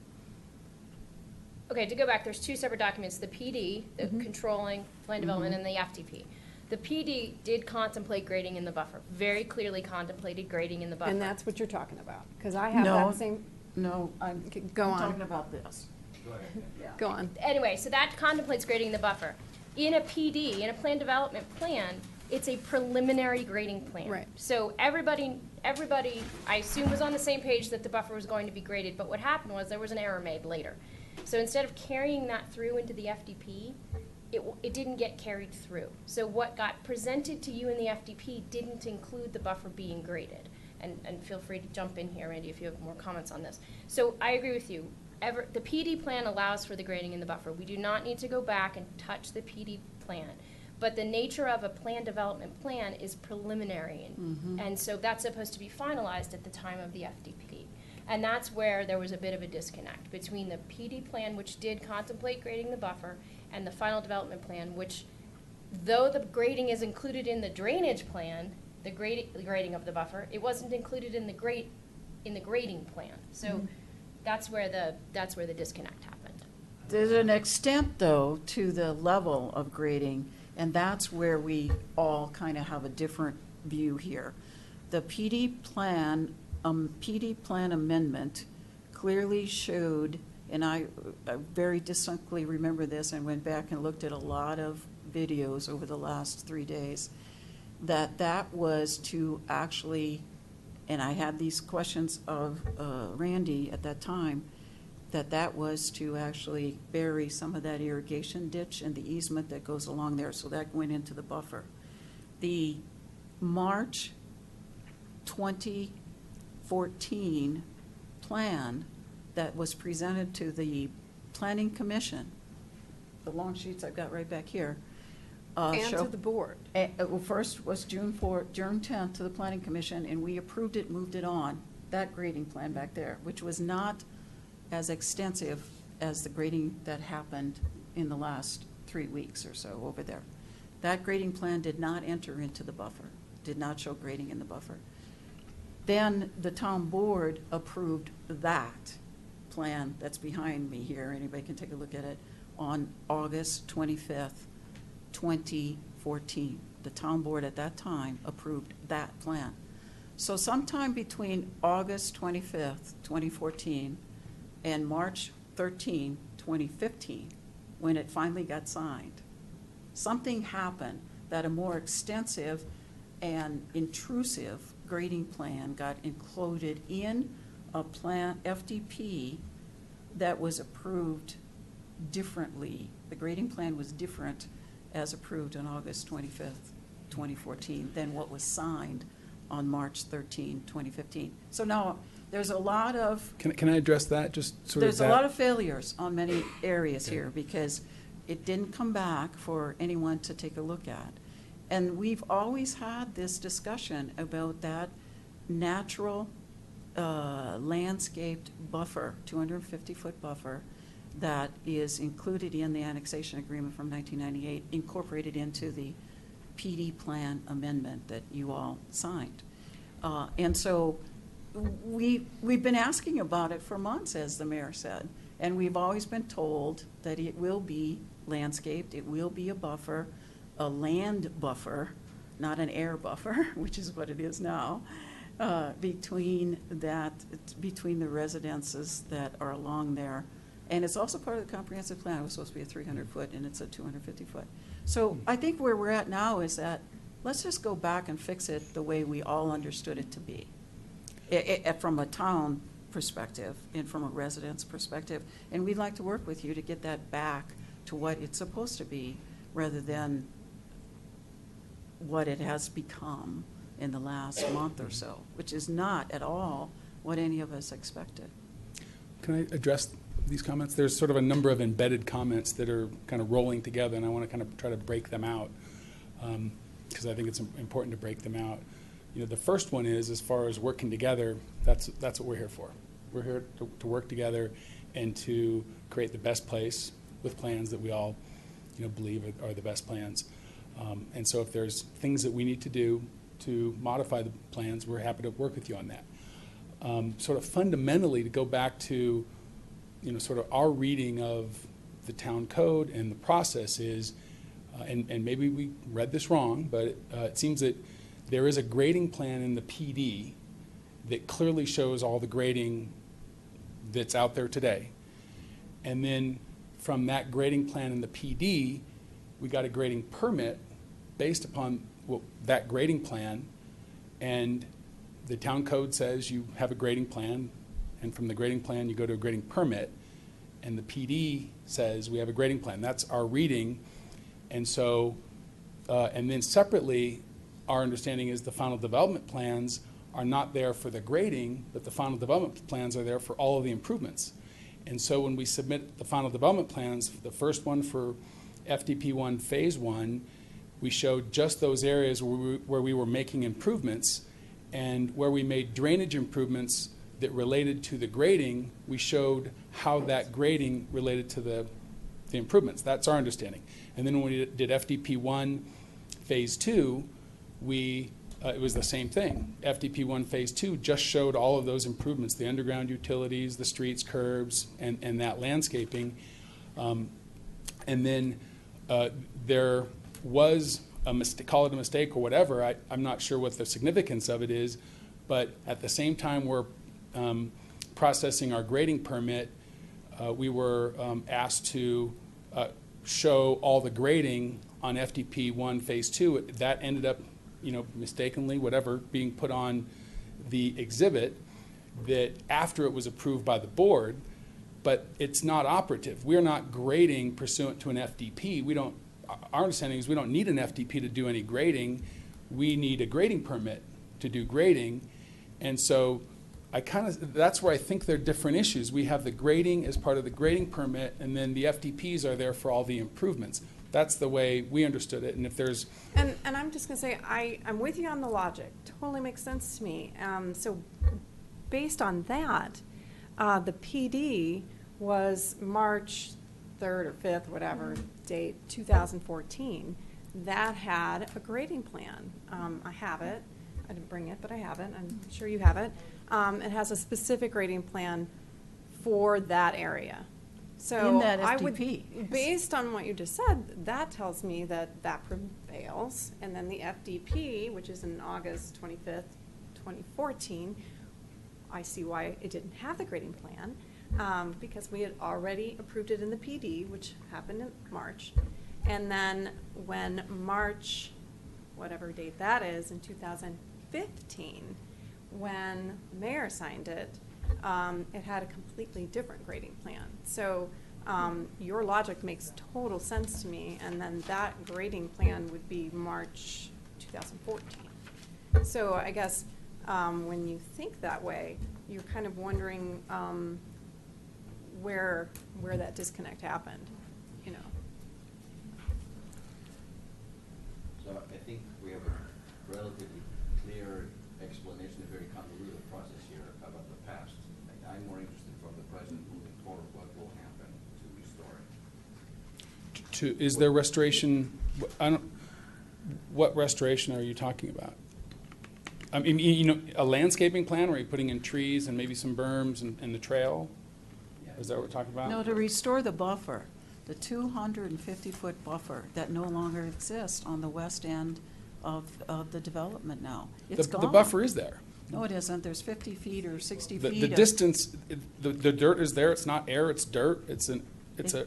okay, to go back, there's two separate documents, the PD, the Mhm. controlling land development, and the FDP. The PD did contemplate grading in the buffer, very clearly contemplated grading in the buffer. And that's what you're talking about? Because I have No. that same, No, I'm Okay, go on. talking about this. Go on. Anyway, so that contemplates grading the buffer. In a PD, in a plan development plan, it's a preliminary grading plan. Right. So everybody, I assume, was on the same page that the buffer was going to be graded, but what happened was there was an error made later. So instead of carrying that through into the FDP, it didn't get carried through. So what got presented to you in the FDP didn't include the buffer being graded. And feel free to jump in here, Randy, if you have more comments on this. So I agree with you. The PD plan allows for the grading in the buffer. We do not need to go back and touch the PD plan. But the nature of a plan development plan is preliminary. And so that's supposed to be finalized at the time of the FDP. And that's where there was a bit of a disconnect between the PD plan, which did contemplate grading the buffer, and the final development plan, which, though the grading is included in the drainage plan, the grading of the buffer, it wasn't included in the grading plan. So that's where the disconnect happened. There's an extent, though, to the level of grading, and that's where we all kind of have a different view here. The PD plan amendment clearly showed, and I very distinctly remember this, and went back and looked at a lot of videos over the last 3 days, that was to actually, and I had these questions of Randy at that time, that was to actually bury some of that irrigation ditch and the easement that goes along there, so that went into the buffer. The March 2014 plan that was presented to the Planning Commission, the long sheets I've got right back here, And show- to the board. well, first was June 10th to the Planning Commission, and we approved it, moved it on, that grading plan back there, which was not as extensive as the grading that happened in the last 3 weeks or so over there. That grading plan did not enter into the buffer, did not show grading in the buffer. Then the town board approved that plan that's behind me here, anybody can take a look at it, on August 25th, 2014. The town board at that time approved that plan. So sometime between August 25th, 2014 and March 13, 2015, when it finally got signed, something happened that a more extensive and intrusive grading plan got included in a plan, FDP, that was approved differently. The grading plan was different as approved on August 25th, 2014, than what was signed on March 13, 2015. So now, there's a lot of, Can I address that, just sort of there's that? a lot of failures on many areas here, because it didn't come back for anyone to take a look at. And we've always had this discussion about that natural landscaped buffer, 250-foot buffer, that is included in the annexation agreement from 1998, incorporated into the PD plan amendment that you all signed. And so we've been asking about it for months, as the mayor said, and we've always been told that it will be landscaped, it will be a buffer, a land buffer, not an air buffer, which is what it is now, between the residences that are along there. And it's also part of the comprehensive plan. It was supposed to be a 300-foot, and it's a 250-foot. So I think where we're at now is that let's just go back and fix it the way we all understood it to be, from a town perspective and from a resident's perspective. And we'd like to work with you to get that back to what it's supposed to be, rather than what it has become in the last month or so, which is not at all what any of us expected. Can I address these comments? There's sort of a number of embedded comments that are kind of rolling together, and I want to kind of try to break them out, because I think it's important to break them out. You know, the first one is, as far as working together, that's what we're here for. We're here to work together and to create the best place with plans that we all, believe are the best plans. And so if there's things that we need to do to modify the plans, we're happy to work with you on that. Sort of fundamentally, to go back to, sort of our reading of the town code and the process is, and maybe we read this wrong, but it seems that there is a grading plan in the PD that clearly shows all the grading that's out there today. And then from that grading plan in the PD, we got a grading permit based upon that grading plan, and the town code says you have a grading plan, and from the grading plan you go to a grading permit, and the PD says we have a grading plan. That's our reading. And so, and then separately, our understanding is the final development plans are not there for the grading, but the final development plans are there for all of the improvements. And so when we submit the final development plans, the first one for FDP1 Phase 1, we showed just those areas where we were making improvements, and where we made drainage improvements that related to the grading, we showed how that grading related to the improvements. That's our understanding. And then when we did FDP1 Phase 2, it was the same thing. FDP1 Phase 2 just showed all of those improvements, the underground utilities, the streets, curbs, and that landscaping. And then there was a mistake, call it a mistake or whatever, I'm not sure what the significance of it is, but at the same time we're processing our grading permit, we were asked to show all the grading on FDP1 Phase 2. That ended up, mistakenly, whatever, being put on the exhibit that after it was approved by the board, but it's not operative. We're not grading pursuant to an FDP. Our understanding is we don't need an FDP to do any grading. We need a grading permit to do grading. And so that's where I think there are different issues. We have the grading as part of the grading permit, and then the FDPs are there for all the improvements. That's the way we understood it. And if there's... And I'm just going to say, I'm with you on the logic. Totally makes sense to me. So based on that, the PD was March 3rd or 5th, whatever date, 2014. That had a grading plan. I have it. I didn't bring it, but I have it. I'm sure you have it. It has a specific grading plan for that area. So in that FDP. I would, based on what you just said, that tells me that prevails. And then the FDP, which is in August 25th, 2014, I see why it didn't have the grading plan, because we had already approved it in the PD, which happened in March. And then when March, whatever date that is, in 2015, when the mayor signed it, it had a completely different grading plan. So Your logic makes total sense to me, and then that grading plan would be March 2014. So I guess when you think that way, you're kind of wondering where that disconnect happened, you know. So I think we have a relatively clear explanation, a very convoluted process here about the past. I'm more interested from the present moving forward, what will happen to restore it. Is there restoration, what restoration are you talking about? I mean, you know, a landscaping plan where you're putting in trees and maybe some berms and the trail? Is that what we're talking about? No, to restore the buffer, the 250-foot buffer that no longer exists on the west end of the development now. It's gone. The buffer is there. No, it isn't. There's 50 feet or 60 The feet. distance, the dirt is there. It's not air, it's dirt. It's an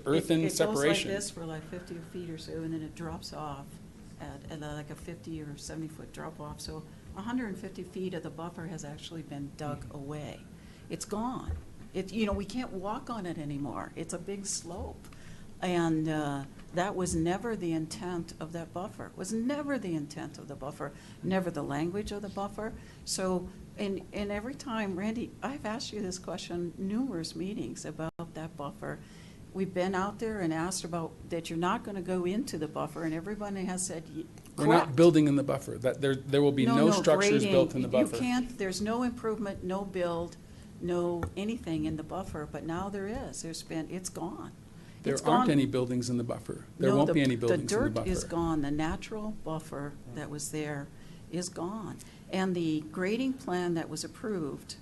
earthen separation. It goes like this for like 50 feet or so, and then it drops off at like a 50 or 70-foot drop-off. So 150 feet of the buffer has actually been dug away. It's gone. You know, we can't walk on it anymore. It's a big slope. And that was never the intent of that buffer. It was never the intent of the buffer, never the language of the buffer. So, and every time, Randy, I've asked you this question numerous meetings about that buffer. We've been out there and asked about that you're not going to go into the buffer, and everybody has said, We're not building in the buffer. That there will be no structures grading. built in the buffer. You can't, there's no improvement, no build, no anything in the buffer, but now there is. It's gone. There It's aren't gone. any buildings in the buffer. There No, won't be any buildings in the dirt buffer. is gone. The natural buffer that was there is gone. And the grading plan that was approved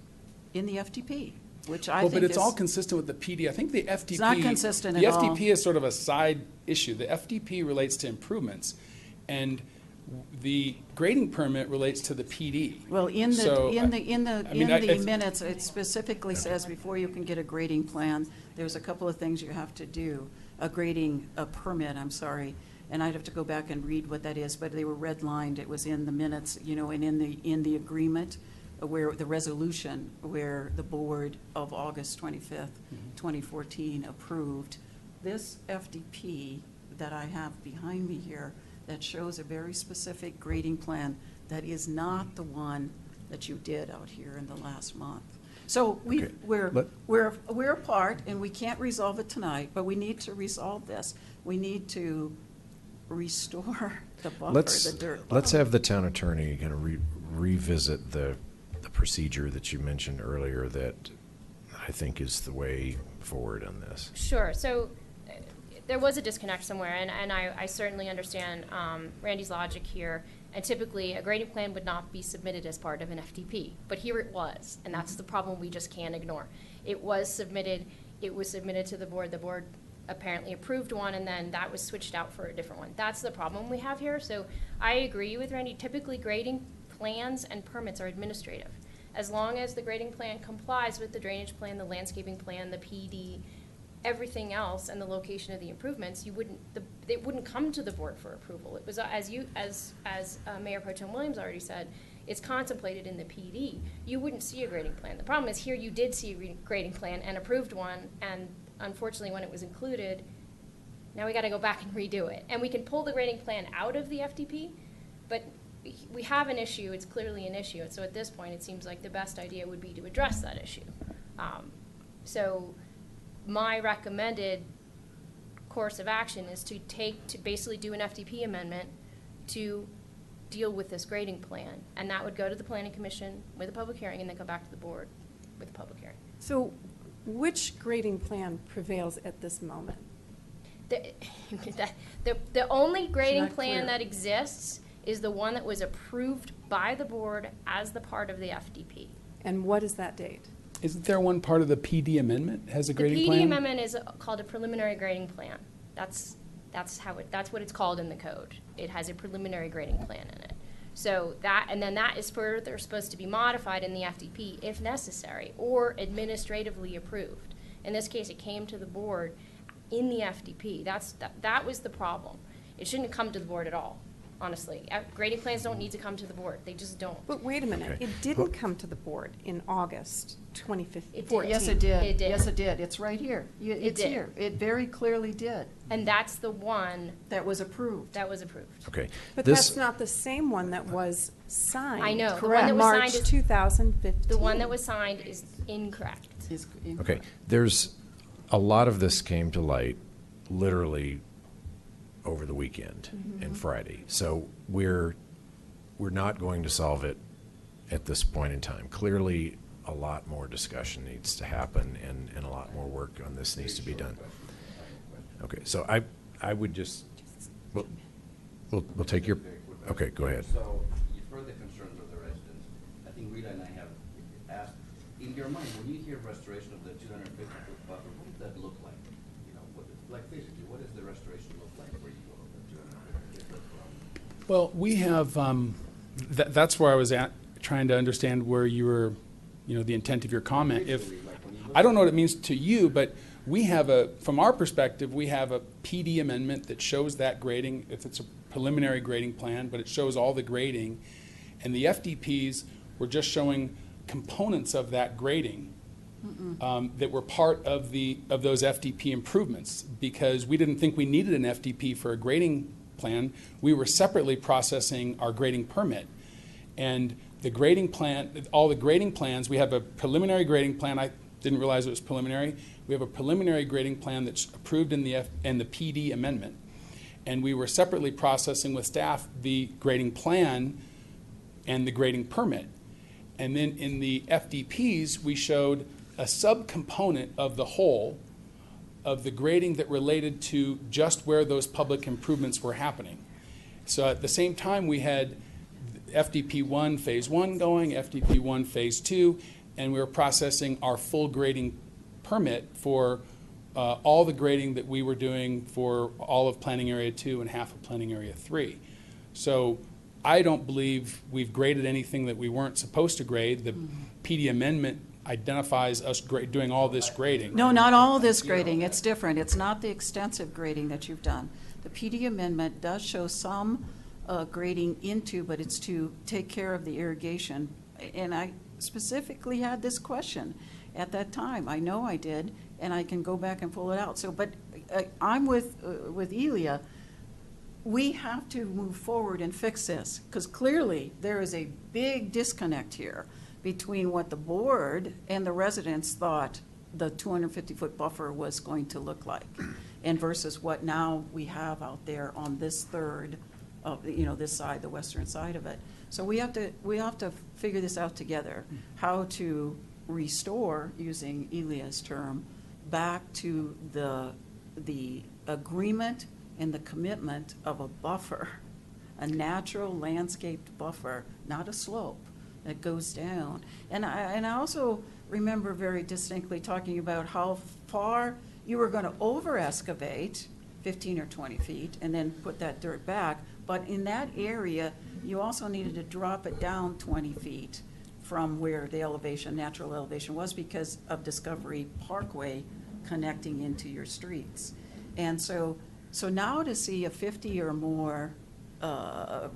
in the FDP, which I think But it's is- all consistent with the PD. I think the FDP. It's not consistent at all. The FDP is sort of a side issue. The FDP relates to improvements, and the grading permit relates to the PD. Well, in So, the minutes, it specifically says before you can get a grading plan, there's a couple of things you have to do. A permit, I'm sorry, and I'd have to go back and read what that is, but they were redlined. It was in the minutes, you know, and in the agreement where the resolution where the board of August 25th, 2014 approved this FDP that I have behind me here that shows a very specific grading plan that is not the one that you did out here in the last month. So we're apart, and we can't resolve it tonight, but we need to resolve this. We need to restore the buffer, the dirt buffer. Let's have the town attorney kind of revisit the procedure that you mentioned earlier that I think is the way forward on this. Sure. So there was a disconnect somewhere, and I certainly understand Randy's logic here. And typically, a grading plan would not be submitted as part of an FDP, but here it was, and that's the problem we just can't ignore. It was submitted to the board. The board apparently approved one, and then that was switched out for a different one. That's the problem we have here. So I agree with Randy. Typically, grading plans and permits are administrative. As long as the grading plan complies with the drainage plan, the landscaping plan, the PD, everything else, and the location of the improvements, it wouldn't come to the board for approval. It was, as Mayor Pro Tem Williams already said, it's contemplated in the PD. You wouldn't see a grading plan. The problem is here you did see a grading plan and approved one, and unfortunately when it was included, now we gotta go back and redo it. And we can pull the grading plan out of the FDP, but we have an issue, it's clearly an issue, and so at this point it seems like the best idea would be to address that issue. So my recommended course of action is to basically do an FDP amendment to deal with this grading plan, and that would go to the Planning Commission with a public hearing and then come back to the board with a public hearing. So which grading plan prevails at this moment? The only grading not plan clear. that exists is the one that was approved by the board as the part of the FDP. And what is that date? Isn't there one part of the PD amendment has a grading plan? The PD amendment is called a preliminary grading plan. That's what it's called in the code. It has a preliminary grading plan in it. So that is further supposed to be modified in the FDP if necessary or administratively approved. In this case, it came to the board in the FDP. That was the problem. It shouldn't have come to the board at all. honestly. Grading plans don't need to come to the board. They just don't. But wait a minute, Okay. it didn't come to the board in August 2015. Yes, it did. It did. Yes, it did. It's right here. It's did. here. It very clearly did. And that's the one That was approved. that was approved. Okay. But This- that's not the same one that was signed. I know. The Correct. one that was March signed is, 2015. the one that was signed is incorrect. Is Okay, incorrect. there's, a lot of this came to light literally over the weekend and Friday. So we're not going to solve it at this point in time. Clearly, a lot more discussion needs to happen and a lot more work on this needs to be done. Okay, so I would just, we'll take your, okay, go ahead. So you've heard the concerns of the residents. I think Rita and I have asked, in your mind, when you hear restoration of the 250-foot buffer, what does that look like? You know, like physically, what does the restoration look like for you all, the 250 foot from? Well, we have, that's where I was at, trying to understand where you were, the intent of your comment. If, I don't know what it means to you, but we have from our perspective, we have a PD amendment that shows that grading, if it's a preliminary grading plan, but it shows all the grading. And the FDPs were just showing components of that grading that were part of those FDP improvements, because we didn't think we needed an FDP for a grading plan. We were separately processing our grading permit. And the grading plan, all the grading plans, we have a preliminary grading plan. I didn't realize it was preliminary. We have a preliminary grading plan that's approved in the PD amendment. And we were separately processing with staff the grading plan and the grading permit. And then in the FDPs, we showed a subcomponent of the whole of the grading that related to just where those public improvements were happening. So at the same time, we had FDP 1 Phase 1 going, FDP 1 Phase 2, and we were processing our full grading permit for all the grading that we were doing for all of Planning Area 2 and half of Planning Area 3. So I don't believe we've graded anything that we weren't supposed to grade. The PD amendment identifies us doing all this grading. No, not all this grading. It's different. It's not the extensive grading that you've done. The PD amendment does show some grading into, but it's to take care of the irrigation. And I specifically had this question at that time. I know I did, and I can go back and pull it out. So, but I'm with Elia. We have to move forward and fix this, because clearly there is a big disconnect here between what the board and the residents thought the 250-foot buffer was going to look like, and versus what now we have out there on this third of, this side, the western side of it. So we have to figure this out together, how to restore, using Elia's term, back to the agreement and the commitment of a buffer, a natural landscaped buffer, not a slope that goes down. And I also remember very distinctly talking about how far you were going to over-excavate, 15 or 20 feet, and then put that dirt back. But in that area, you also needed to drop it down 20 feet from where the elevation, natural elevation was, because of Discovery Parkway connecting into your streets. And so now to see a 50 or more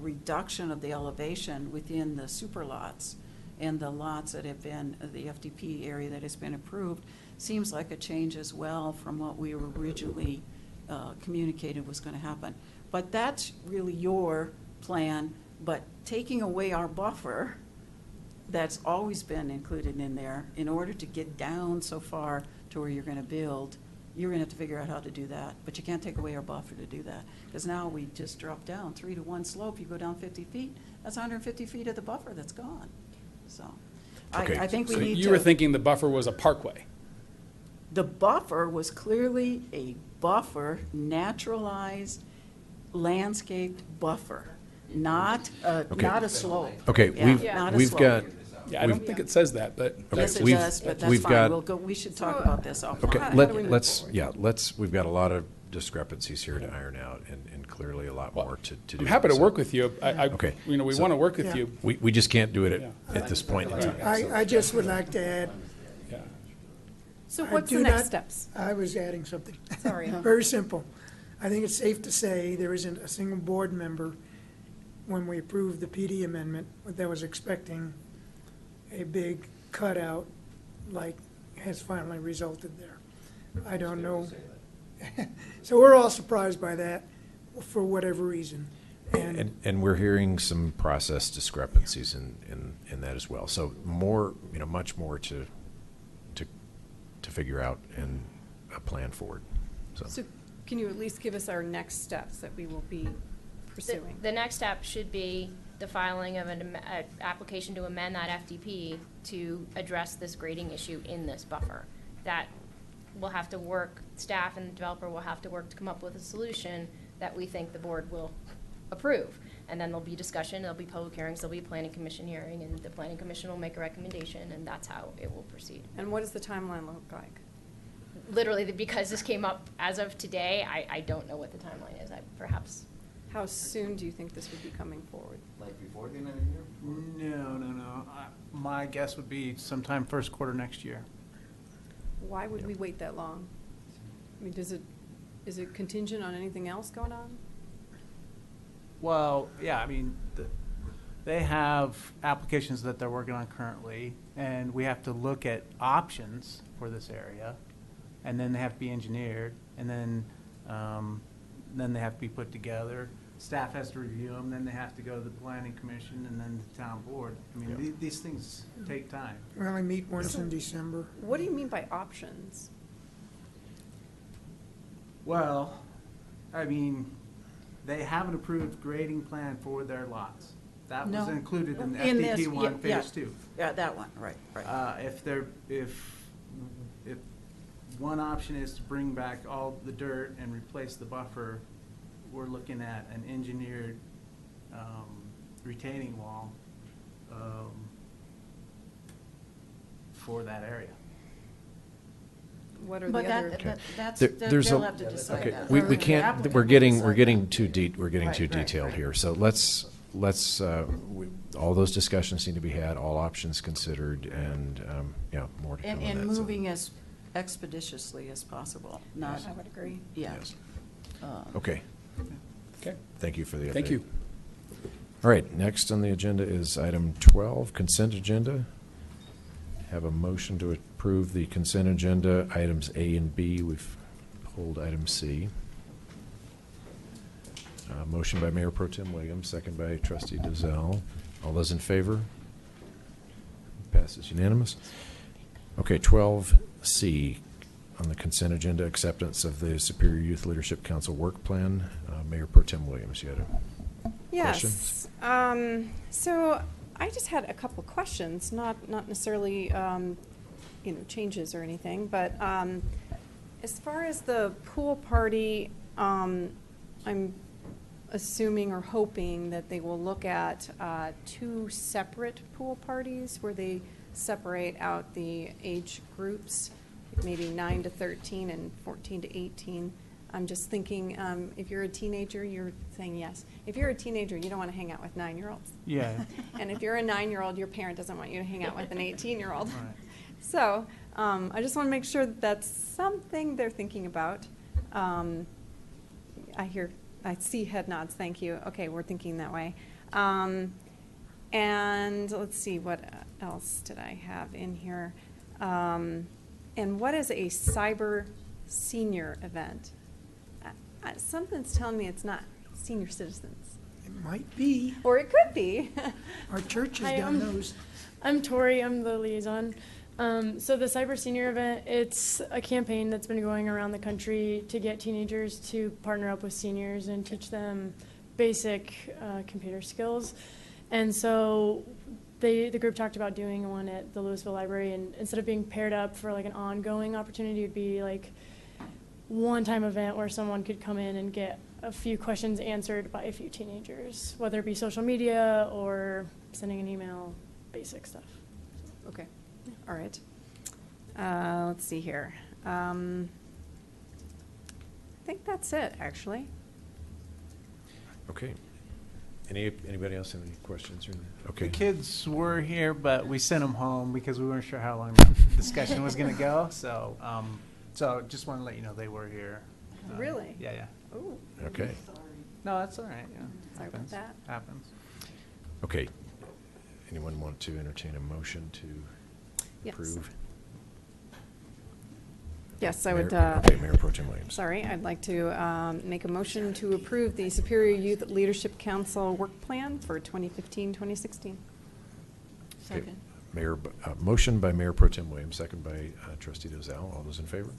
reduction of the elevation within the super lots and the lots that have been, the FDP area that has been approved, seems like a change as well from what we were originally communicated was going to happen. But that's really your plan, but taking away our buffer that's always been included in there, in order to get down so far to where you're going to build, you're going to have to figure out how to do that. But you can't take away our buffer to do that, because now we just drop down 3-to-1 slope. You go down 50 feet, that's 150 feet of the buffer that's gone. So Okay. I think we So need to. you were thinking the buffer was a parkway? The buffer was clearly a buffer, naturalized, landscaped buffer, not a slope. Okay, Yeah, not a we've slope. got. Yeah, I don't think it says that, but. Yes, it we've- does, but that's we've fine. got- We should talk about this offline. Okay, How do we move we've got a lot of discrepancies here to iron out, and clearly a lot more to do. I'm happy to So, work with you. Okay, We so- want to work with Yeah. you. We just can't do it at this point in time. I just would like to add, Yeah. So I what's do the next not- steps? I was adding something. Sorry. Very simple. I think it's safe to say there isn't a single board member when we approved the PD amendment, that was expecting a big cutout like has finally resulted there. I don't know. So we're all surprised by that for whatever reason. And we're hearing some process discrepancies in that as well. So more, much more to figure out and a plan forward. So can you at least give us our next steps that we will be pursuing? The next step should be the filing of an application to amend that FDP to address this grading issue in this buffer. That will have to work, staff and the developer will have to work to come up with a solution that we think the board will approve. And then there'll be discussion, there'll be public hearings, there'll be a planning commission hearing, and the planning commission will make a recommendation, and that's how it will proceed. And what does the timeline look like? Literally, because this came up as of today, I don't know what the timeline is. Perhaps. How soon do you think this would be coming forward? Like before the end of the year? No. My guess would be sometime first quarter next year. Why would we wait that long? I mean, is it contingent on anything else going on? Well, yeah, I mean, they have applications that they're working on currently, and we have to look at options for this area, and then they have to be engineered, and then they have to be put together. Staff has to review them, then they have to go to the planning commission, and then the town board. I mean, these things take time. We only meet once in December. What do you mean by options? Well, I mean, they have an approved grading plan for their lots. That was No. included in In this, FDP one, yeah, phase two. Yeah, that one, right. If one option is to bring back all the dirt and replace the buffer, we're looking at an engineered retaining wall for that area. What are the But other? they'll have to decide Okay, that. we Or the can't, applicant we're will getting decide that. too Right, detailed right. here. So let's, all those discussions need to be had, all options considered, and, more to come on And that. So- moving as expeditiously as possible, not. I would agree. Yeah. Yes. Um, Okay. Okay. Thank you for the update. Thank you. All right, next on the agenda is item 12, consent agenda. Have a motion to approve the consent agenda, items A and B. We've pulled item C. Motion by Mayor Pro Tem Williams, second by Trustee Dazell. All those in favor? Passes unanimous. Okay, 12C on the consent agenda, acceptance of the Superior Youth Leadership Council work plan. Mayor Pro Tem Williams, you had a question? Yes. So I just had a couple of questions, not necessarily, changes or anything, but as far as the pool party, I'm assuming or hoping that they will look at two separate pool parties where they separate out the age groups, maybe 9 to 13 and 14 to 18. I'm just thinking, if you're a teenager, you're saying yes. If you're a teenager, you don't want to hang out with 9-year-olds. Yeah. And if you're a 9-year-old, your parent doesn't want you to hang out with an 18-year-old. Right. So I just want to make sure that that's something they're thinking about. I see head nods, thank you. Okay, we're thinking that way. And let's see, what else did I have in here? And what is a cyber senior event? Something's telling me it's not senior citizens. It might be. Or it could be. Our church Hi, has done those. I'm Tori, I'm the liaison. So the Cyber Senior event, it's a campaign that's been going around the country to get teenagers to partner up with seniors and teach them basic computer skills. And so the group talked about doing one at the Louisville Library, and instead of being paired up for like an ongoing opportunity, it would be like one-time event where someone could come in and get a few questions answered by a few teenagers, whether it be social media or sending an email, basic stuff. Okay, all right. Let's see here. I think that's it, actually. Okay. Anybody else have any questions? Okay. The kids were here, but we sent them home because we weren't sure how long the discussion was going to go. So, just want to let you know they were here. Really? Yeah. Ooh. Okay. No, that's all right, yeah. Sorry about Happens. that. Happens. Okay. Anyone want to entertain a motion to Yes. approve? Yes, I would. Okay, Mayor Pro Tem Williams. Sorry, I'd like to make a motion to approve the Superior Youth Leadership Council work plan for 2015-2016. Second. Mayor, motion by Mayor Pro Tem Williams, second by Trustee Dozal. All those in favor?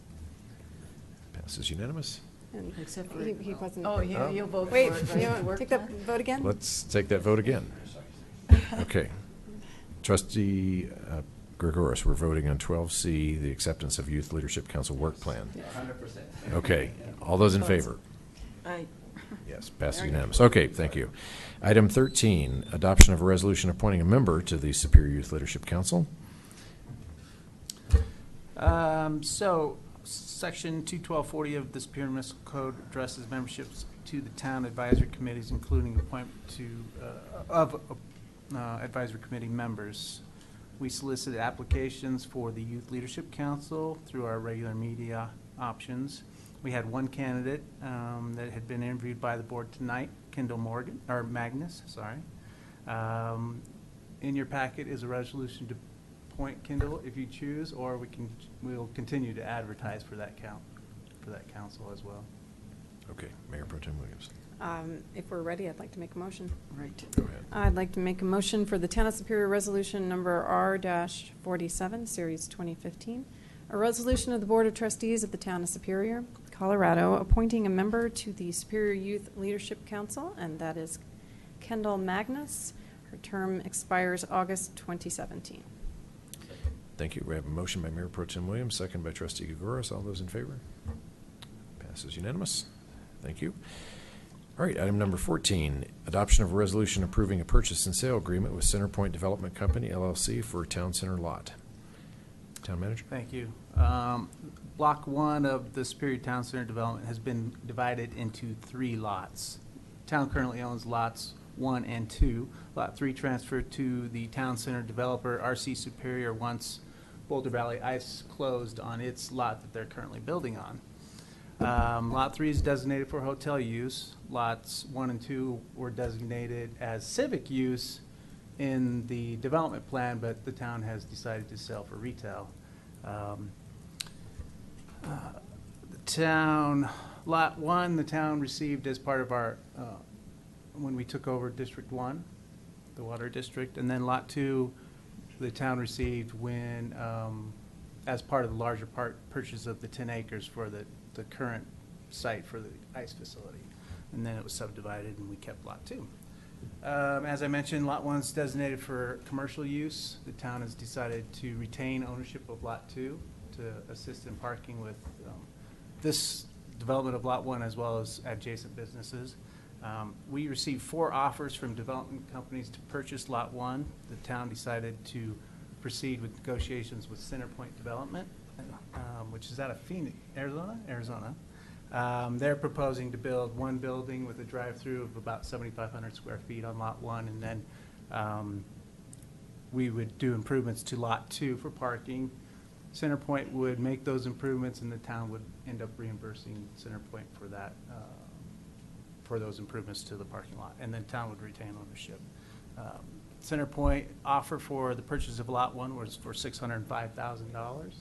Passes unanimous. And Except for- he wasn't. Oh, you'll vote for Wait, it, right? you The want work to take that plan? vote again? Let's take that vote again. Okay. Trustee Gregoris, we're voting on 12C, the acceptance of Youth Leadership Council work plan. 100%. Okay. All those in favor? Aye. Yes, passes unanimous. Okay, thank you. Item 13, adoption of a resolution appointing a member to the Superior Youth Leadership Council. So, Section 21240 of the Superior Municipal Code addresses memberships to the town advisory committees, including appointment of advisory committee members. We solicited applications for the Youth Leadership Council through our regular media options. We had one candidate that had been interviewed by the board tonight, Magnus, sorry. In your packet is a resolution to appoint Kendall if you choose, or we'll continue to advertise for that council as well. Okay, Mayor Pro Tem Williams. If we're ready, I'd like to make a motion. Right. Go ahead. I'd like to make a motion for the Town of Superior Resolution Number R-47, Series 2015, a resolution of the Board of Trustees of the Town of Superior, Colorado, appointing a member to the Superior Youth Leadership Council, and that is Kendall Magnus. Her term expires August 2017. Thank you. We have a motion by Mayor Pro Tem Williams, second by Trustee Gregoris. All those in favor? Passes unanimous. Thank you. All right, item number 14, adoption of a resolution approving a purchase and sale agreement with CenterPoint Development Company, LLC, for a town center lot. Town Manager? Thank you. Block 1 of the Superior Town Center development has been divided into 3 lots. Town currently owns lots 1 and 2. Lot 3 transferred to the Town Center developer, RC Superior, once Boulder Valley Ice closed on its lot that they're currently building on. Lot 3 is designated for hotel use. Lots 1 and 2 were designated as civic use in the development plan, but the town has decided to sell for retail. The town, Lot 1, the town received as part of our, when we took over District 1, the water district, and then Lot 2, the town received when, as part of the larger purchase of the 10 acres for the current site for the ice facility. And then it was subdivided and we kept Lot 2. As I mentioned, Lot 1 is designated for commercial use. The town has decided to retain ownership of Lot 2 to assist in parking with this development of Lot 1 as well as adjacent businesses. We received 4 offers from development companies to purchase Lot 1. The town decided to proceed with negotiations with CenterPoint Development, which is out of Phoenix, Arizona. They're proposing to build one building with a drive-through of about 7,500 square feet on Lot 1, and then we would do improvements to Lot 2 for parking. CenterPoint would make those improvements, and the town would end up reimbursing CenterPoint for that, for those improvements to the parking lot, and then town would retain ownership. CenterPoint offer for the purchase of Lot 1 was for $605,000.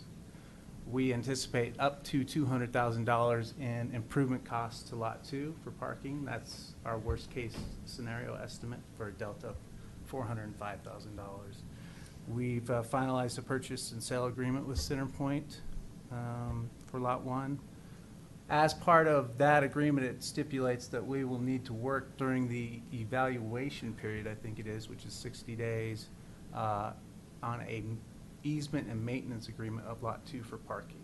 We anticipate up to $200,000 in improvement costs to Lot 2 for parking. That's our worst case scenario estimate for a delta of $405,000. We've finalized a purchase and sale agreement with CenterPoint for Lot 1. As part of that agreement, it stipulates that we will need to work during the evaluation period, I think it is, which is 60 days, on a easement and maintenance agreement of Lot 2 for parking.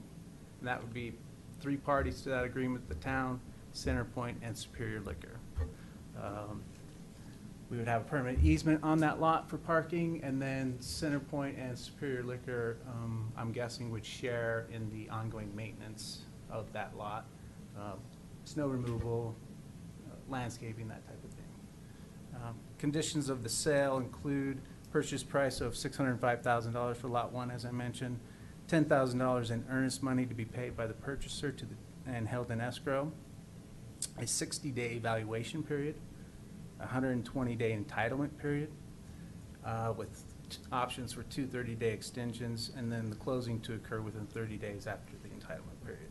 And that would be 3 parties to that agreement: the town, CenterPoint, and Superior Liquor. We would have a permanent easement on that lot for parking, and then CenterPoint and Superior Liquor, I'm guessing, would share in the ongoing maintenance of that lot. Snow removal, landscaping, that type of thing. Conditions of the sale include purchase price of $605,000 for Lot 1, as I mentioned, $10,000 in earnest money to be paid by the purchaser and held in escrow. a 60-day evaluation period, a 120-day entitlement period, with options for 2 30-day extensions, and then the closing to occur within 30 days after the entitlement period.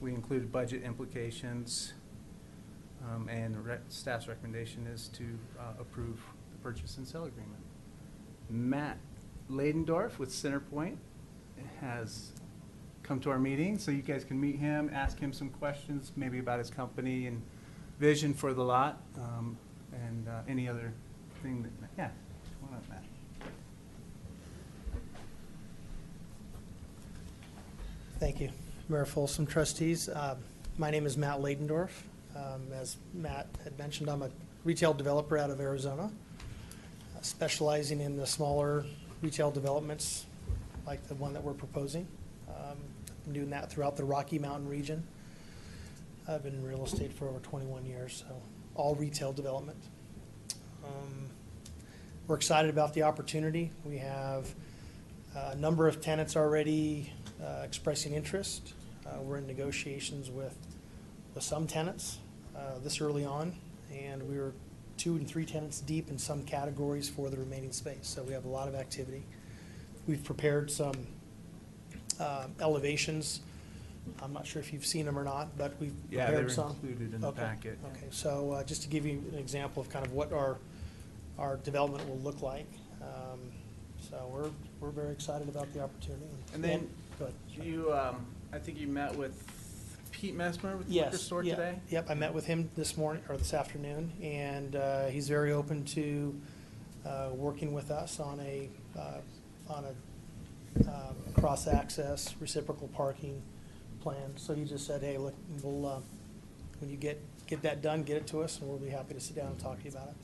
We included budget implications, and staff's recommendation is to approve the purchase and sale agreement. Matt Ladendorf with Centerpoint has come to our meeting, so you guys can meet him, ask him some questions, maybe about his company and vision for the lot, and any other thing that, yeah, come on up, Matt. Thank you, Mayor Folsom, trustees. My name is Matt Ladendorf. As Matt had mentioned, I'm a retail developer out of Arizona, specializing in the smaller retail developments like the one that we're proposing. I'm doing that throughout the Rocky Mountain region. I've been in real estate for over 21 years, so all retail development. We're excited about the opportunity. We have a number of tenants already expressing interest. We're in negotiations with some tenants this early on, and we were 2 and 3 tenants deep in some categories for the remaining space. So we have a lot of activity. We've prepared some elevations. I'm not sure if you've seen them or not, but we've prepared some. Yeah, they're included in the packet. Okay, so just to give you an example of kind of what our development will look like. So we're very excited about the opportunity. And then go ahead. you, I think you met with Pete Messmer with the Yes, liquor store yeah, today? Yep, I met with him this morning, or this afternoon, and he's very open to working with us on a cross-access, reciprocal parking plan. So he just said, hey, look, we'll, when you get that done, get it to us, and we'll be happy to sit down and talk to you about it.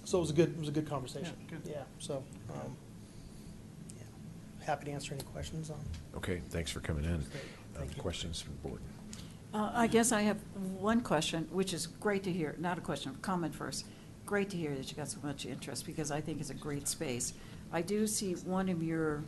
So it was a good conversation. Yeah, good. Yeah, so, yeah, happy to answer any questions on. Okay, thanks for coming in. Thank you. Questions from the board? I guess I have one question, which is great to hear, not a question, a comment first. Great to hear that you got so much interest, because I think it's a great space. I do see one of your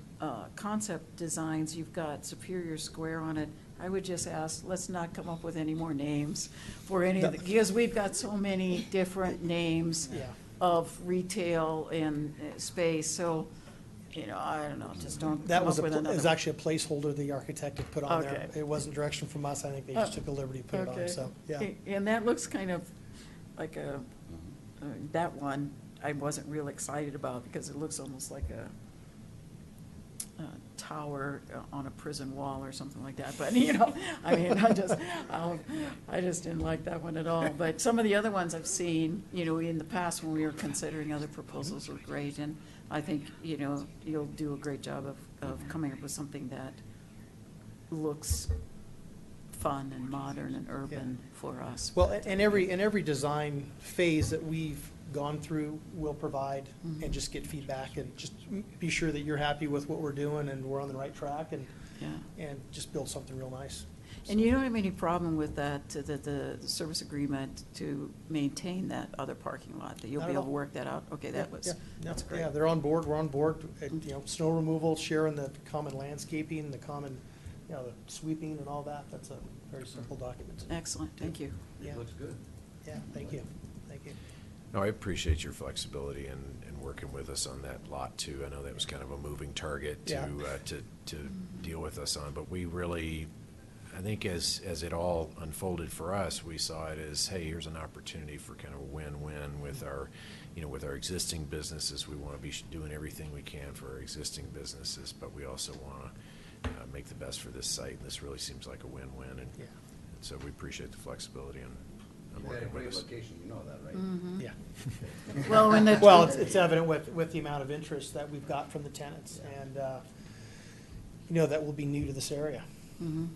concept designs, you've got Superior Square on it. I would just ask, let's not come up with any more names for any of the, because we've got so many different names Yeah. of retail and space, so, you know, I don't know, just don't That come was up with another. is actually a placeholder the architect had put on there. Okay. It wasn't direction from us. I think they just took a liberty to put it on, Okay. so, yeah. And that looks kind of like a, that one I wasn't real excited about, because it looks almost like a tower on a prison wall or something like that. But, you know, I mean, I just didn't like that one at all. But some of the other ones I've seen, you know, in the past when we were considering other proposals were great. And I think, you know, you'll do a great job of coming up with something that looks fun and modern and urban for us. Well, and every design phase that we've gone through, we'll provide and just get feedback and just be sure that you're happy with what we're doing and we're on the right track and just build something real nice. And you don't have any problem with that, the service agreement to maintain that other parking lot, that you'll Not be at able to all. work that out? Okay, that's great. Yeah, they're on board, we're on board, and, you know, snow removal, sharing the common landscaping, the common, you know, the sweeping and all that. That's a very simple document. Excellent, thank you. Yeah. Looks good. Yeah, thank you, thank you. No, I appreciate your flexibility and working with us on that lot too. I know that was kind of a moving target Yeah. to deal with us on, but we really, I think as it all unfolded for us, we saw it as, hey, here's an opportunity for kind of a win-win with our, you know, with our existing businesses. We want to be doing everything we can for our existing businesses, but we also want to make the best for this site. And this really seems like a win-win, and so we appreciate the flexibility and working with us. Location, you know that, right? Mhm. Yeah. Well, when the- Well, it's evident with the amount of interest that we've got from the tenants, and, you know, that will be new to this area. Mhm.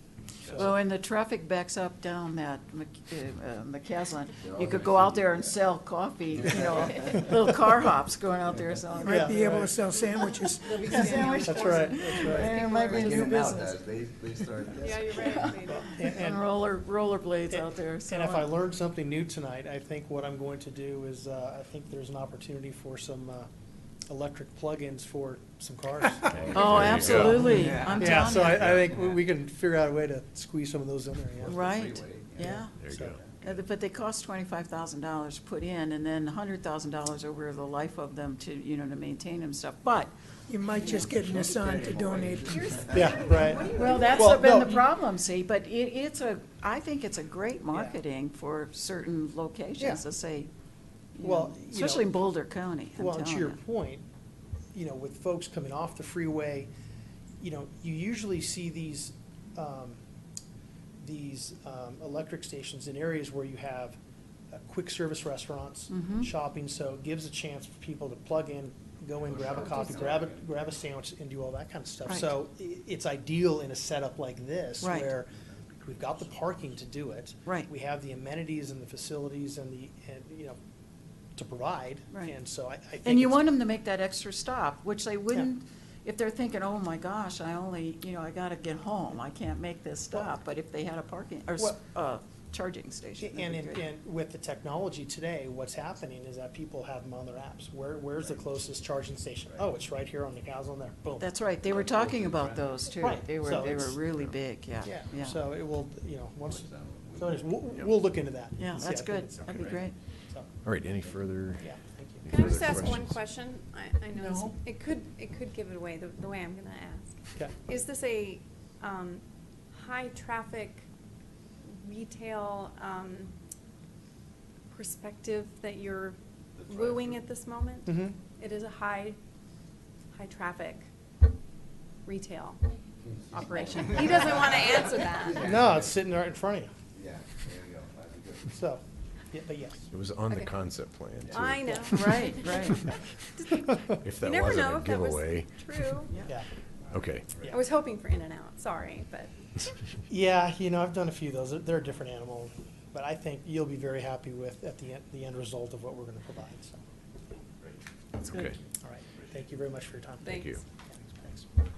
Well, when the traffic backs up down that McCaslin, you could go out there and sell coffee, you know, little car hops going out there selling. Might be able to sell sandwiches. That's right, that's right. And it might be a new business. They start. Yeah, you're right. And rollerblades out there. And if I learned something new tonight, I think what I'm going to do is, I think there's an opportunity for some electric plug-ins for some cars. Oh, absolutely. I'm Yeah, telling so you. I think we can figure out a way to squeeze some of those in there, yeah. Right, yeah. There you So- go. But they cost $25,000 to put in, and then $100,000 over the life of them to, you know, to maintain them stuff. But, You might just get Nissan to donate them. Yeah, right. well, that's Well, been no, the problem, see, but I think it's a great marketing for certain locations Yeah. to say, you Well, know, you especially know, in Boulder County, I'm Well, and to telling your you. point, you know, with folks coming off the freeway, you know, you usually see these electric stations in areas where you have quick service restaurants, Mhm. shopping, so it gives a chance for people to plug in, go in, grab a coffee, grab a sandwich, and do all that kind of stuff. Right. So it's ideal in a setup like this, Right. where we've got the parking to do it. Right. We have the amenities and the facilities and you know, to provide. Right. And so I think. And you it's- want them to make that extra stop, which they wouldn't, if they're thinking, oh my gosh, I only, you know, I gotta get home, I can't make this stop. But if they had a parking, or charging station, that'd be great. And with the technology today, what's happening is that people have them on their apps. Where's the closest charging station? Oh, it's right here on the Castle there, boom. That's right, they were talking about those too. Right. They were So they were it's- really big, yeah, yeah. So it will, you know, once, so anyways, we'll look into that. Yeah, See, that's I think good, it's- that'd be great. So, All right, any further? Yeah, thank you. any Can I further just ask one questions? question? I know this, No. it could give it away the way I'm gonna ask. Okay. Is this a, high-traffic retail, perspective that you're wooing at this moment? Mhm. It is a high-traffic retail operation. He doesn't wanna answer that. No, it's sitting right in front of you. So, yeah, but yes. It was on the Okay. concept plan, too. I know. Right, right. If You that never wasn't know a if that was giveaway. true. Yeah. Okay. I was hoping for In-N-Out, sorry, but. Yeah, you know, I've done a few of those. They're a different animal, but I think you'll be very happy with, at the end result of what we're gonna provide, so. That's good. Okay, All right, thank you very much for your time. thank you. Thanks. Thanks.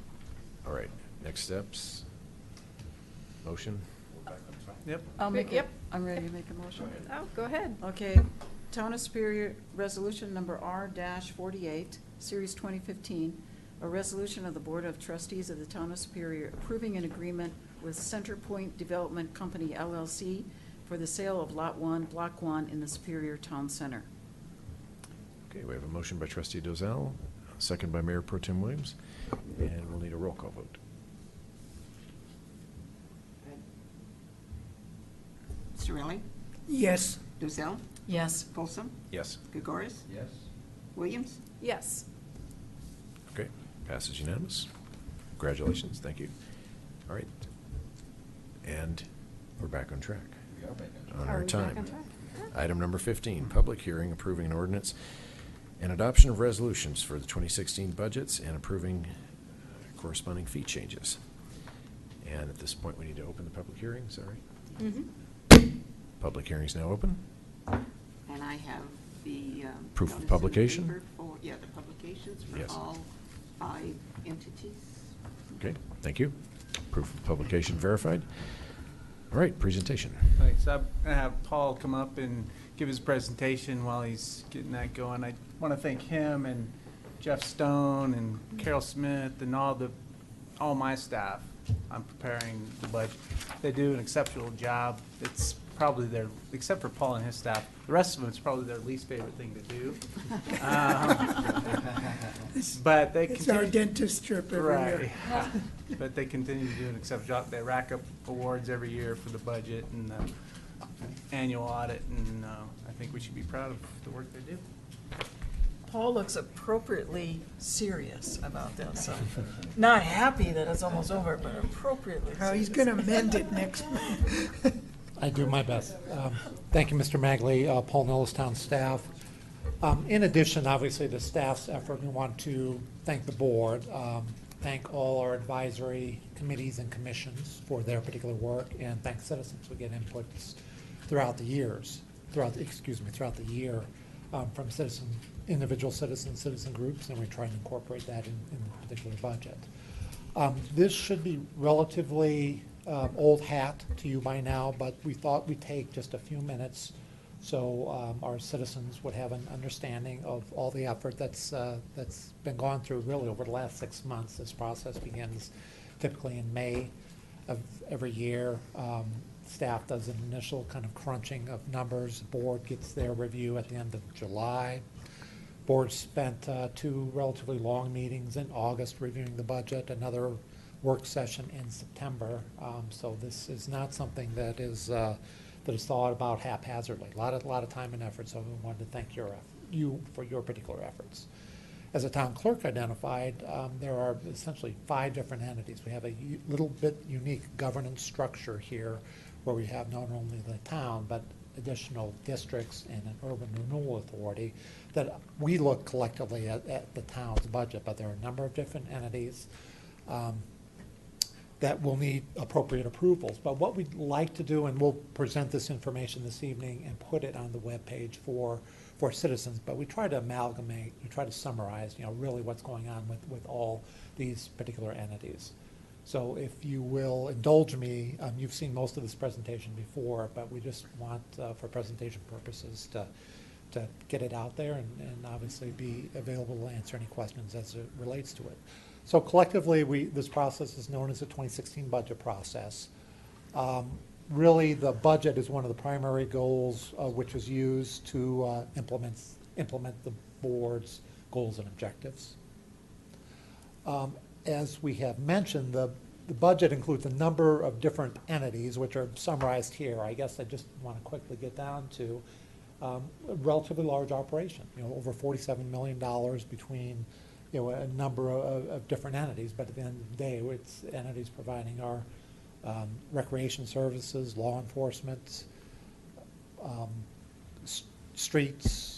All right, next steps? Motion? Yep. I'll make it, Yep. I'm ready to make a motion. Oh, go ahead. Okay, Town of Superior Resolution Number R-48, Series 2015, a resolution of the Board of Trustees of the Town of Superior approving an agreement with Centerpoint Development Company LLC for the sale of Lot 1, Block 1 in the Superior Town Center. Okay, we have a motion by trustee Dozell, a second by Mayor Pro Tem Williams, and we'll need a roll call vote. Cirilli? Yes. Dozell? Yes. Folsom? Yes. Gregoris? Yes. Williams? Yes. Okay, passes unanimous. Congratulations, thank you. All right. And we're back on track. We are back on On Are our we back time. on track? Item number 15, public hearing approving an ordinance and adoption of resolutions for the 2016 budgets and approving corresponding fee changes. And at this point, we need to open the public hearing, is that right? Mm-hmm. Public hearing is now open. And I have the. Proof of notice in the publication? paper for- Yeah, the publications for Yes. all 5 entities. Okay, thank you. Proof of publication verified. All right, presentation. Thanks. I'm going to have Paul come up and give his presentation while he's getting that going. I want to thank him and Jeff Stone and Carol Smith and all my staff on preparing the budget. They do an exceptional job. It's probably except for Paul and his staff, the rest of them, it's probably their least favorite thing to do. But they It's our continue. dentist trip every year. Right. But they continue to do an exceptional job. They rack up awards every year for the budget and the annual audit, and I think we should be proud of the work they do. Paul looks appropriately serious about this, so, not happy that it's almost over, but appropriately Oh, he's serious. gonna mend it next month. I do my best. Thank you, Mr. Magley, Paul Nollistown staff. In addition, obviously, to staff's effort, we want to thank the board, thank all our advisory committees and commissions for their particular work, and thank citizens. We get inputs throughout the year from individual citizens, citizen groups, and we try and incorporate that in the particular budget. This should be relatively old hat to you by now, but we thought we'd take just a few minutes So our citizens would have an understanding of all the effort that's been gone through really over the last 6 months. This process begins typically in May of every year. Staff does an initial kind of crunching of numbers. The board gets their review at the end of July. Board spent 2 relatively long meetings in August reviewing the budget, another work session in September. So this is not something that is thought about haphazardly. A lot of time and effort. So we wanted to thank you for your particular efforts. As the town clerk identified, there are essentially 5 different entities. We have a little bit unique governance structure here, where we have not only the town but additional districts and an urban renewal authority that we look collectively at the town's budget, but there are a number of different entities that will need appropriate approvals. But what we'd like to do, and we'll present this information this evening and put it on the webpage for citizens, but we try to amalgamate, we try to summarize, really what's going on with all these particular entities. So if you will indulge me, you've seen most of this presentation before, but we just want, for presentation purposes, to get it out there and obviously be available to answer any questions as it relates to it. So collectively, this process is known as the 2016 budget process. Really, the budget is one of the primary goals which is used to implement the board's goals and objectives. As we have mentioned, the budget includes a number of different entities which are summarized here. I guess I just want to quickly get down to a relatively large operation, over $47 million between a number of different entities, but at the end of the day, it's entities providing our recreation services, law enforcement, streets,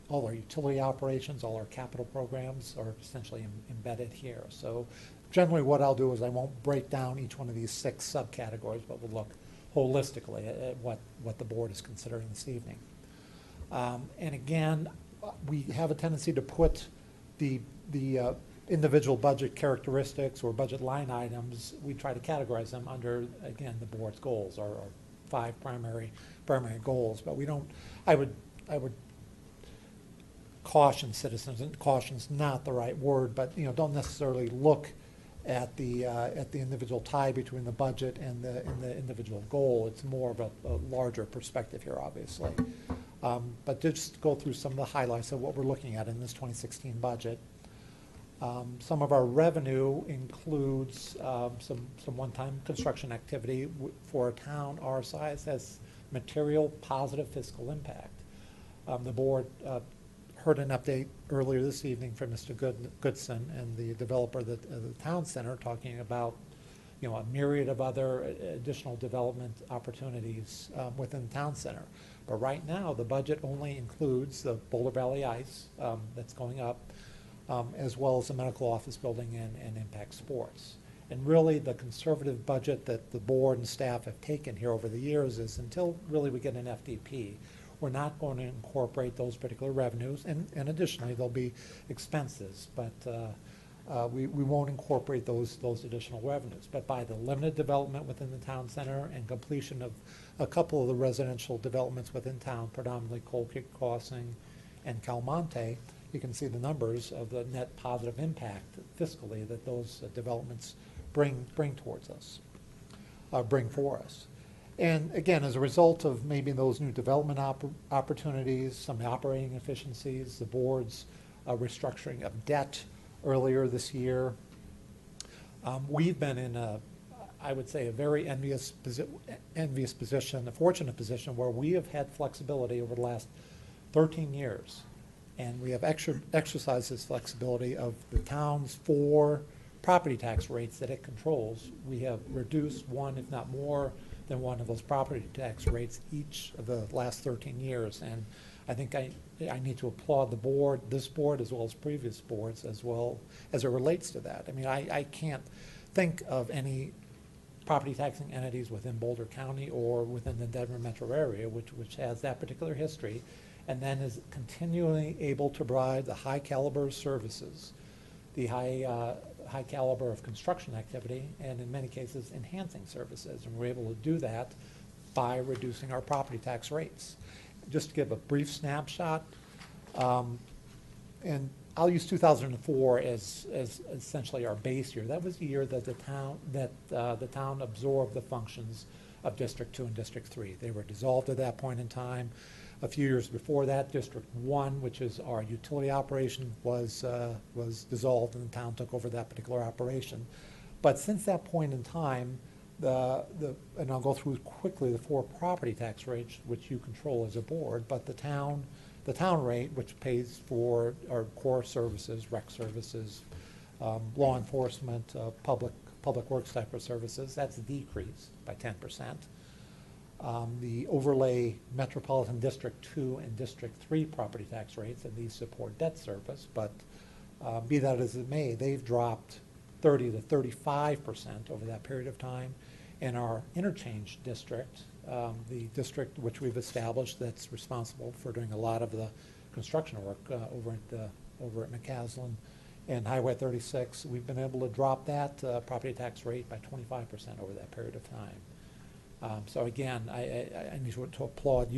all our utility operations, all our capital programs are essentially embedded here. So generally what I'll do is I won't break down each one of these 6 subcategories, but we'll look holistically at what the board is considering this evening. And again, we have a tendency to put the individual budget characteristics or budget line items, we try to categorize them under, again, the board's goals, or 5 primary goals. But we don't, I would caution citizens, and caution's not the right word, but don't necessarily look at the individual tie between the budget and the individual goal. It's more of a larger perspective here, obviously. But just go through some of the highlights of what we're looking at in this 2016 budget. Some of our revenue includes some one-time construction activity for a town our size has material positive fiscal impact. The board heard an update earlier this evening from Mr. Goodson and the developer of the town center talking about a myriad of other additional development opportunities within the town center. But right now, the budget only includes the Boulder Valley Ice that's going up, as well as the medical office building and Impact Sports. And really, the conservative budget that the board and staff have taken here over the years is until really we get an FDP, we're not going to incorporate those particular revenues, and additionally, there'll be expenses, but we won't incorporate those additional revenues. But by the limited development within the town center and completion of a couple of the residential developments within town, predominantly Coal Creek Crossing and Calmonte, you can see the numbers of the net positive impact fiscally that those developments bring towards us, bring for us. And again, as a result of maybe those new development opportunities, some operating efficiencies, the board's restructuring of debt earlier this year, we've been in I would say, a very envious position, a fortunate position where we have had flexibility over the last 13 years. And we have exercised this flexibility of the town's 4 property tax rates that it controls. We have reduced one, if not more than one of those property tax rates each of the last 13 years. And I think I need to applaud the board, this board, as well as previous boards, as well as it relates to that. I mean, I can't think of any property taxing entities within Boulder County or within the Denver metro area which has that particular history, and then is continually able to provide the high caliber of services, the high caliber of construction activity, and in many cases enhancing services. And we're able to do that by reducing our property tax rates. just to give a brief snapshot, and I'll use 2004 as essentially our base year. That was the year that the town absorbed the functions of District 2 and District 3. They were dissolved at that point in time. A few years before that, District 1, which is our utility operation, was dissolved, and the town took over that particular operation. But since that point in time, and I'll go through quickly the 4 property tax rates, which you control as a board, but the town rate, which pays for our core services, rec services, law enforcement, public works type of services, that's decreased by 10%. The overlay Metropolitan District 2 and District 3 property tax rates, and these support debt service, but be that as it may, they've dropped 30 to 35% over that period of time. And our interchange district, the district which we've established that's responsible for doing a lot of the construction work over at McCaslin and Highway 36, we've been able to drop that property tax rate by 25% over that period of time. So again, I need to applaud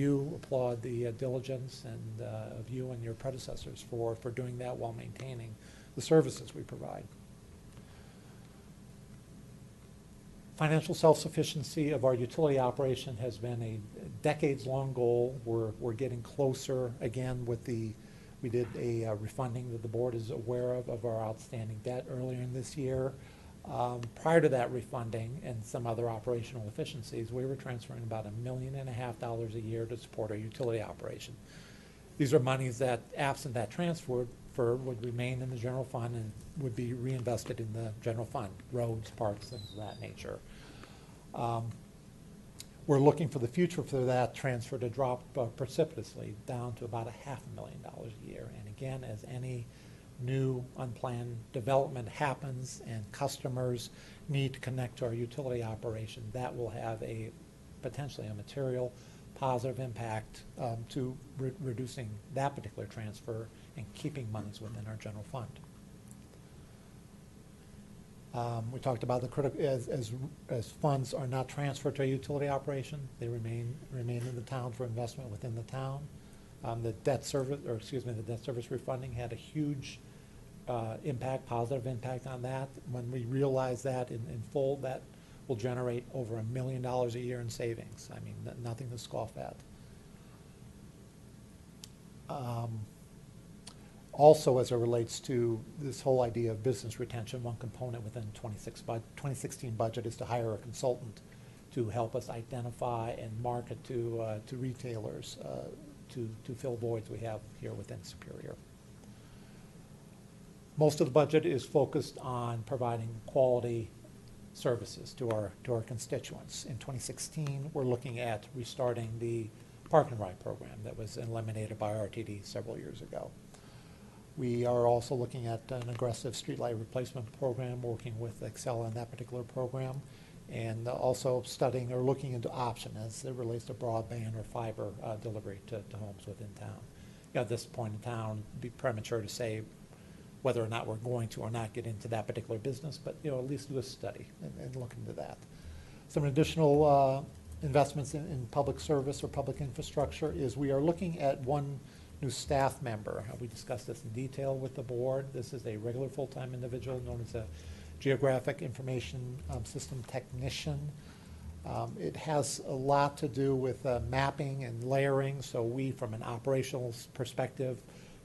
the diligence and of you and your predecessors for doing that while maintaining the services we provide. Financial self-sufficiency of our utility operation has been a decades-long goal. We're getting closer again with we did a refunding that the board is aware of our outstanding debt earlier in this year. Prior to that refunding and some other operational efficiencies, we were transferring about $1.5 million a year to support our utility operation. These are monies that, absent that transfer, would remain in the general fund and would be reinvested in the general fund, roads, parks, things of that nature. We're looking for the future for that transfer to drop precipitously down to about $500,000 a year. And again, as any new unplanned development happens and customers need to connect to our utility operation, that will have potentially a material positive impact to reducing that particular transfer and keeping monies within our general fund. We talked about the critical as funds are not transferred to a utility operation, they remain in the town for investment within the town. The debt service refunding had a huge positive impact on that. When we realize that in full, that will generate over $1 million a year in savings. I mean, nothing to scoff at. Also, as it relates to this whole idea of business retention, one component within the 2016 budget is to hire a consultant to help us identify and market to retailers to fill voids we have here within Superior. Most of the budget is focused on providing quality services to our constituents. In 2016, we're looking at restarting the park and ride program that was eliminated by RTD several years ago. We are also looking at an aggressive streetlight replacement program, working with Excel on that particular program, and also studying or looking into options as it relates to broadband or fiber delivery to homes within town. At this point in town, it'd be premature to say whether or not we're going to or not get into that particular business, but at least do a study and look into that. Some additional investments in public service or public infrastructure is we are looking at one new staff member. We discussed this in detail with the board. This is a regular full-time individual known as a geographic information system technician. It has a lot to do with mapping and layering, so we, from an operational perspective,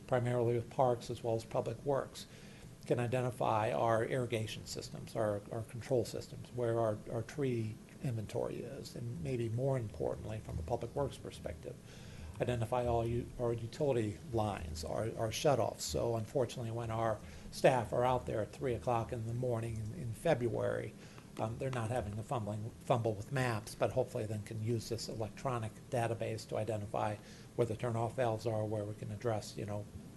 primarily with parks as well as public works, can identify our irrigation systems, our control systems, where our tree inventory is, and maybe more importantly, from a public works perspective, identify all our utility lines, our shutoffs. So unfortunately, when our staff are out there at 3 o'clock in the morning in February, they're not having to fumble with maps, but hopefully then can use this electronic database to identify where the turn-off valves are, where we can address,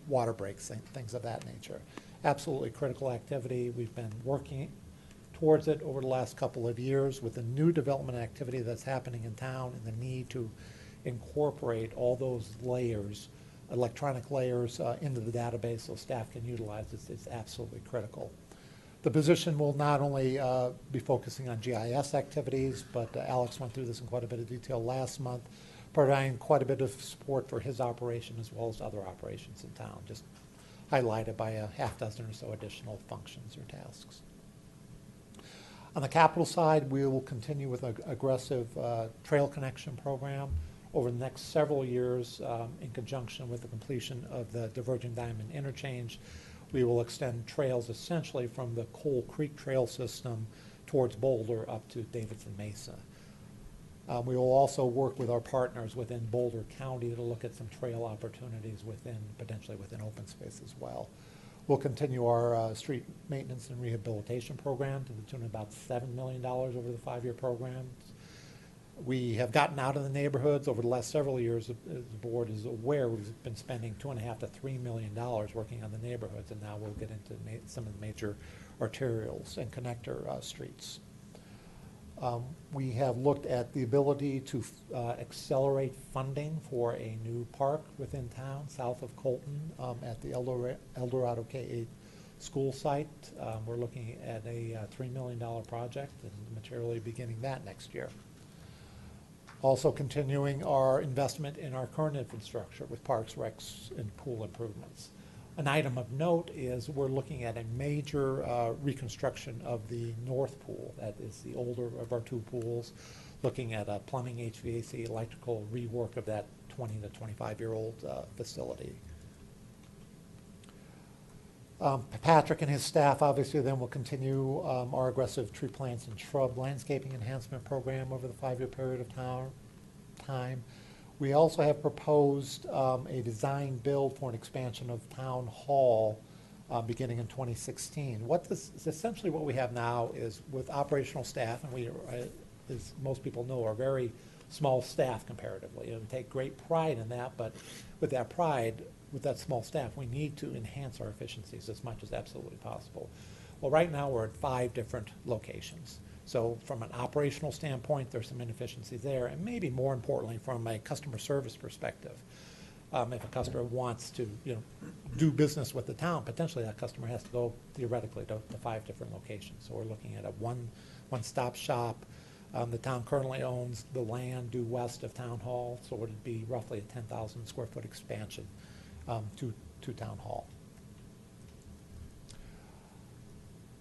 water breaks, things of that nature. Absolutely critical activity. We've been working towards it over the last couple of years with the new development activity that's happening in town and the need to incorporate all those layers, electronic layers, into the database so staff can utilize it. It's absolutely critical. The position will not only be focusing on GIS activities, but Alex went through this in quite a bit of detail last month, providing quite a bit of support for his operation as well as other operations in town, just highlighted by a half dozen or so additional functions or tasks. On the capital side, we will continue with an aggressive trail connection program over the next several years in conjunction with the completion of the Diverging Diamond Interchange. We will extend trails essentially from the Coal Creek Trail system towards Boulder up to Davidson Mesa. We will also work with our partners within Boulder County to look at some trail opportunities potentially within open space as well. We'll continue our street maintenance and rehabilitation program to the tune of about $7 million over the 5-year program. We have gotten out of the neighborhoods over the last several years. As the board is aware, we've been spending $2.5 to $3 million working on the neighborhoods, and now we'll get into some of the major arterials and connector streets. We have looked at the ability to accelerate funding for a new park within town south of Colton at the Eldorado K-8 school site. We're looking at a $3 million project and materially beginning that next year. Also continuing our investment in our current infrastructure with parks, recs, and pool improvements. An item of note is we're looking at a major reconstruction of the north pool. That is the older of our 2 pools, looking at a plumbing, HVAC, electrical rework of that 20 to 25-year-old facility. Patrick and his staff obviously then will continue our aggressive tree plants and shrub landscaping enhancement program over the 5-year period of time. We also have proposed a design build for an expansion of Town Hall beginning in 2016. Essentially what we have now is with operational staff, and we, as most people know, are very small staff comparatively, and take great pride in that, but with that pride, with that small staff, we need to enhance our efficiencies as much as absolutely possible. Well, right now we're at 5 different locations. So from an operational standpoint, there's some inefficiencies there, and maybe more importantly, from a customer service perspective. If a customer wants to do business with the town, potentially that customer has to go theoretically to 5 different locations. So we're looking at a one-stop shop. The town currently owns the land due west of Town Hall, so it would be roughly a 10,000 square foot expansion to Town Hall.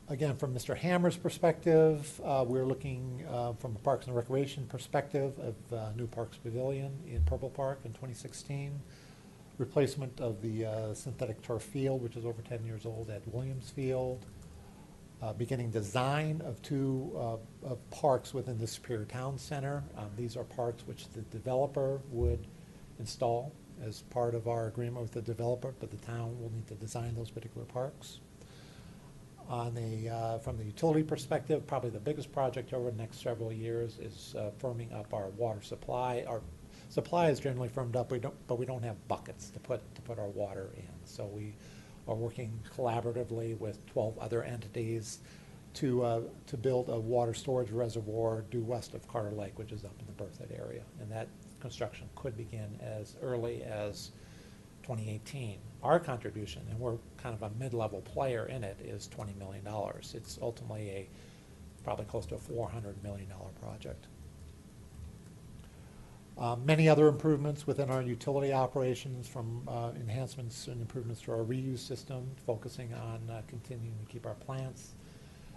Again, from Mr. Hammer's perspective, we're looking from a Parks and Recreation perspective of New Parks Pavilion in Purple Park in 2016, replacement of the synthetic turf field, which is over 10 years old, at Williams Field, beginning design of 2 parks within the Superior Town Center. These are parks which the developer would install as part of our agreement with the developer, but the town will need to design those particular parks. From the utility perspective, probably the biggest project over the next several years is firming up our water supply. Our supply is generally firmed up, but we don't have buckets to put our water in. So we are working collaboratively with 12 other entities to build a water storage reservoir due west of Carter Lake, which is up in the Berthoud area, and that construction could begin as early as 2018. Our contribution, and we're kind of a mid-level player in it, is $20 million. It's ultimately probably close to a $400 million project. Many other improvements within our utility operations, from enhancements and improvements to our reuse system, focusing on continuing to keep our plants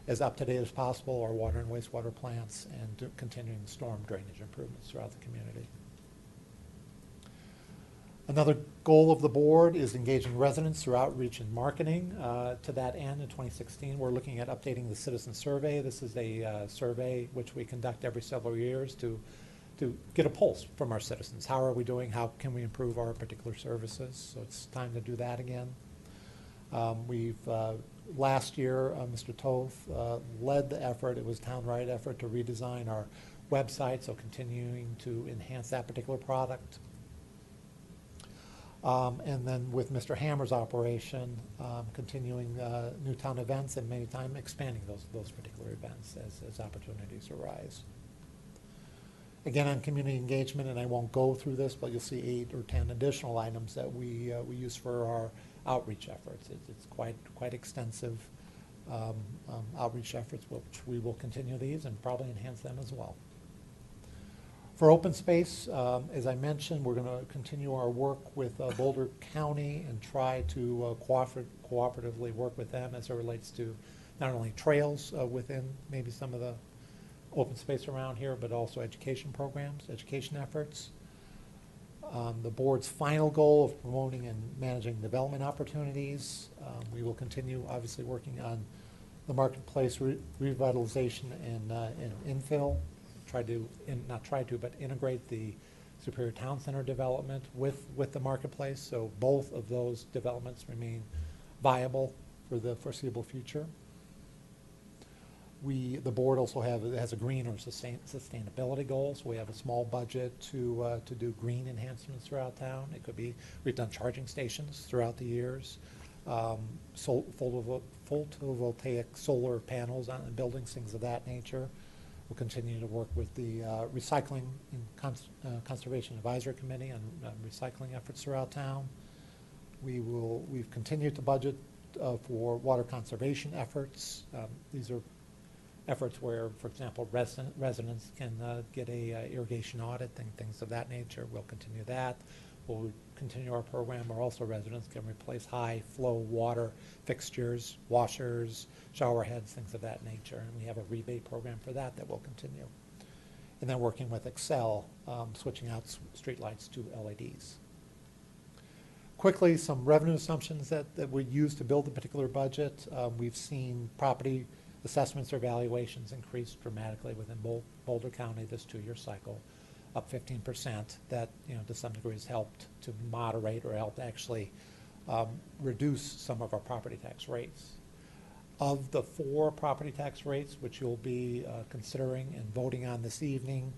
as up-to-date as possible, our water and wastewater plants, and continuing storm drainage improvements throughout the community. Another goal of the board is engaging residents through outreach and marketing. To that end, in 2016, we're looking at updating the citizen survey. This is a survey which we conduct every several years to get a pulse from our citizens. How are we doing? How can we improve our particular services? So it's time to do that again. Last year, Mr. Toth led the effort. It was a town-wide effort to redesign our website, so continuing to enhance that particular product. And then with Mr. Hammer's operation, continuing Newtown events and many times expanding those particular events as opportunities arise. Again, on community engagement, and I won't go through this, but you'll see 8 or 10 additional items that we use for our outreach efforts. It's quite extensive outreach efforts, which we will continue these and probably enhance them as well. For open space, as I mentioned, we're going to continue our work with Boulder County and try to cooperatively work with them as it relates to not only trails within maybe some of the open space around here, but also education programs, education efforts. The board's final goal of promoting and managing development opportunities. We will continue, obviously, working on the marketplace revitalization and infill. But integrate the Superior Town Center development with the marketplace, so both of those developments remain viable for the foreseeable future. The board also has a green or sustainability goal, so we have a small budget to do green enhancements throughout town. It could be, we've done charging stations throughout the years, photovoltaic solar panels on buildings, things of that nature. We'll continue to work with the Recycling and Conservation Advisory Committee on recycling efforts throughout town. We've continued to budget for water conservation efforts. These are efforts where, for example, residents can get a irrigation audit and things of that nature. We'll continue that. We'll continue our program where also residents can replace high flow water fixtures, washers, shower heads, things of that nature. And we have a rebate program for that will continue. And then working with Excel, switching out streetlights to LEDs. Quickly, some revenue assumptions that we use to build a particular budget. We've seen property assessments or valuations increase dramatically within Boulder County this 2-year cycle, up 15%. That, to some degree has helped to moderate or helped actually reduce some of our property tax rates. Of the 4 property tax rates, which you'll be considering and voting on this evening,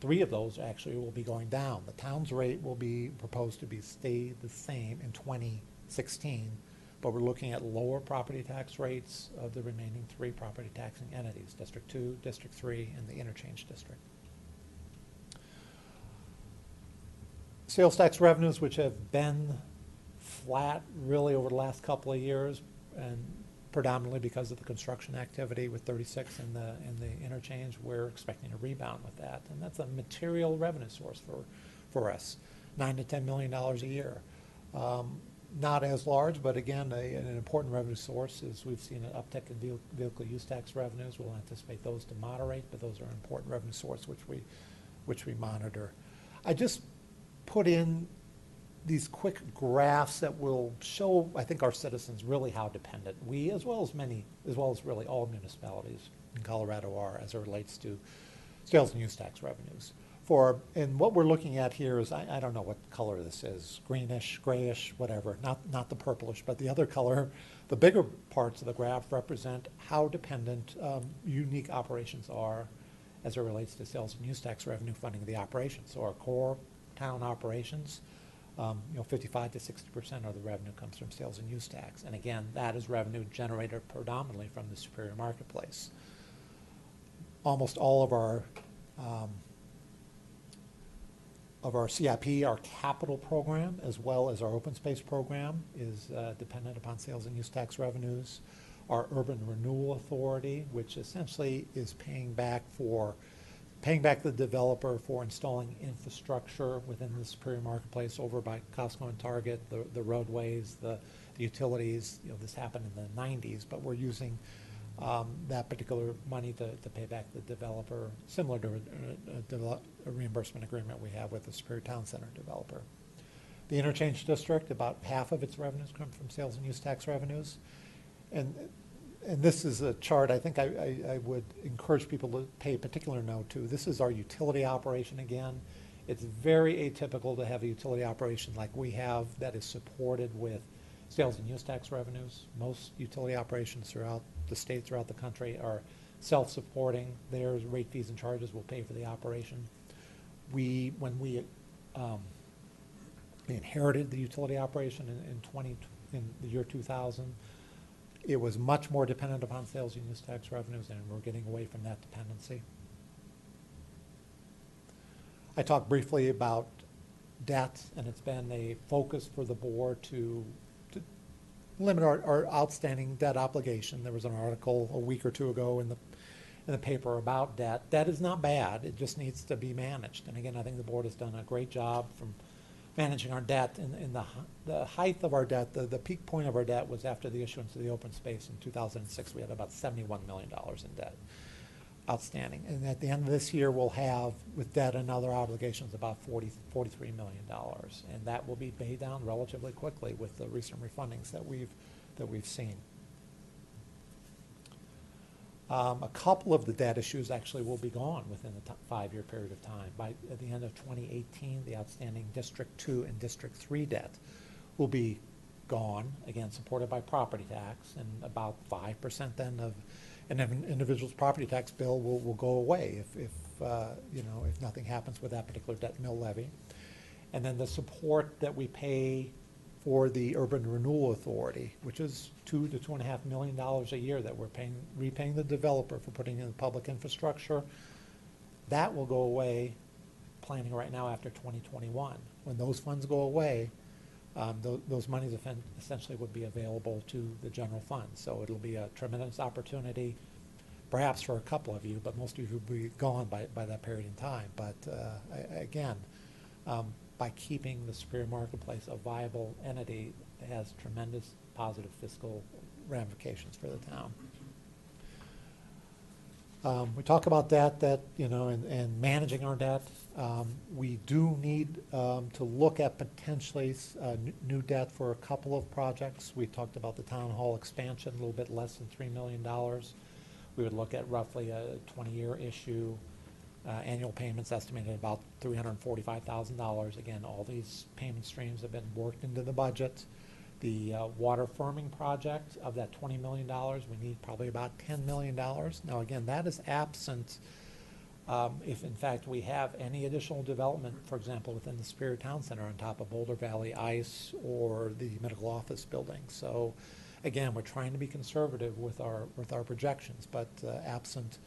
3 of those actually will be going down. The town's rate will be proposed to stay the same in 2016, but we're looking at lower property tax rates of the remaining 3 property taxing entities, District 2, District 3, and the Interchange District. Sales tax revenues, which have been flat really over the last couple of years, and predominantly because of the construction activity with 36 in the interchange, we're expecting a rebound with that, and that's a material revenue source for us, $9 to $10 million a year. Not as large, but again, an important revenue source is we've seen an uptick in vehicle use tax revenues. We'll anticipate those to moderate, but those are an important revenue source which we monitor. I just put in these quick graphs that will show, I think, our citizens really how dependent we, as well as really all municipalities in Colorado are as it relates to sales and use tax revenues. And what we're looking at here is, I don't know what color this is, greenish, grayish, whatever, not the purplish, but the other color. The bigger parts of the graph represent how dependent unique operations are as it relates to sales and use tax revenue funding of the operations. So our core town operations, 55 to 60% of the revenue comes from sales and use tax. And again, that is revenue generated predominantly from the Superior Marketplace. Almost all of our CIP, our capital program, as well as our open space program, is dependent upon sales and use tax revenues. Our Urban Renewal Authority, which essentially is paying back the developer for installing infrastructure within the Superior Marketplace over by Costco and Target, the roadways, the utilities. This happened in the 90s, but we're using that particular money to pay back the developer, similar to a reimbursement agreement we have with the Superior Town Center developer. The Interchange District, about half of its revenues come from sales and use tax revenues. And this is a chart I think I would encourage people to pay particular note to. This is our utility operation again. It's very atypical to have a utility operation like we have that is supported with sales and use tax revenues. Most utility operations throughout the state, throughout the country, are self-supporting. Their rate, fees, and charges will pay for the operation. When we inherited the utility operation in the year 2000, it was much more dependent upon sales and use tax revenues, and we're getting away from that dependency. I talked briefly about debt, and it's been a focus for the board to limit our outstanding debt obligation. There was an article a week or two ago in in the paper about debt. Debt is not bad. It just needs to be managed. And again, I think the board has done a great job from managing our debt. In the height of our debt, the peak point of our debt was after the issuance of the open space in 2006. We had about $71 million in debt outstanding. And at the end of this year, we'll have, with debt and other obligations, about $43 million. And that will be paid down relatively quickly with the recent refundings that we've seen. A couple of the debt issues actually will be gone within the 5-year period of time. At the end of 2018, the outstanding District 2 and District 3 debt will be gone, again supported by property tax, and about 5% then of an individual's property tax bill will go away if nothing happens with that particular debt mill levy. And then the support that we pay for the Urban Renewal Authority, which is $2 to $2.5 million a year that we're repaying the developer for putting in the public infrastructure, that will go away, planning right now after 2021. When those funds go away, those monies essentially would be available to the general fund. So it'll be a tremendous opportunity, perhaps for a couple of you, but most of you will be gone by that period in time. But again, by keeping the Superior Marketplace a viable entity, it has tremendous positive fiscal ramifications for the town. We talk about debt, and managing our debt. We do need to look at potentially new debt for a couple of projects. We talked about the town hall expansion, a little bit less than $3 million. We would look at roughly a 20-year issue, annual payments estimated at about $345,000. Again, all these payment streams have been worked into the budget. The water firming project, of that $20 million, we need probably about $10 million. Now again, that is absent if in fact we have any additional development, for example, within the Superior Town Center on top of Boulder Valley Ice or the medical office building. So again, we're trying to be conservative with our projections, but absent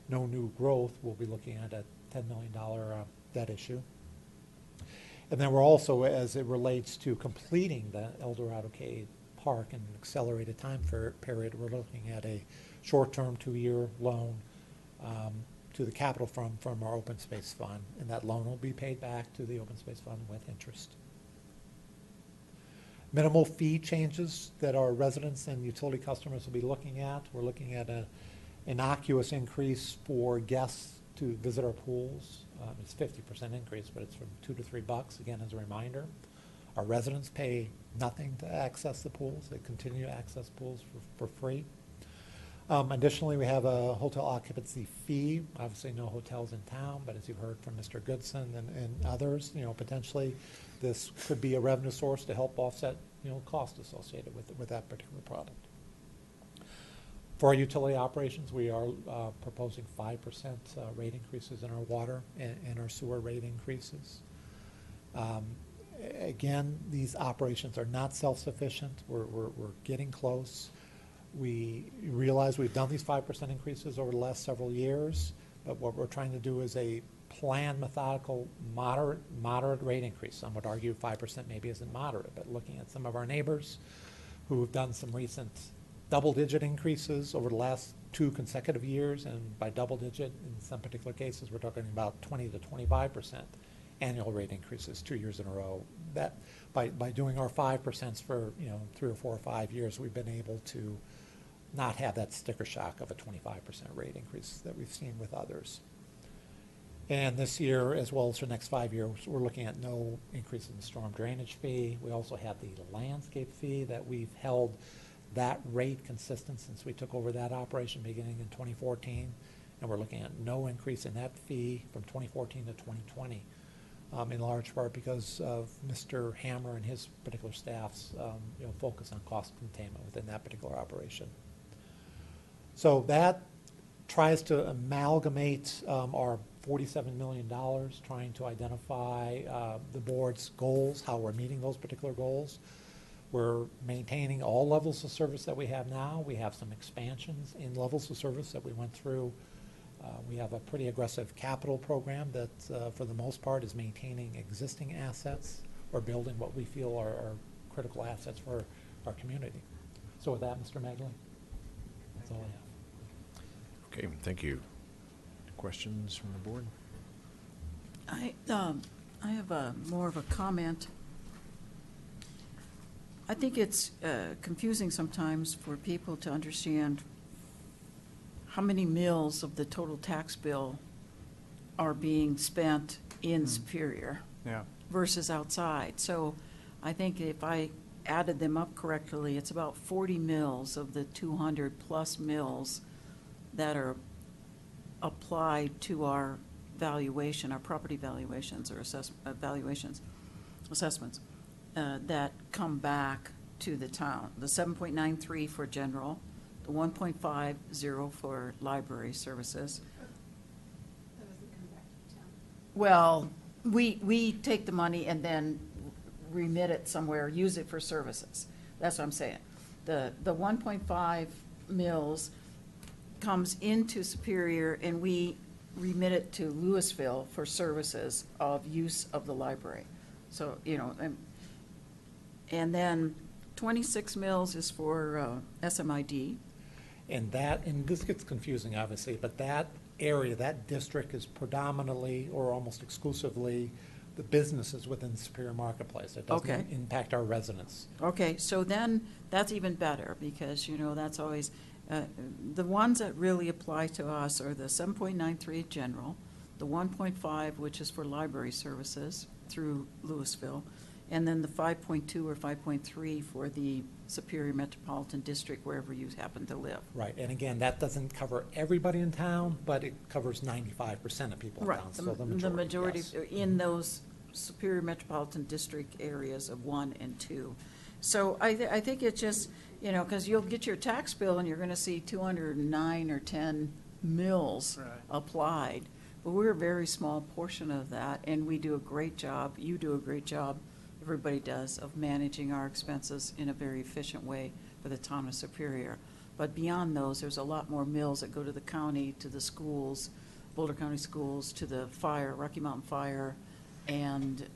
no new growth, we'll be looking at a $10 million debt issue. And then we're also, as it relates to completing the El Dorado Cade Park in an accelerated time period, we're looking at a short-term 2-year loan to the capital from our open space fund, and that loan will be paid back to the open space fund with interest. Minimal fee changes that our residents and utility customers will be looking at. We're looking at an innocuous increase for guests to visit our pools. It's 50% increase, but it's from $2 to $3. Again, as a reminder, our residents pay nothing to access the pools. They continue to access pools for free. Additionally, we have a hotel occupancy fee. Obviously, no hotels in town, but as you've heard from Mr. Goodson and others, potentially this could be a revenue source to help offset, cost associated with that particular product. For our utility operations, we are proposing 5% rate increases in our water and our sewer rate increases. Again, these operations are not self-sufficient. We're getting close. We realize we've done these 5% increases over the last several years, but what we're trying to do is a planned, methodical, moderate rate increase. Some would argue 5% maybe isn't moderate, but looking at some of our neighbors who have done some recent double-digit increases over the last 2 consecutive years, and by double-digit, in some particular cases, we're talking about 20 to 25% annual rate increases 2 years in a row. That by doing our 5% for 3 or 4 or 5 years, we've been able to not have that sticker shock of a 25% rate increase that we've seen with others. And this year, as well as for the next 5 years, we're looking at no increase in the storm drainage fee. We also have the landscape fee that we've held that rate consistent since we took over that operation beginning in 2014, and we're looking at no increase in that fee from 2014 to 2020, in large part because of Mr. Hammer and his particular staff's focus on cost containment within that particular operation. So that tries to amalgamate our $47 million, trying to identify the board's goals, how we're meeting those particular goals. We're maintaining all levels of service that we have now. We have some expansions in levels of service that we went through. We have a pretty aggressive capital program that, for the most part, is maintaining existing assets or building what we feel are critical assets for our community. So with that, Mr. Magley, that's all I have. Okay, thank you. questions from the board? I have more of a comment. I think it's confusing sometimes for people to understand how many mills of the total tax bill are being spent in Superior Yeah. versus outside. So I think if I added them up correctly, it's about 40 mills of the 200-plus mills that are applied to our valuation, our property valuations or assessments, that come back to the town. The 7.93 for general, the 1.50 for library services. Well, we take the money and then remit it somewhere, use it for services. That's what I'm saying. The 1.5 mills comes into Superior and we remit it to Louisville for services of use of the library. So, you know, and then 26 mills is for SMID. And this gets confusing, obviously, but that area, that district is predominantly or almost exclusively the businesses within the Superior Marketplace. It doesn't Okay. impact our residents. Okay, so then that's even better because, you know, that's always, the ones that really apply to us are the 7.93 general, the 1.5, which is for library services through Louisville, and then the 5.2 or 5.3 for the Superior Metropolitan District, wherever you happen to live. Right, and again, that doesn't cover everybody in town, but it covers 95% of people in Right, town, so the majority, yes. in those Superior Metropolitan District areas of 1 and 2. So I think it's just, you know, because you'll get your tax bill and you're going to see 209 or 10 mills applied. But we're a very small portion of that, and we do a great job, you do a great job, everybody does, of managing our expenses in a very efficient way for the town of Superior. But beyond those, there's a lot more mills that go to the county, to the schools, Boulder County Schools, to the fire, Rocky Mountain Fire, and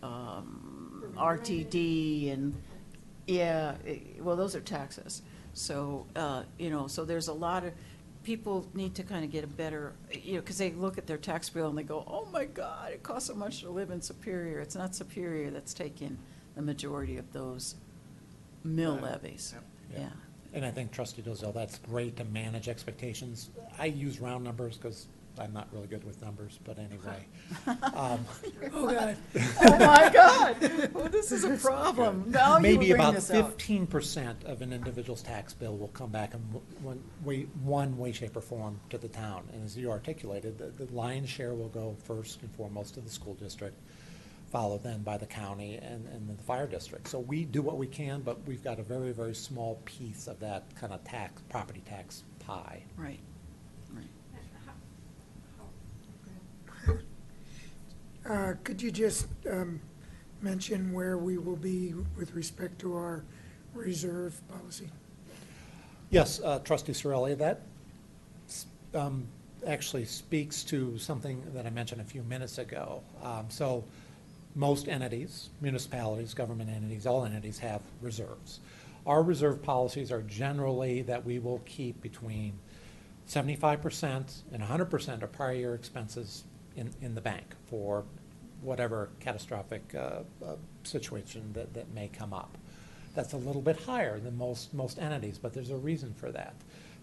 RTD, and well, those are taxes. So, you know, so there's a lot of, people need to kind of get a better, you know, because they look at their tax bill and they go, oh my God, it costs so much to live in Superior. It's not Superior that's taking the majority of those mill levies. Yeah. And I think Trustee Dozell, that's great to manage expectations. I use round numbers because I'm not really good with numbers, but anyway. Oh, God. Oh, my God. Well, this is a problem. Now Maybe you bring about this out. 15% of an individual's tax bill will come back in one way, shape, or form to the town. And as you articulated, the lion's share will go first and foremost to the school district, followed then by the county and the fire district. So we do what we can, but we've got a very, very small piece of that kind of property tax pie. Right. Could you just mention where we will be with respect to our reserve policy? Yes, Trustee Sorelli, that actually speaks to something that I mentioned a few minutes ago. So most entities, municipalities, government entities, all entities have reserves. Our reserve policies are generally that we will keep between 75% and 100% of prior year expenses in the bank for whatever catastrophic situation that may come up. That's a little bit higher than most entities, but there's a reason for that.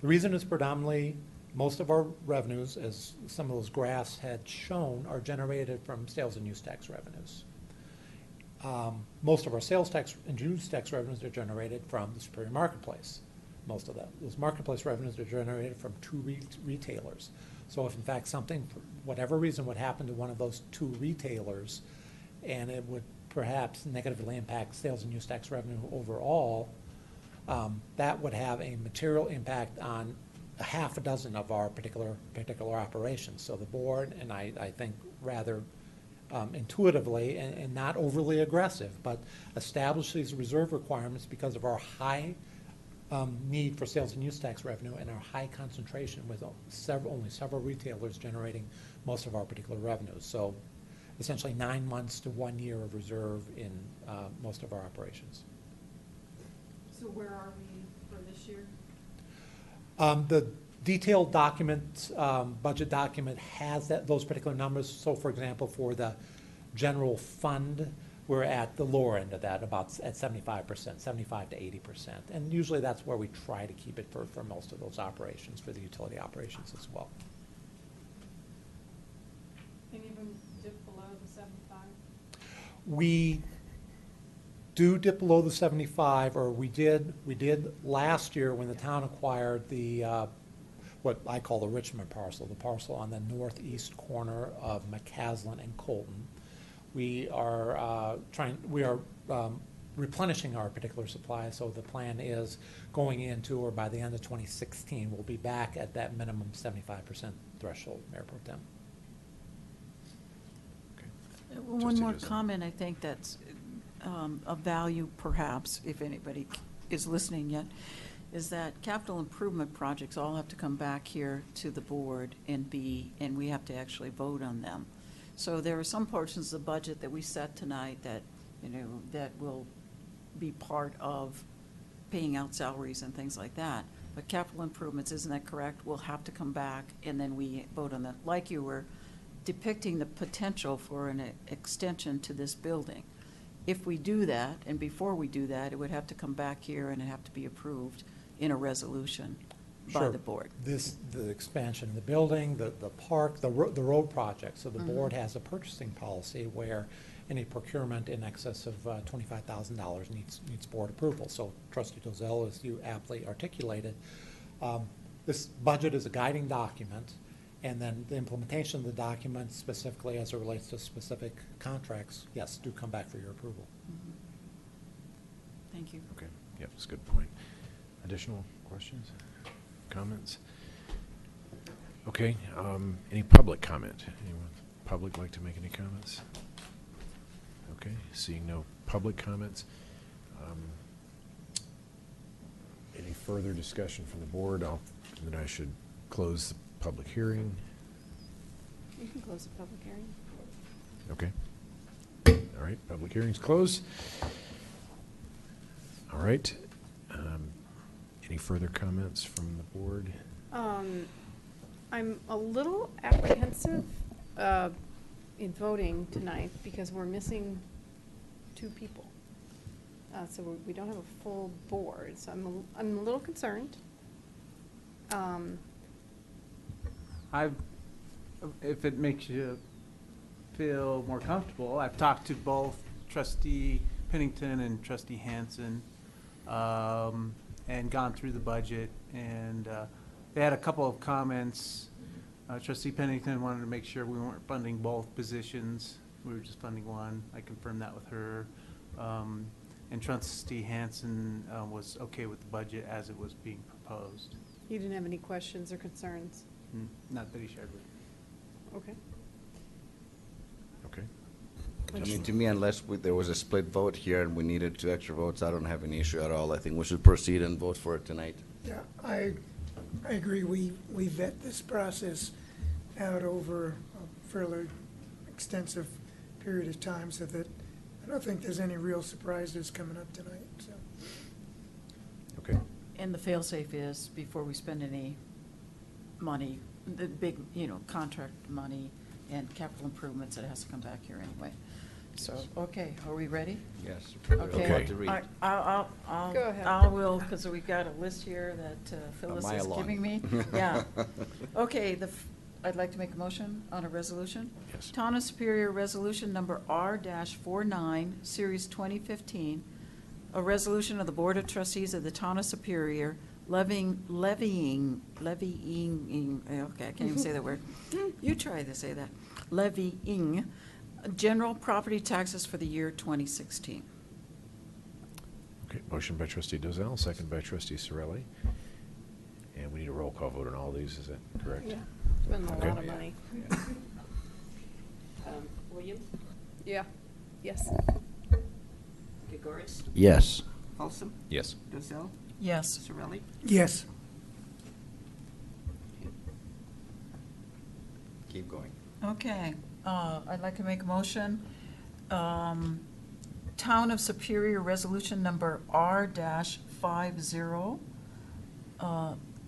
The reason is predominantly most of our revenues, as some of those graphs had shown, are generated from sales and use tax revenues. Most of our sales tax and use tax revenues are generated from the Superior Marketplace. Most of those marketplace revenues are generated from two retailers. So if in fact something, for whatever reason, would happen to one of those two retailers, and it would perhaps negatively impact sales and use tax revenue overall, that would have a material impact on a half a dozen of our particular operations. So the board, and I think rather intuitively and not overly aggressive, but establish these reserve requirements because of our high need for sales and use tax revenue and our high concentration with only several retailers generating most of our particular revenues. So essentially 9 months to 1 year of reserve in most of our operations. So where are we for this year? detailed document, budget document has those particular numbers. So for example, for the general fund, we're at the lower end of that, about at 75%, 75 to 80%. And usually that's where we try to keep it for most of those operations, for the utility operations as well. Any of them dip below the 75? We do dip below the 75, or we did last year when the town acquired the, what I call the Richmond parcel, the parcel on the northeast corner of McCaslin and Colton. We are replenishing our particular supply, so the plan is going into, or by the end of 2016, we'll be back at that minimum 75% threshold, Mayor Pro Tem. One Trustee more Giselle. comment, I think that's of value perhaps, if anybody is listening yet, is that capital improvement projects all have to come back here to the board and we have to actually vote on them. So there are some portions of the budget that we set tonight that, that will be part of paying out salaries and things like that. But capital improvements, isn't that correct? We'll have to come back and then we vote on that. Like you were depicting the potential for an extension to this building. If we do that, and before we do that, it would have to come back here and it have to be approved in a resolution by Sure. the board. The expansion of the building, the park, the road project. So the Mhm. board has a purchasing policy where any procurement in excess of $25,000 needs board approval. So Trustee Dozell, as you aptly articulated, this budget is a guiding document, and then the implementation of the document specifically as it relates to specific contracts, yes, do come back for your approval. Mhm. Thank you. Okay, yep, that's a good point. Additional questions, comments? Okay, any public comment? Anyone public like to make any comments? Okay, seeing no public comments. Any further discussion from the board? Then I should close the public hearing. You can close the public hearing. Okay. All right, public hearing's closed. All right. Any further comments from the board? I'm a little apprehensive in voting tonight because we're missing 2 people. So we don't have a full board, so I'm a little concerned. If it makes you feel more comfortable, I've talked to both Trustee Pennington and Trustee Hansen, and gone through the budget, and they had a couple of comments. Trustee Pennington wanted to make sure we weren't funding both positions. We were just funding one. I confirmed that with her. And Trustee Hansen was okay with the budget as it was being proposed. You didn't have any questions or concerns? Not that he shared with me. Okay. Okay. I mean, to me, unless there was a split vote here and we needed 2 extra votes, I don't have any issue at all. I think we should proceed and vote for it tonight. Yeah, I agree. We vet this process out over a fairly extensive period of time so that I don't think there's any real surprises coming up tonight, so. Okay. And the fail-safe is, before we spend any money, the big, contract money and capital improvements, it has to come back here anyway. So, okay, are we ready? Yes. Okay. About to read. I'll Go ahead. I will, because we've got a list here that Phyllis mile is long. giving me. Yeah. Okay, I'd like to make a motion on a resolution. Yes. Town of Superior Resolution Number R-49, Series 2015, a resolution of the Board of Trustees of the Town of Superior levying, okay, I can't even say that word. You try to say that. Levying general property taxes for the year 2016. Okay, motion by Trustee Dozell, second by Trustee Sorelli. And we need a roll call vote on all these, is that correct? Yeah, spending a Okay. lot of money. Williams? Yeah, yes. Gregoris? Yes. Folsom? Yes. Dozell? Yes. Sorelli? Yes. Keep going. Okay, I'd like to make a motion. Town of Superior Resolution Number R-50,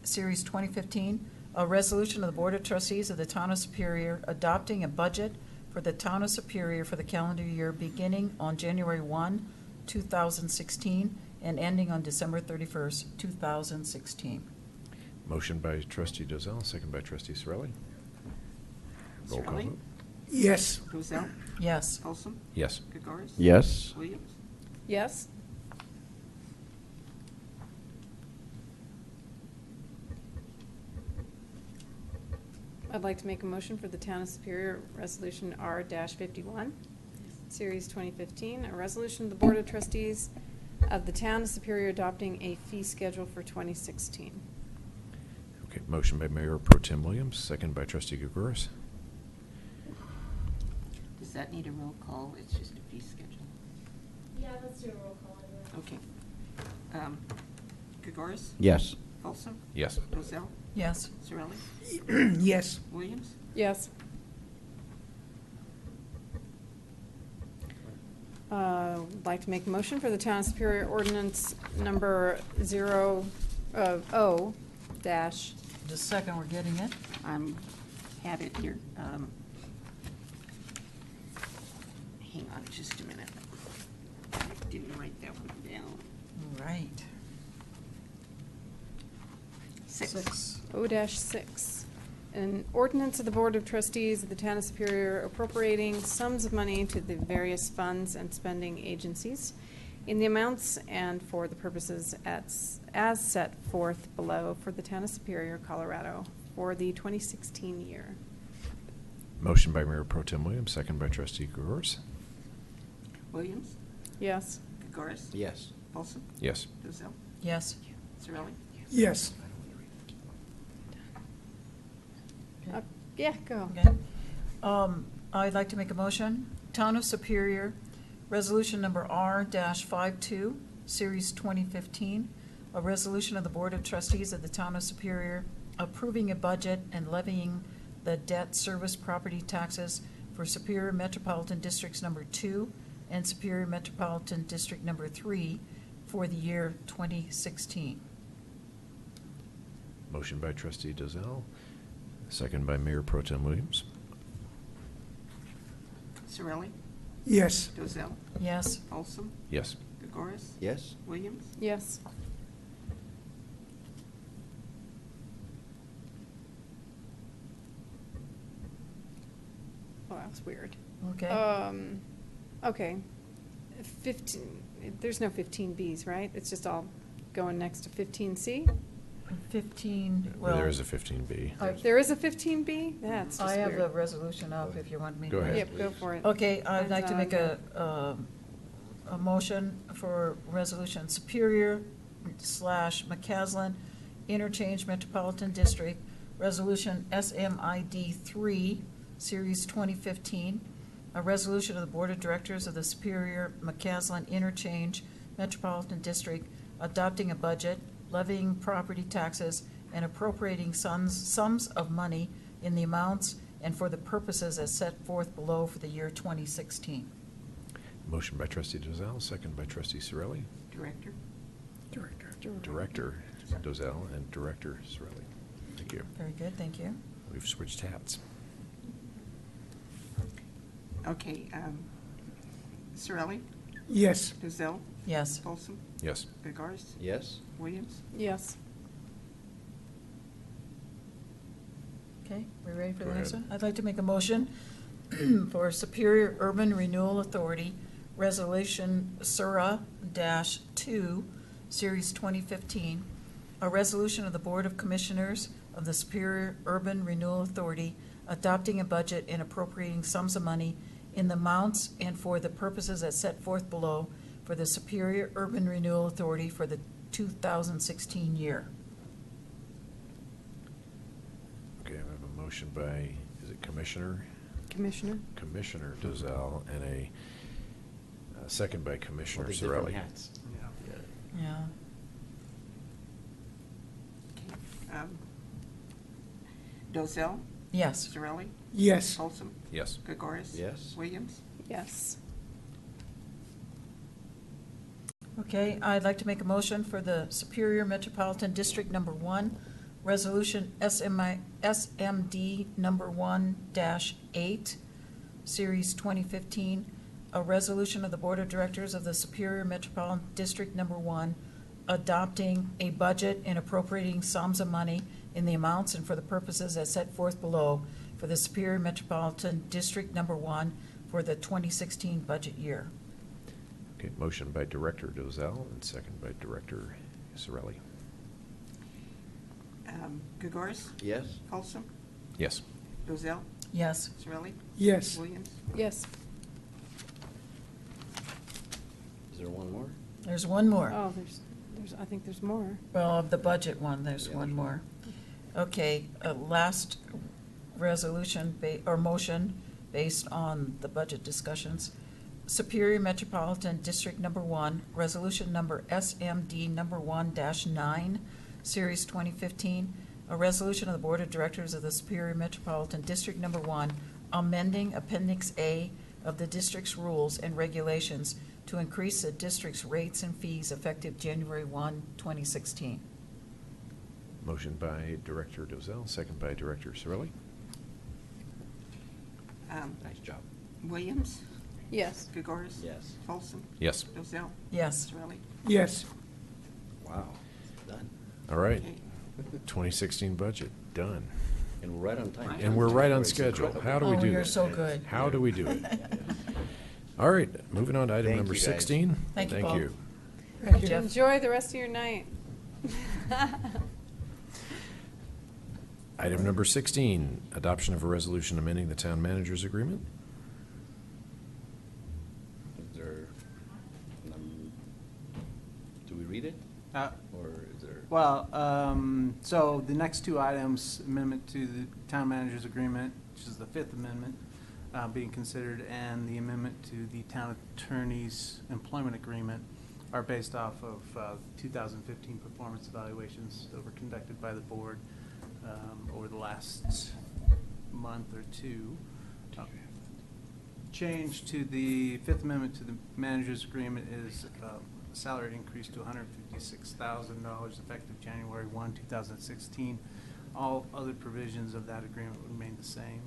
Series 2015, a resolution of the Board of Trustees of the Town of Superior adopting a budget for the Town of Superior for the calendar year beginning on January 1, 2016, and ending on December 31st, 2016. Motion by trustee Dozell, second by trustee Sorelli. Roll call Sorelli? vote. Yes. Dozell? Yes. Folsom? Yes. Gregoris? Yes. Williams? Yes? I'd like to make a motion for the Town of Superior Resolution R-51, Series 2015, a resolution of the Board of Trustees of the Town of Superior adopting a fee schedule for 2016. Okay, motion by Mayor Pro Tem Williams, second by trustee Gregoris. Does that need a roll call? It's just a fee schedule. Yeah, let's do a roll call anyway. Okay. Gregoris? Yes. Folsom? Yes. Dozell? Yes. Sorelli? Yes. Williams? Yes. I'd like to make a motion for the Town of Superior Ordinance number 0 dash. Just a second, we're getting it. Have it here. Hang on just a minute. I didn't write that one down. All right. 6. O-6, an ordinance of the Board of Trustees of the Town of Superior appropriating sums of money to the various funds and spending agencies in the amounts and for the purposes as set forth below for the Town of Superior, Colorado, for the 2016 year. Motion by Mayor Pro Tem Williams, second by trustee Gregoris. Williams? Yes. Gregoris? Yes. Folsom? Yes. Dozell? Yes. Sorelli? Yes. Yeah, go. Okay. I'd like to make a motion. Town of Superior, Resolution Number R-52, Series 2015, a resolution of the Board of Trustees of the Town of Superior approving a budget and levying the debt service property taxes for Superior Metropolitan Districts Number 2 and Superior Metropolitan District Number 3 for the year 2016. Motion by trustee Dozell, second by Mayor Pro Tem Williams. Sorelli? Yes. Dozell? Yes. Folsom? Yes. Gregoris? Yes. Williams? Yes. Oh, that was weird. Okay. Okay. 15, there's no 15Bs, right? It's just all going next to 15C? 15, well. There is a 15B. There is a 15B? That's just I have the weird. resolution up if you want me to. Go ahead. Yep, go for it. Okay, I'd like to Mine's make on a motion for Resolution Superior / McCaslin Interchange Metropolitan District, Resolution SMID 3, Series 2015, a resolution of the Board of Directors of the Superior McCaslin Interchange Metropolitan District adopting a budget, levying property taxes, and appropriating sums of money in the amounts and for the purposes as set forth below for the year 2016. Motion by trustee Dozell, second by trustee Sorelli. Director? Director Dozell and Director Sorelli. Thank you. Very good, thank you. We've switched hats. Okay, Sorelli? Yes. Dozell? Yes. Folsom? Yes. Gregoris? Yes. Williams? Yes. Okay, we ready for Go the next ahead. one? I'd like to make a motion for Superior Urban Renewal Authority, Resolution SURA-2, Series 2015, a resolution of the Board of Commissioners of the Superior Urban Renewal Authority adopting a budget and appropriating sums of money in the amounts and for the purposes as set forth below for the Superior Urban Renewal Authority for the 2016 year. Okay, I have a motion by, is it Commissioner Commissioner? Dozell and a second by Commissioner Well, they're different Sorelli. hats. Yeah. Dozell? Yes. Sorelli? Yes. Folsom? Yes. Gregoris? Yes. Williams? Yes. Okay, I'd like to make a motion for the Superior Metropolitan District Number 1, Resolution SMD number 1-8, Series 2015, a resolution of the Board of Directors of the Superior Metropolitan District Number 1 adopting a budget and appropriating sums of money in the amounts and for the purposes as set forth below for the Superior Metropolitan District Number 1 for the 2016 budget year. Okay, motion by Director Dozell and second by Director Sorelli. Gregoris? Yes. Folsom? Yes. Dozell? Yes. Sorelli? Yes. Williams? Yes. Is there one more? There's one more. Oh, I think there's more. Well, of the budget one, there's one more. Okay, last resolution or motion based on the budget discussions. Superior Metropolitan District Number 1, Resolution Number SMD Number 1-9, Series 2015, a resolution of the Board of Directors of the Superior Metropolitan District Number 1 amending Appendix A of the district's rules and regulations to increase the district's rates and fees effective January 1, 2016. Motion by Director Dozell, second by Director Sorelli. Nice job. Williams? Yes. Gregoris? Yes. Folsom? Yes. Dozell? Yes. Sorelli? Yes. Wow. Done. All right. Okay. 2016 budget, done. And we're right on time. And we're right on It's schedule. incredible. How do we Oh, do that? you're so good. How do we do it? All right, moving on to item Thank number you, guys. 16. Thank you, Paul. Thank you. Jeff. Enjoy the rest of your night. Item number 16, adoption of a resolution amending the town manager's agreement. Is there, do we read it? Or is there? Well, so the next two items, amendment to the town manager's agreement, which is the Fifth Amendment, being considered, and the amendment to the town attorney's employment agreement are based off of 2015 performance evaluations that were conducted by the board over the last month or two. Change to the Fifth Amendment to the manager's agreement is salary increase to $156,000 effective January 1, 2016. All other provisions of that agreement remain the same.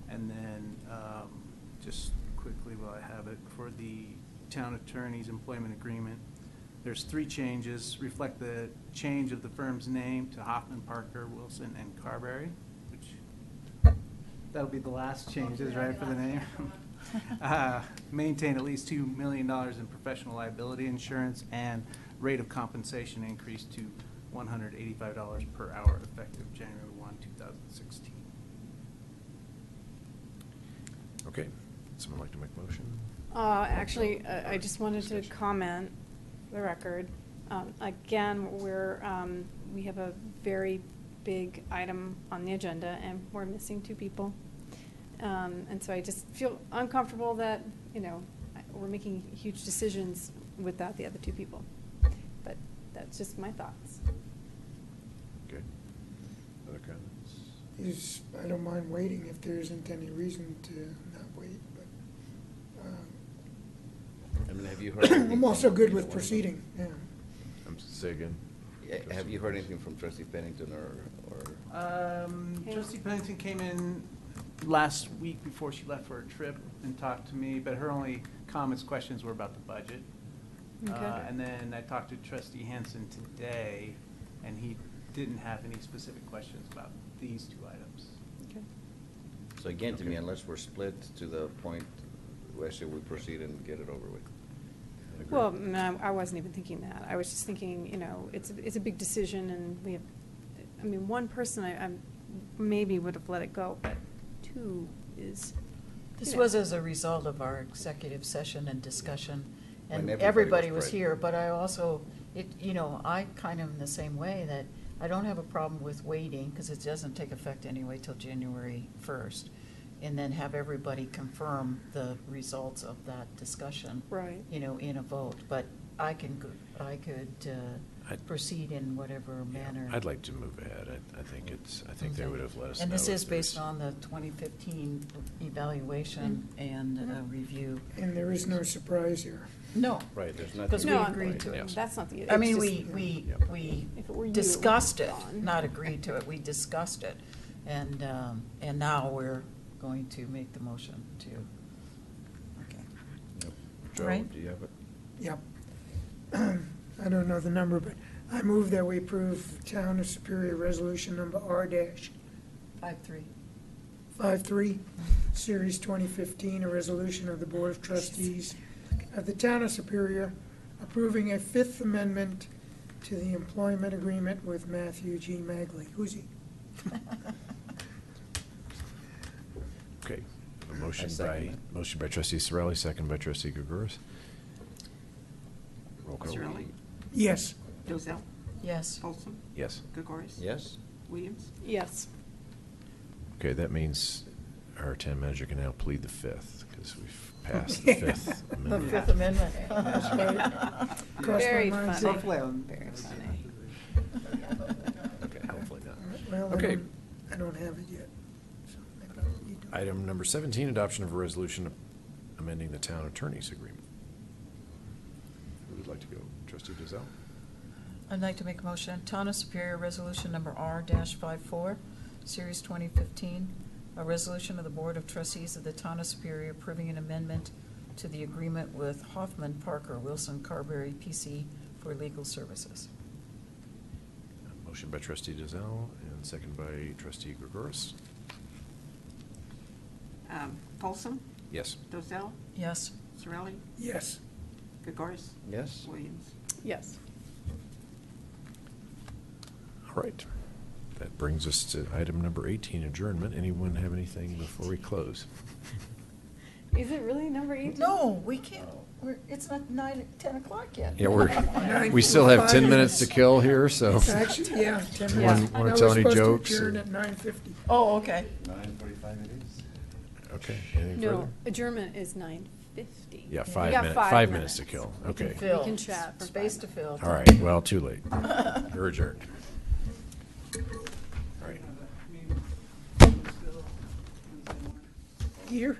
And then, just quickly while I have it, for the town attorney's employment agreement, there's three changes, reflect the change of the firm's name to Hoffman, Parker, Wilson, and Carberry, which, that'll be the last changes, right, for the name? Maintain at least $2 million in professional liability insurance, and rate of compensation increase to $185 per hour effective January 1, 2016. Okay, someone like to make a motion? Actually, I just wanted to comment, for the record. Again, we have a very big item on the agenda, and we're missing two people. And so I just feel uncomfortable that, we're making huge decisions without the other two people. But that's just my thoughts. Okay. Other comments? I don't mind waiting if there isn't any reason to not wait, but I mean, have you heard? anything I'm also from good either with one of them? proceeding, yeah. Say again. Have you heard anything from Trustee Pennington or? Trustee Pennington came in last week before she left for a trip and talked to me, but her only comments, questions were about the budget. Okay. And then I talked to Trustee Hansen today, and he didn't have any specific questions about these two items. Okay. So again, to me, unless we're split to the point where should we proceed and get it over with? Well, no, I wasn't even thinking that. I was just thinking, it's a big decision, and we have, one person I maybe would have let it go, but two is. This was as a result of our executive session and discussion, and When everybody everybody was was here, but I also, I kind of in the same way, that I don't have a problem with waiting, because it doesn't take effect anyway till January 1st, and then have everybody confirm the results of that discussion. Right. In a vote, but I could proceed in whatever manner. I'd like to move ahead. I think they would have let us know. And this if is there's- based on the 2015 evaluation and review. And there is no surprise here. No. Right, there's nothing. Because we No, agreed to Yeah. it. That's not the. I mean, it's just- we If it were you, it would discussed be it, gone. not agreed to it. We discussed it. And now we're going to make the motion to, okay. Joe, Right. do you have it? Yep. I don't know the number, but I move that we approve Town of Superior Resolution Number R-53, 5-3. Series 2015, a resolution of the Board of Trustees of the Town of Superior approving a Fifth Amendment to the employment agreement with Matthew G. Magley. Who's he? Okay. A motion I second by trustee Sorelli, second by trustee Gregorus. Roll call. Sorelli? Yes. Dozell? Yes. Folsom? Yes. Gregorus? Yes? Williams? Yes. Okay, that means our town manager can now plead the fifth, because we've passed the Fifth The Amendment. Fifth Amendment. That's right. Crossed my Very mind, funny. too. Hopefully I'm very funny. Okay, hopefully not. Well, Okay. I don't have it yet. So maybe you do. Item number 17, adoption of a resolution amending the town attorney's agreement. Who would like to go? Trustee Dizelle? I'd like to make a motion, Town of Superior Resolution Number R-54, Series 2015, a resolution of the Board of Trustees of the Town of Superior approving an amendment to the agreement with Hoffman Parker Wilson Carberry PC for legal services. Motion by trustee Dizelle and second by trustee Gregorus. Folsom? Yes. Dozell? Yes. Sorelli? Yes. Gregorus? Yes? Williams? Yes. All right. That brings us to item number 18, adjournment. Anyone have anything before we close? Is it really number 18? No, we can't, it's not 10 o'clock yet. Yeah, we still have 10 minutes to kill here, so. It's actually, yeah, 10 Anyone minutes. wanna Now tell we're any supposed to jokes, adjourn or- at 9:50. Oh, okay. 9:45 it is. Okay, anything further? No, adjournment is 9:50. Yeah, We 5 got minutes, 5 5 minutes to kill. We can Okay. fill. We can chat for Space 5 to fill. All right, well, too late. You're adjourned. All right. Here?